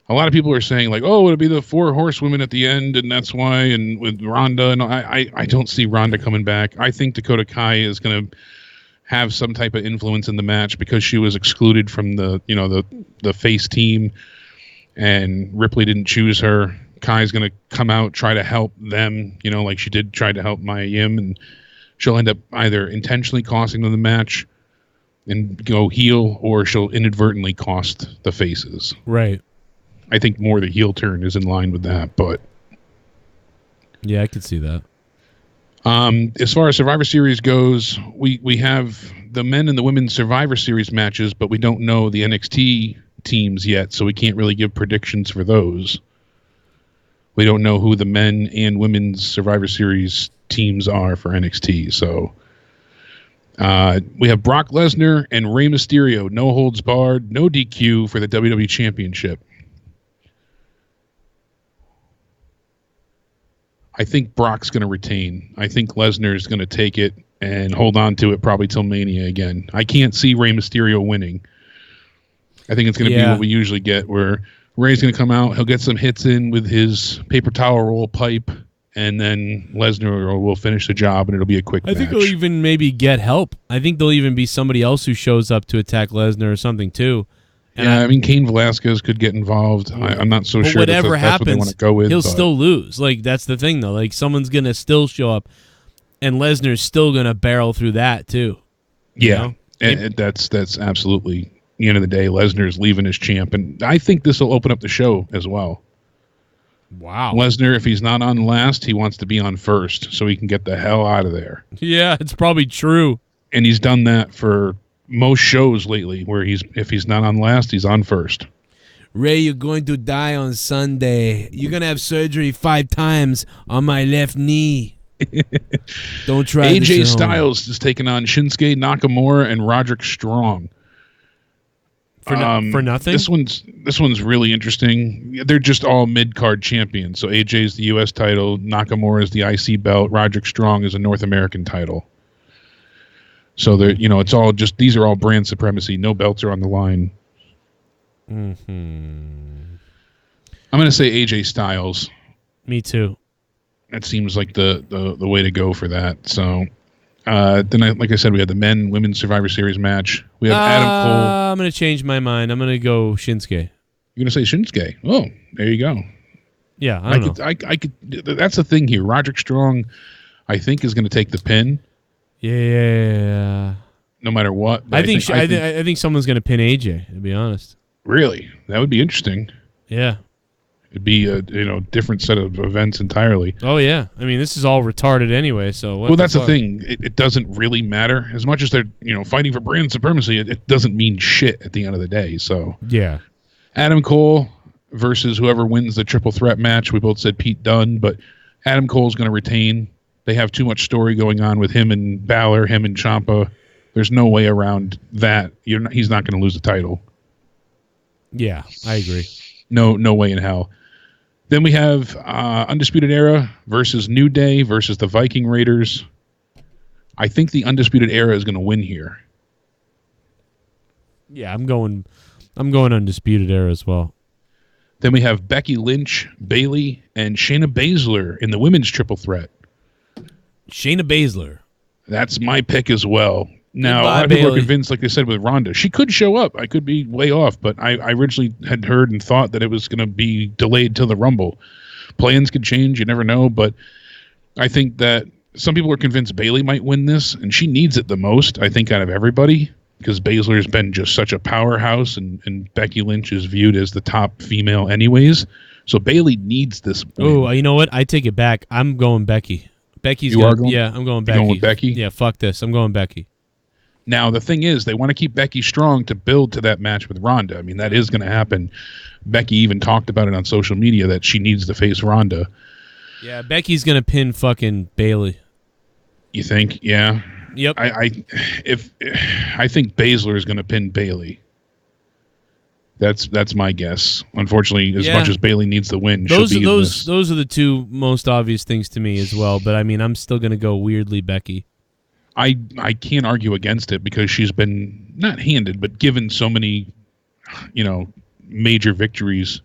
a lot of people are saying, like, oh, it'll be the 4 horsewomen at the end, and that's why, and with Ronda. And I don't see Ronda coming back. I think Dakota Kai is going to have some type of influence in the match because she was excluded from the face team, and Ripley didn't choose her. Kai's going to come out, try to help them, like she did try to help Mia Yim, and she'll end up either intentionally costing them the match and go heel, or she'll inadvertently cost the faces. Right. I think more the heel turn is in line with that, but... Yeah, I could see that. As far as Survivor Series goes, we have the men and the women's Survivor Series matches, but we don't know the NXT teams yet, so we can't really give predictions for those. We don't know who the men and women's Survivor Series teams are for NXT. So we have Brock Lesnar and Rey Mysterio, no holds barred, no DQ for the WWE Championship. I think Brock's going to retain. I think Lesnar's going to take it and hold on to it probably till Mania again. I can't see Rey Mysterio winning. I think it's going to be what we usually get, where Ray's going to come out, he'll get some hits in with his paper towel roll pipe, and then Lesnar will finish the job, and it'll be a quick match. I think he'll even maybe get help. I think there'll even be somebody else who shows up to attack Lesnar or something, too. And I mean, Cain Velasquez could get involved. I'm not so sure whatever that's happens, what they want to go with. He'll still lose. Like, that's the thing, though. Like, someone's going to still show up, and Lesnar's still going to barrel through that, too. Yeah, and that's absolutely... the end of the day, Lesnar's leaving as champ, and I think this will open up the show as well. Wow. Lesnar, if he's not on last, he wants to be on first, so he can get the hell out of there. Yeah, it's probably true. And he's done that for most shows lately, where if he's not on last, he's on first. Ray, you're going to die on Sunday. You're going to have surgery 5 times on my left knee. Don't try AJ Styles is taking on Shinsuke Nakamura and Roderick Strong. For nothing? This one's really interesting. They're just all mid-card champions. So AJ's the U.S. title, Nakamura is the IC belt, Roderick Strong is a North American title. So they're it's all just, these are all brand supremacy. No belts are on the line. Mm-hmm. I'm going to say AJ Styles. Me too. That seems like the way to go for that. So then, like I said, we had the men women's Survivor Series match. We have Adam Cole. I'm going to change my mind. I'm going to go Shinsuke. You're going to say Shinsuke? Oh, there you go. Yeah, I don't know. I could. That's the thing here. Roderick Strong, I think, is going to take the pin. Yeah. No matter what. I think someone's going to pin AJ. To be honest. Really, that would be interesting. Yeah. It'd be a different set of events entirely. Oh yeah, I mean this is all retarded anyway. So that's the thing. It doesn't really matter as much as they're fighting for brand supremacy. It doesn't mean shit at the end of the day. So yeah, Adam Cole versus whoever wins the triple threat match. We both said Pete Dunne, but Adam Cole's going to retain. They have too much story going on with him and Balor, him and Ciampa. There's no way around that. He's not going to lose the title. Yeah, I agree. No way in hell. Then we have Undisputed Era versus New Day versus the Viking Raiders. I think the Undisputed Era is going to win here. Yeah, I'm going Undisputed Era as well. Then we have Becky Lynch, Bayley, and Shayna Baszler in the women's triple threat. Shayna Baszler. That's my pick as well. Now, Goodbye, a lot of people Bayley. are convinced, like I said, with Ronda. She could show up. I could be way off, but I originally had heard and thought that it was going to be delayed till the Rumble. plans could change. You never know. But I think that some people are convinced Bayley might win this, and she needs it the most, I think, out of everybody, because Baszler's been just such a powerhouse, and Becky Lynch is viewed as the top female anyways. So Bayley needs this win. Oh, you know what? I take it back. I'm going Becky. You are going? Yeah, I'm going Becky. Going with Becky? Yeah, fuck this. I'm going Becky. Now, the thing is, they want to keep Becky strong to build to that match with Ronda. I mean, that is going to happen. Becky even talked about it on social media that she needs to face Ronda. Yeah, Becky's going to pin fucking Bayley. You think? Yeah. Yep. I think Baszler is going to pin Bayley. That's my guess. Unfortunately, as much as Bayley needs the win, those are the two most obvious things to me as well. But I mean, I'm still going to go weirdly Becky. I can't argue against it because she's been not handed, but given so many, major victories.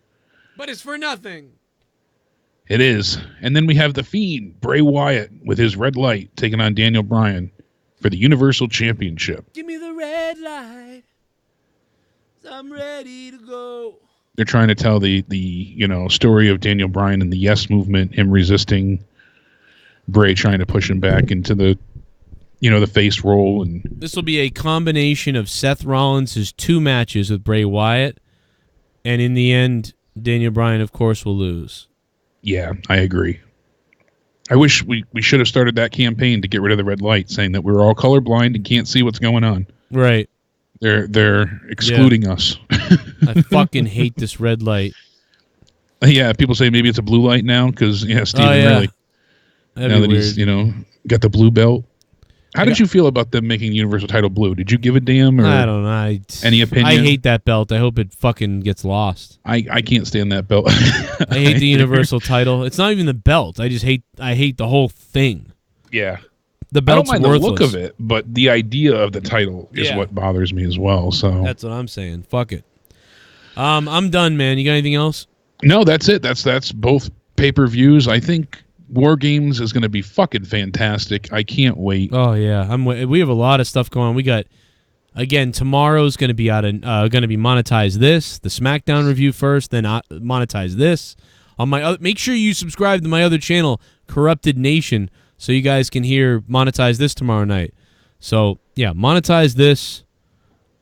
But it's for nothing. It is. And then we have The Fiend, Bray Wyatt, with his red light, taking on Daniel Bryan for the Universal Championship. Give me the red light. I'm ready to go. They're trying to tell the story of Daniel Bryan and the Yes Movement, him resisting Bray, trying to push him back into the face role. And this will be a combination of Seth Rollins' 2 matches with Bray Wyatt, and in the end, Daniel Bryan, of course, will lose. Yeah, I agree. I wish we should have started that campaign to get rid of the red light, saying that we're all colorblind and can't see what's going on. Right. They're excluding us. I fucking hate this red light. Yeah, people say maybe it's a blue light now because Steven really. That'd now that weird. he's got the blue belt. How did you feel about them making the Universal title blue? Did you give a damn? Or I don't know. Any opinion? I hate that belt. I hope it fucking gets lost. I can't stand that belt. I hate the Universal title. It's not even the belt. I hate the whole thing. Yeah. The belt's I don't mind worthless. the look of it, but the idea of the title is what bothers me as well. So that's what I'm saying. Fuck it. I'm done, man. You got anything else? No, that's it. That's both pay-per-views. I think War Games is going to be fucking fantastic. I can't wait. Oh yeah, we have a lot of stuff going on. We got tomorrow's going to be monetize this, the SmackDown review first, then monetize this on my make sure you subscribe to my other channel, Corrupted Nation, so you guys can hear monetize this tomorrow night. So yeah, monetize this,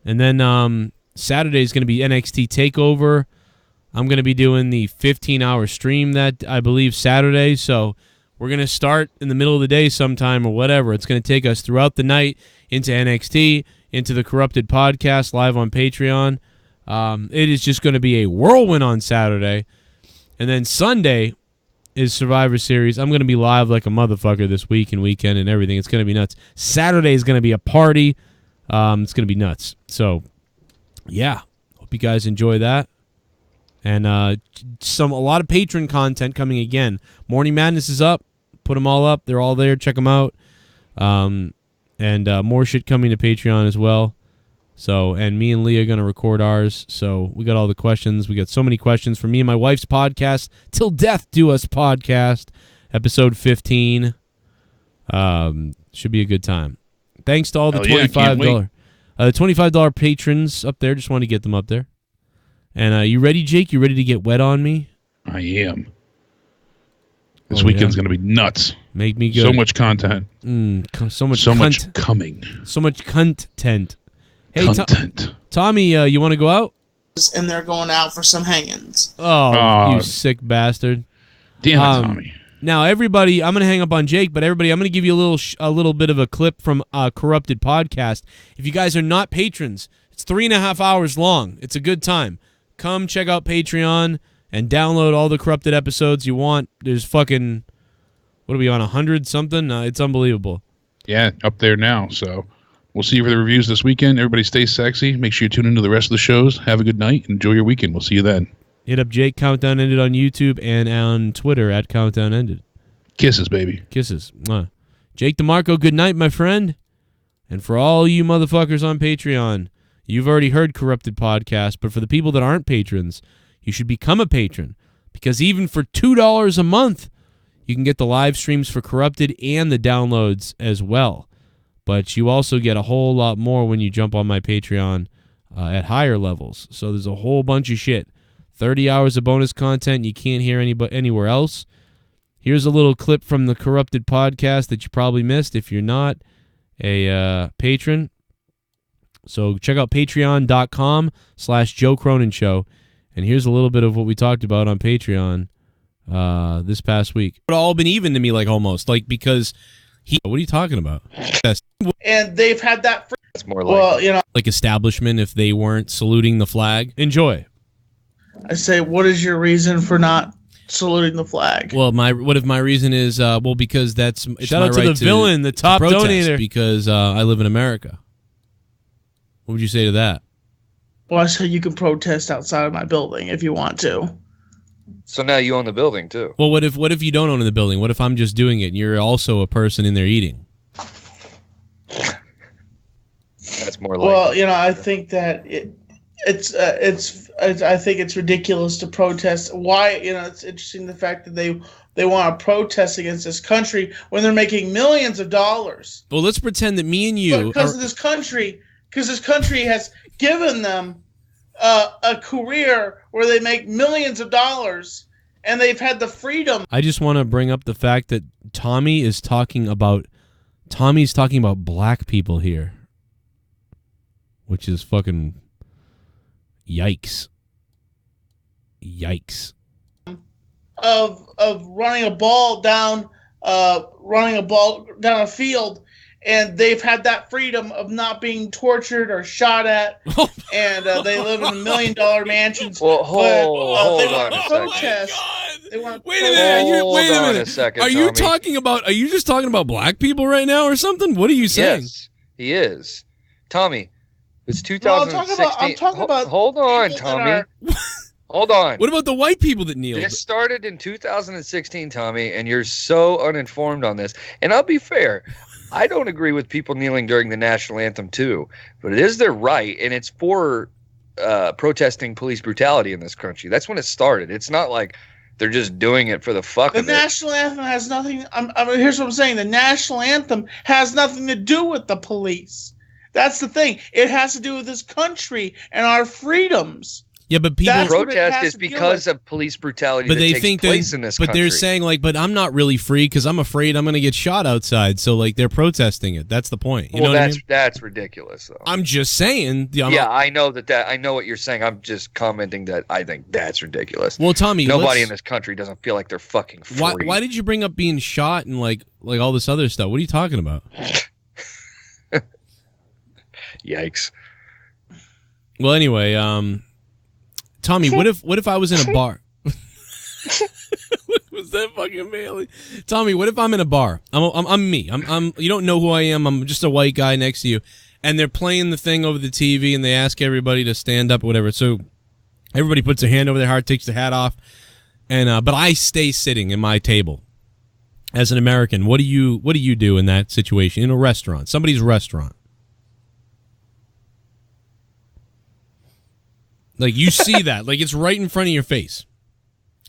and then Saturday is going to be NXT Takeover. I'm going to be doing the 15-hour stream that I believe Saturday, so we're going to start in the middle of the day sometime or whatever. It's going to take us throughout the night into NXT, into the Corrupted Podcast live on Patreon. It is just going to be a whirlwind on Saturday. And then Sunday is Survivor Series. I'm going to be live like a motherfucker this week and weekend and everything. It's going to be nuts. Saturday is going to be a party. It's going to be nuts. So, yeah, hope you guys enjoy that. And a lot of patron content coming again. Morning Madness is up. Put them all up. They're all there. Check them out. And more shit coming to Patreon as well. So, and me and Leah are going to record ours. So we got all the questions. We got so many questions for me and my wife's podcast, Till Death Do Us podcast, episode 15. Should be a good time. Thanks to all the $25. The $25 patrons up there. Just want to get them up there. And you ready, Jake? You ready to get wet on me? I am. This weekend's going to be nuts. Make me good. So much content. So much coming. So much content. Hey, content. Tommy, you want to go out? And they're going out for some hang-ins. Oh, you sick bastard. Damn it, Tommy. Now, everybody, I'm going to hang up on Jake, but everybody, I'm going to give you a little bit of a clip from Corrupted Podcast. If you guys are not patrons, it's 3.5 hours long. It's a good time. Come check out Patreon and download all the Corrupted episodes you want. There's fucking, what are we on, 100-something? It's unbelievable. Yeah, up there now. So we'll see you for the reviews this weekend. Everybody stay sexy. Make sure you tune into the rest of the shows. Have a good night. Enjoy your weekend. We'll see you then. Hit up Jake, Countdown Ended on YouTube and on Twitter at Countdown Ended. Kisses, baby. Kisses. Jake DeMarco, good night, my friend. And for all you motherfuckers on Patreon, you've already heard Corrupted Podcast, but for the people that aren't patrons, you should become a patron, because even for $2 a month, you can get the live streams for Corrupted and the downloads as well. But you also get a whole lot more when you jump on my Patreon at higher levels. So there's a whole bunch of shit. 30 hours of bonus content you can't hear anywhere else. Here's a little clip from the Corrupted podcast that you probably missed if you're not a patron. So check out patreon.com/Joe Cronin Show. And here's a little bit of what we talked about on Patreon this past week. It all been even to me, like almost. Like, because what are you talking about? And they've had that for It's more like like establishment if they weren't saluting the flag. Enjoy. I say, what is your reason for not saluting the flag? Well, what if my reason is because it's shout my out to right the villain, the top protest donator, because I live in America. What would you say to that? Well, I say you can protest outside of my building if you want to. So now you own the building too. Well, what if you don't own the building? What if I'm just doing it and you're also a person in there eating? That's more like. Well, I think that I think it's ridiculous to protest. Why? It's interesting the fact that they want to protest against this country when they're making millions of dollars. Well, let's pretend that me and you because this country has given them a career where they make millions of dollars and they've had the freedom. I just want to bring up the fact that Tommy's talking about black people here, which is fucking yikes. Of running a ball down a field, and they've had that freedom of not being tortured or shot at, and they live in $1 million mansions. Well, hold on a second. Wait a minute. Wait a minute. A second, are you Tommy. Are you just talking about black people right now or something? What are you saying? Yes, he is. Tommy, it's 2016. I'm talking about. Hold on, Tommy. Hold on. What about the white people that kneeled? This started in 2016, Tommy, and you're so uninformed on this. And I'll be fair. I don't agree with people kneeling during the national anthem, too. But it is their right, and it's for protesting police brutality in this country. That's when it started. It's not like they're just doing it for the fuck of it. The national anthem has nothing. Here's what I'm saying. The national anthem has nothing to do with the police. That's the thing. It has to do with this country and our freedoms. Yeah, but people protest is because of police brutality that takes place in this country. But they're saying, like, but I'm not really free because I'm afraid I'm going to get shot outside. So, like, they're protesting it. That's the point. You know what I mean? That's ridiculous, though. I'm just saying. I know that. I know what you're saying. I'm just commenting that I think that's ridiculous. Well, Tommy, nobody in this country doesn't feel like they're fucking free. Why did you bring up being shot and like all this other stuff? What are you talking about? Yikes. Well, anyway, Tommy, what if I was in a bar? Was that fucking Bailey? Tommy, what if I'm in a bar? I'm me. I'm you don't know who I am. I'm just a white guy next to you, and they're playing the thing over the TV, and they ask everybody to stand up or whatever. So everybody puts their hand over their heart, takes the hat off, and but I stay sitting in my table. As an American, what do you do in that situation in a restaurant, somebody's restaurant? Like, you see that. Like, it's right in front of your face.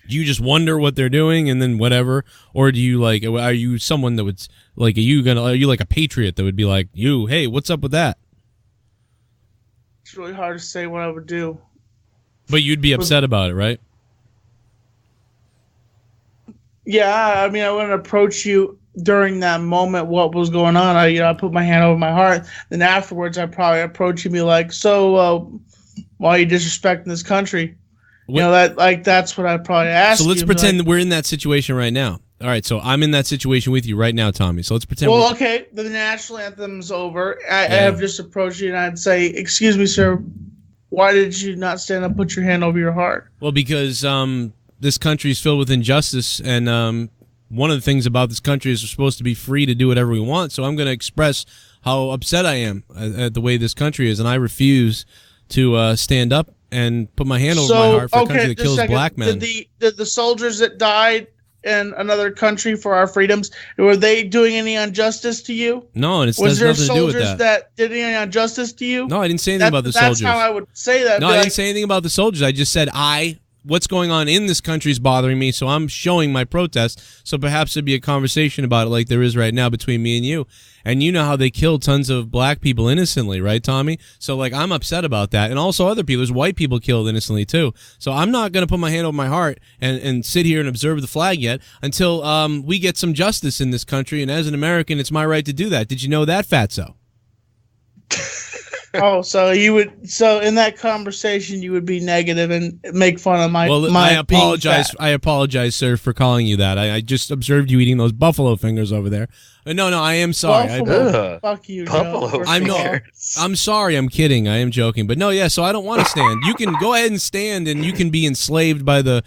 Do you just wonder what they're doing and then whatever? Or do you, like, are you someone that would, like, are you like a patriot that would be like, hey, what's up with that? It's really hard to say what I would do. But you'd be upset about it, right? Yeah, I mean, I wouldn't approach you during that moment what was going on. I put my hand over my heart. Then afterwards, I'd probably approach you and be like, so, why are you disrespecting this country? That's what I'd probably ask you. So let's pretend that we're in that situation right now. All right, so I'm in that situation with you right now, Tommy. So let's pretend. Well, okay, the national anthem's over. I have just approached you and I'd say, excuse me, sir, why did you not stand up, put your hand over your heart? Well, because this country is filled with injustice, and one of the things about this country is we're supposed to be free to do whatever we want. So I'm going to express how upset I am at the way this country is, and I refuse to stand up and put my hand over my heart for a country that kills black men. Did the soldiers that died in another country for our freedoms, were they doing any injustice to you? No, and has nothing to do with that. Was there soldiers that did any injustice to you? No, I didn't say anything about the soldiers. That's how I would say that. No, I didn't say anything about the soldiers. I just said I what's going on in this country is bothering me, so I'm showing my protest. So perhaps there'd be a conversation about it like there is right now between me and you. And you know how they killed tons of black people innocently, right, Tommy? So, like, I'm upset about that. And also other people. There's white people killed innocently, too. So I'm not going to put my hand over my heart and sit here and observe the flag yet until we get some justice in this country. And as an American, it's my right to do that. Did you know that, Fatso? Oh, so in that conversation you would be negative and make fun of my. Well, I apologize. I apologize, sir, for calling you that. I just observed you eating those buffalo fingers over there. No, I am sorry. Fuck you, buffalo. I'm sorry. I'm kidding. I am joking. But no, yeah. So I don't want to stand. You can go ahead and stand, and you can be enslaved by the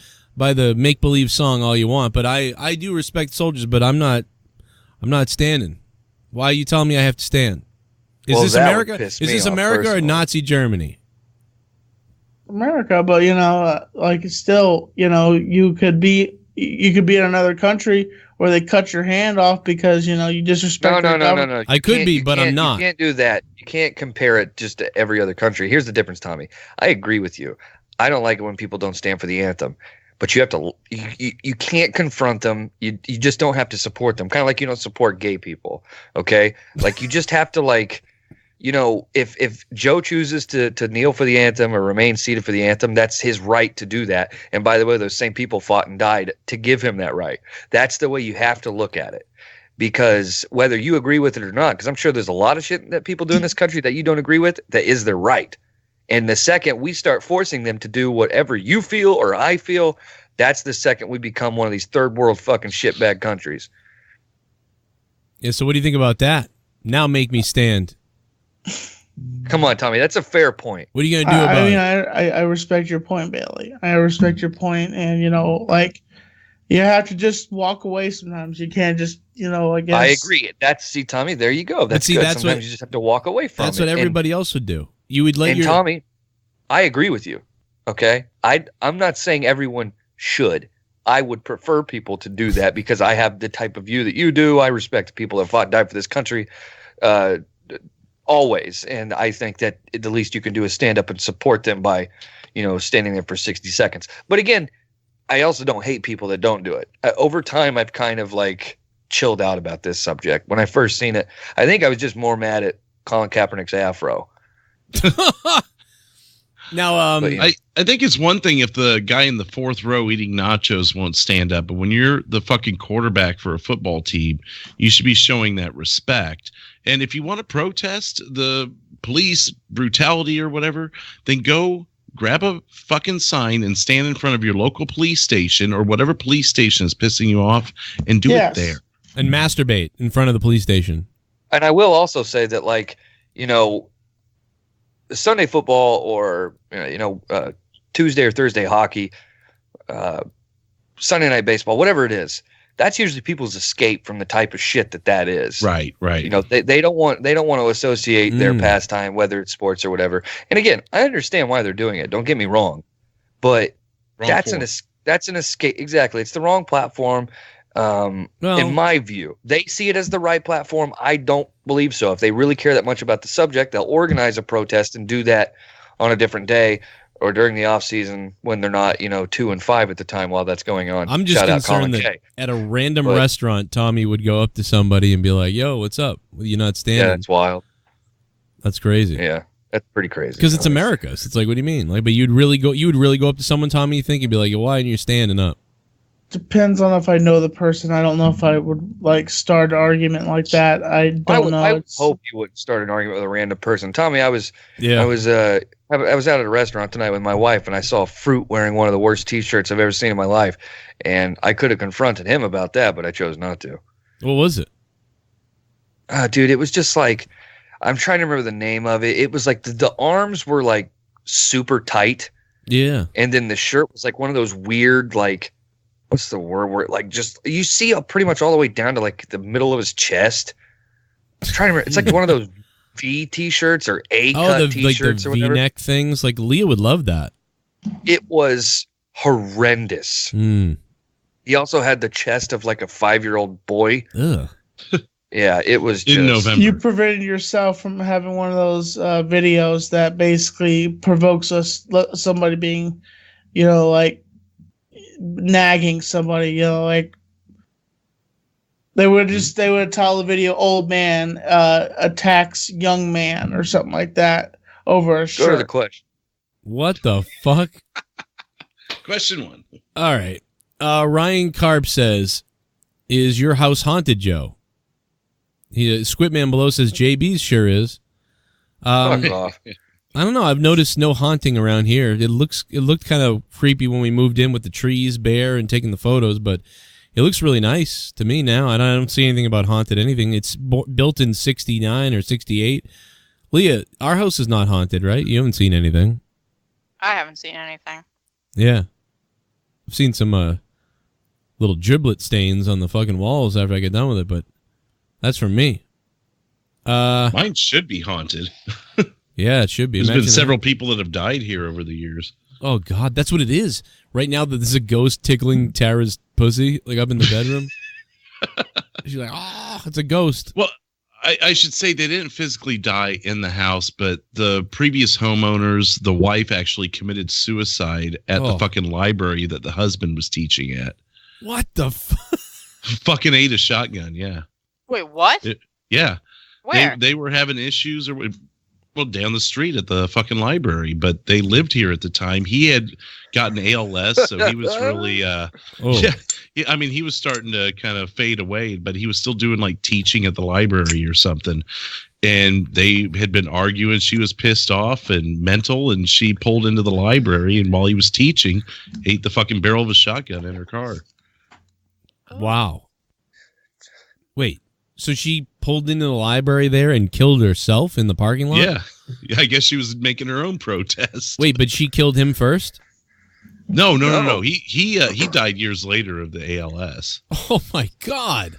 make believe song all you want. But I do respect soldiers, but I'm not standing. Why are you telling me I have to stand? Is this America? Is this America or Nazi Germany? America, but like still, you could be in another country where they cut your hand off because you disrespect. No. I could be, but I'm not. You can't do that. You can't compare it just to every other country. Here's the difference, Tommy. I agree with you. I don't like it when people don't stand for the anthem. But you have to. You can't confront them. You just don't have to support them. Kind of like you don't support gay people. Okay, like you just have to like. If Joe chooses to kneel for the anthem or remain seated for the anthem, that's his right to do that. And by the way, those same people fought and died to give him that right. That's the way you have to look at it. Because whether you agree with it or not, because I'm sure there's a lot of shit that people do in this country that you don't agree with, that is their right. And the second we start forcing them to do whatever you feel or I feel, that's the second we become one of these third world fucking shitbag countries. Yeah, so what do you think about that? Now make me stand. Come on, Tommy. That's a fair point. What are you gonna do about it? I respect your point, Bailey. I respect your point, and like you have to just walk away sometimes. You can't just, I guess. I agree. See, Tommy. There you go. That's good. Sometimes you just have to walk away from it. That's what everybody else would do. You would let Tommy, I agree with you. Okay, I'm not saying everyone should. I would prefer people to do that because I have the type of view that you do. I respect people that fought and died for this country. Always, and I think that the least you can do is stand up and support them by, standing there for 60 seconds. But again, I also don't hate people that don't do it. Over time, I've kind of like chilled out about this subject. When I first seen it, I think I was just more mad at Colin Kaepernick's afro. Now, I think it's one thing if the guy in the fourth row eating nachos won't stand up, but when you're the fucking quarterback for a football team, you should be showing that respect. And if you want to protest the police brutality or whatever, then go grab a fucking sign and stand in front of your local police station or whatever police station is pissing you off and do it there. And masturbate in front of the police station. And I will also say that, like, Sunday football or, Tuesday or Thursday hockey, Sunday night baseball, whatever it is, that's usually people's escape from the type of shit that is. Right. They don't want to associate their pastime, whether it's sports or whatever. And again, I understand why they're doing it. Don't get me wrong, but that's an escape. Exactly, it's the wrong platform. In my view, they see it as the right platform. I don't believe so. If they really care that much about the subject, they'll organize a protest and do that on a different day or during the off season when they're not, 2 and 5 at the time while that's going on. I'm just concerned that at a random restaurant, Tommy would go up to somebody and be like, "Yo, what's up? You not standing?" Yeah, that's wild. That's crazy. Yeah, that's pretty crazy. Because it's America. So it's like, what do you mean? Like, but you'd really go up to someone, Tommy, you think, you'd be like, "Why aren't you standing up?" Depends on if I know the person. I don't know if I would start an argument like that. I don't know. I hope you would start an argument with a random person. Tommy, I was out at a restaurant tonight with my wife, and I saw Fruit wearing one of the worst T-shirts I've ever seen in my life, and I could have confronted him about that, but I chose not to. What was it? Dude, it was just like, I'm trying to remember the name of it. It was like the arms were like super tight. Yeah. And then the shirt was like one of those weird, like, what's the word where like just you see pretty much all the way down to like the middle of his chest. I'm trying to remember. It's like one of those V T-shirts or A-cut T-shirts or whatever. V-neck things. Like Leah would love that. It was horrendous. He also had the chest of like a 5-year-old boy. Ugh. Yeah, it was in November. You prevented yourself from having one of those videos that basically provokes somebody being, like nagging somebody, like they would tell the video old man attacks young man or something like that over a shirt. Go to the question. What the fuck? Question 1. All right. Ryan Karp says, "Is your house haunted, Joe?" Squidman below says, "JB's sure is." Fuck off. I don't know. I've noticed no haunting around here. It looked kind of creepy when we moved in with the trees bare and taking the photos, but it looks really nice to me now. I don't see anything about haunted anything. It's built in 69 or 68. Leah, our house is not haunted, right? You haven't seen anything. I haven't seen anything. Yeah. I've seen some little driblet stains on the fucking walls after I get done with it, but that's from me. Mine should be haunted. Yeah, it should be. There's Imagine been several that. people that have died here over the years. Oh, God, that's what it is. Right now, there's a ghost tickling Tara's pussy, like up in the bedroom. She's like, oh, it's a ghost. Well, I should say they didn't physically die in the house, but the previous homeowners, the wife actually committed suicide at the fucking library that the husband was teaching at. What the fucking ate a shotgun, yeah. Wait, what? Yeah. Where? They were having issues down the street at the fucking library, but they lived here at the time. He had gotten ALS, so he was really yeah, I mean, he was starting to kind of fade away, but he was still doing like teaching at the library or something. And they had been arguing. She was pissed off and mental, and she pulled into the library, and while he was teaching, ate the fucking barrel of a shotgun in her car. Wow. Wait, so she pulled into the library there and killed herself in the parking lot? Yeah. I guess she was making her own protest. Wait, but she killed him first? No. He died years later of the ALS. Oh my God.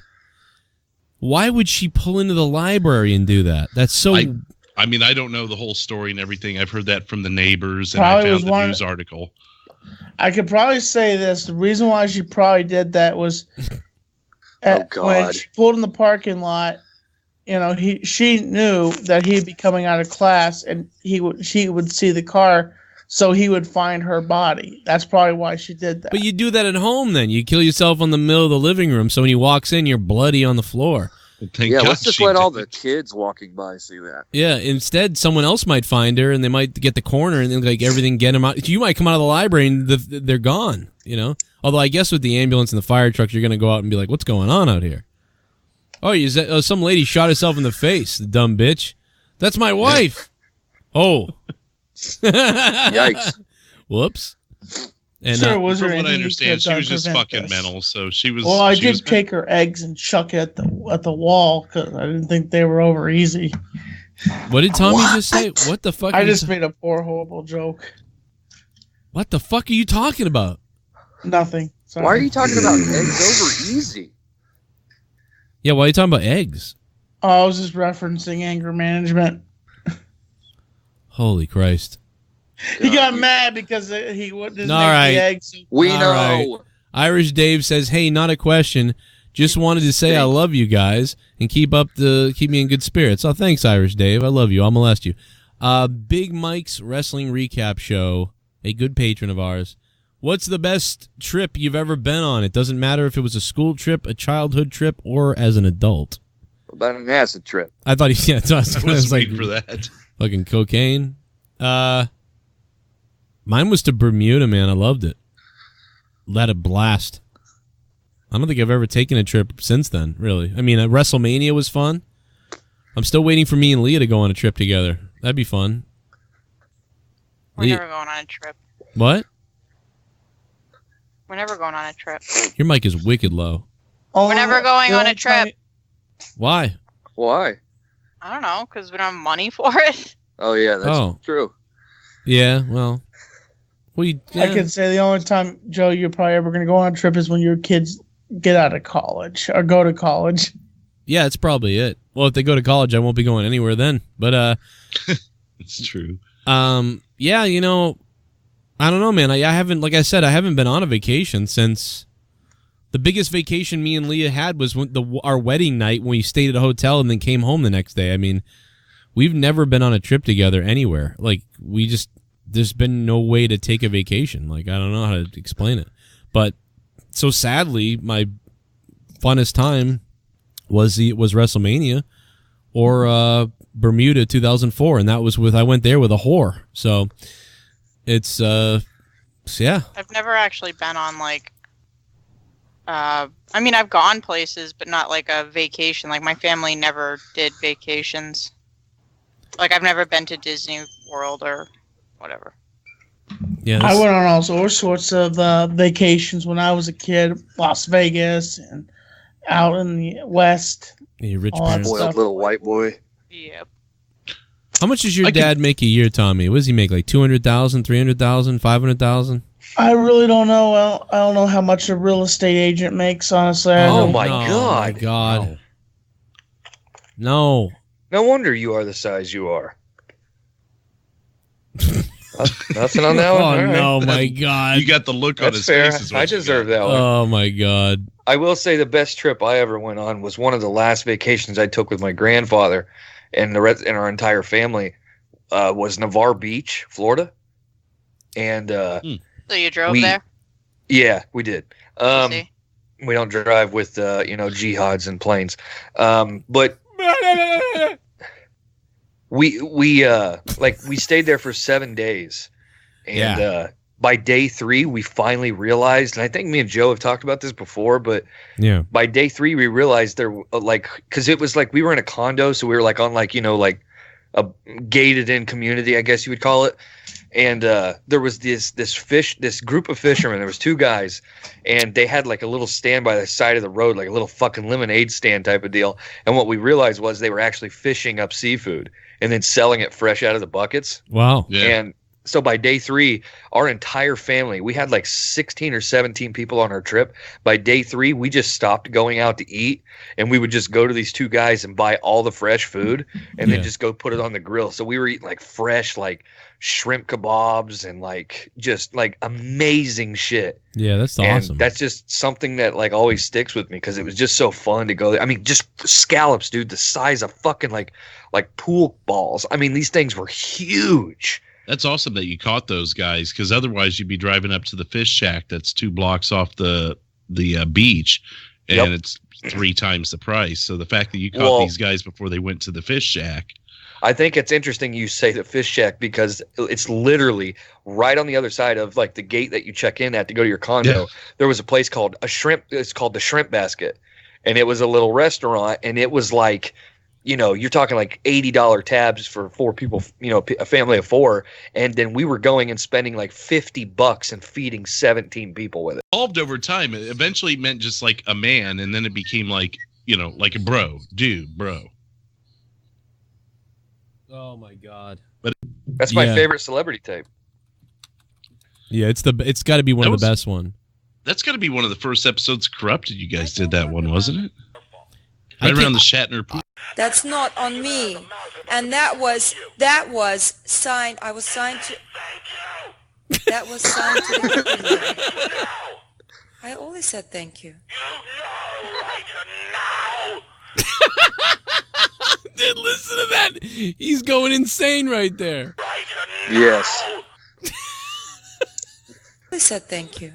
Why would she pull into the library and do that? That's so... I mean, I don't know the whole story and everything. I've heard that from the neighbors, and Probably I was found the one- news article. I could probably say this. The reason why she probably did that was when God. she pulled in the parking lot, she knew that he'd be coming out of class, and she would see the car, so he would find her body. That's probably why she did that. But you do that at home then. You kill yourself in the middle of the living room, so when he walks in, you're bloody on the floor. Let's just let all the kids walking by see that. Yeah, instead, someone else might find her, and they might get the corner, and then everything get them out. You might come out of the library, and they're gone, Although I guess with the ambulance and the fire trucks, you're going to go out and be like, what's going on out here? Oh, some lady shot herself in the face, the dumb bitch. That's my wife. Oh. Yikes. Whoops. And from what I understand, she was just fucking mental. So she was. Well, I did take her eggs and chuck it at the wall because I didn't think they were over easy. What did Tommy just say? What the fuck? I just made a poor, horrible joke. What the fuck are you talking about? Nothing. Sorry. Why are you talking about eggs over easy? Yeah, why are you talking about eggs? Oh, I was just referencing anger management. Holy Christ. He got mad because he wouldn't make right. the eggs. We All know. Right. Irish Dave says, "Hey, not a question. Just wanted to say I love you guys and keep me in good spirits." Oh, thanks, Irish Dave. I love you. I'll molest you. Big Mike's Wrestling Recap Show, a good patron of ours. What's the best trip you've ever been on? It doesn't matter if it was a school trip, a childhood trip, or as an adult. What about an acid trip? I thought I was like waiting for that. Fucking cocaine. Mine was to Bermuda, man. I loved it. Let it blast. I don't think I've ever taken a trip since then, really. I mean, WrestleMania was fun. I'm still waiting for me and Leah to go on a trip together. That'd be fun. We're never going on a trip. What? We're never going on a trip. Your mic is wicked low. We're never going on a trip. Why? Why? I don't know, because we don't have money for it. Oh, yeah, that's true. Yeah, well. I can say the only time, Joe, you're probably ever going to go on a trip is when your kids get out of college or go to college. Yeah, that's probably it. Well, if they go to college, I won't be going anywhere then. But it's true. Yeah, I don't know, man. I haven't, like I said, I haven't been on a vacation since the biggest vacation me and Leah had was our wedding night when we stayed at a hotel and then came home the next day. I mean, we've never been on a trip together anywhere. Like, there's been no way to take a vacation. Like, I don't know how to explain it. But so sadly, my funnest time was WrestleMania or Bermuda 2004, and that was I went there with a whore. So it's yeah. I've never actually been on like. I mean, I've gone places, but not like a vacation. Like my family never did vacations. Like I've never been to Disney World or whatever. Yeah, I went on all sorts of vacations when I was a kid. Las Vegas and out in the West. Your rich all that parents. Spoiled stuff. little white boy. Yep. How much does your dad make a year, Tommy? What does he make? Like 200,000, 300,000, 500,000? I really don't know. Well, I don't know how much a real estate agent makes, honestly. Oh don't- my No, God. my God. No. No wonder you are the size you are. Nothing on that one? Oh, All right. no, my God. You got the look on That's his fair. face. Is what I you deserve got. that one. Oh, my God. I will say the best trip I ever went on was one of the last vacations I took with my grandfather and and our entire family was Navarre Beach, Florida. And So you drove We- there? yeah, we did. See? We don't drive with jihads and planes. But we stayed there for 7 days. And by day 3 we finally realized, and I think me and Joe have talked about this before, but Yeah. by day 3 we realized there because it was like we were in a condo, so we were like on like a gated in community, I guess you would call it. And there was this group of fishermen. There was 2 guys, and they had like a little stand by the side of the road, like a little fucking lemonade stand type of deal. And what we realized was they were actually fishing up seafood and then selling it fresh out of the buckets. Wow. Yeah. And so by day 3, our entire family, we had like 16 or 17 people on our trip. By day 3, we just stopped going out to eat, and we would just go to these 2 guys and buy all the fresh food and Yeah. then just go put it on the grill. So we were eating like fresh, like shrimp kebabs and like just like amazing shit. Yeah, that's And awesome. that's just something that like always sticks with me because it was just so fun to go there. I mean, just scallops, dude, the size of fucking like pool balls. I mean, these things were huge. That's awesome that you caught those guys, because otherwise you'd be driving up to the fish shack that's 2 blocks off the beach, and Yep. it's 3 times the price. So the fact that you caught these guys before they went to the fish shack. I think it's interesting you say the fish shack because it's literally right on the other side of like the gate that you check in at to go to your condo. Yeah. There was a place called it's called the Shrimp Basket, and it was a little restaurant, and it was like, you're talking like $80 tabs for 4 people, a family of 4. And then we were going and spending like $50 and feeding 17 people with it. Evolved over time. It eventually meant just like a man, and then it became like, like a bro. Oh, my God. That's my Yeah. favorite celebrity tape. Yeah, it's got to be one That of the was- best one. That's got to be one of the first episodes of Corrupted. You guys did that one, wasn't it? I Right think- around the Shatner pool. That's not on me. And that was signed. I was signed to. That was signed to the. I always said thank you. Dude, listen to that. He's going insane right there. Yes. I said thank you.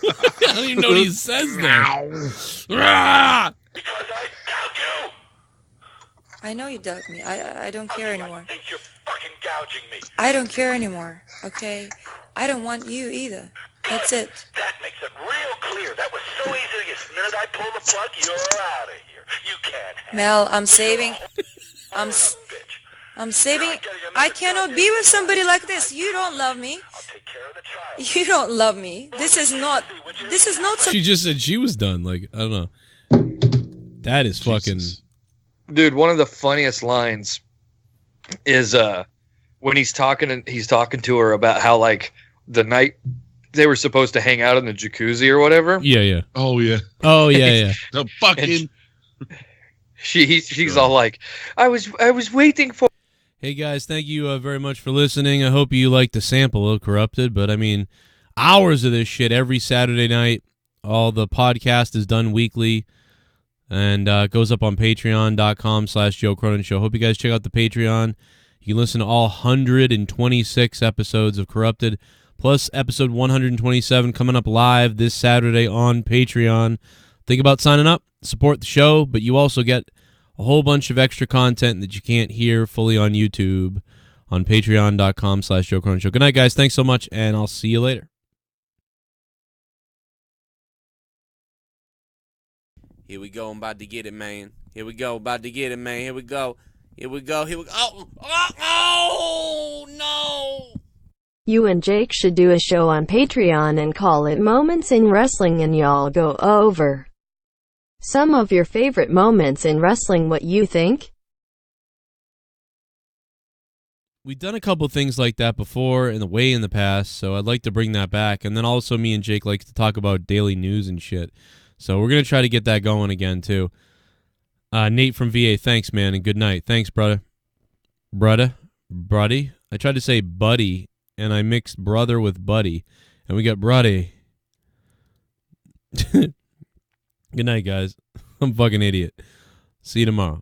I don't even know what he says there. Rah! I know you dug me. I don't care anymore. I don't care anymore. Okay? I don't want you either. That's it. That makes it real clear. That was so easy. As soon as I pull the plug, you're out of here. You can't have Mel, I'm saving. I'm saving. I cannot be with somebody like this. You don't love me. take care of the child. You don't love me. This is not some. She just said she was done. Like, I don't know. That is fucking. Dude, one of the funniest lines is when he's talking to her about how like the night they were supposed to hang out in the jacuzzi or whatever. Yeah, yeah. Oh yeah. Oh yeah, yeah. The fucking. She's all like, I was waiting for. Hey guys, thank you very much for listening. I hope you liked the sample of Corrupted, but I mean, hours of this shit every Saturday night. All the podcast is done weekly and goes up on patreon.com/Joe Cronin Show. Hope you guys check out the Patreon. You can listen to all 126 episodes of Corrupted, plus episode 127 coming up live this Saturday on Patreon. Think about signing up, support the show, but you also get a whole bunch of extra content that you can't hear fully on YouTube on patreon.com/Joe Cronin Show. Good night, guys. Thanks so much, and I'll see you later. Here we go. I'm about to get it, man. Here we go. About to get it, man. Here we go. Here we go. Here we go. Oh, no. You and Jake should do a show on Patreon and call it Moments in Wrestling, and y'all go over some of your favorite moments in wrestling. What you think? We've done a couple things like that before in the past, so I'd like to bring that back. And then also me and Jake like to talk about daily news and shit. So we're going to try to get that going again, too. Nate from VA, thanks, man, and good night. Thanks, brother. Buddy? I tried to say buddy, and I mixed brother with buddy, and we got bruddy. Good night, guys. I'm a fucking idiot. See you tomorrow.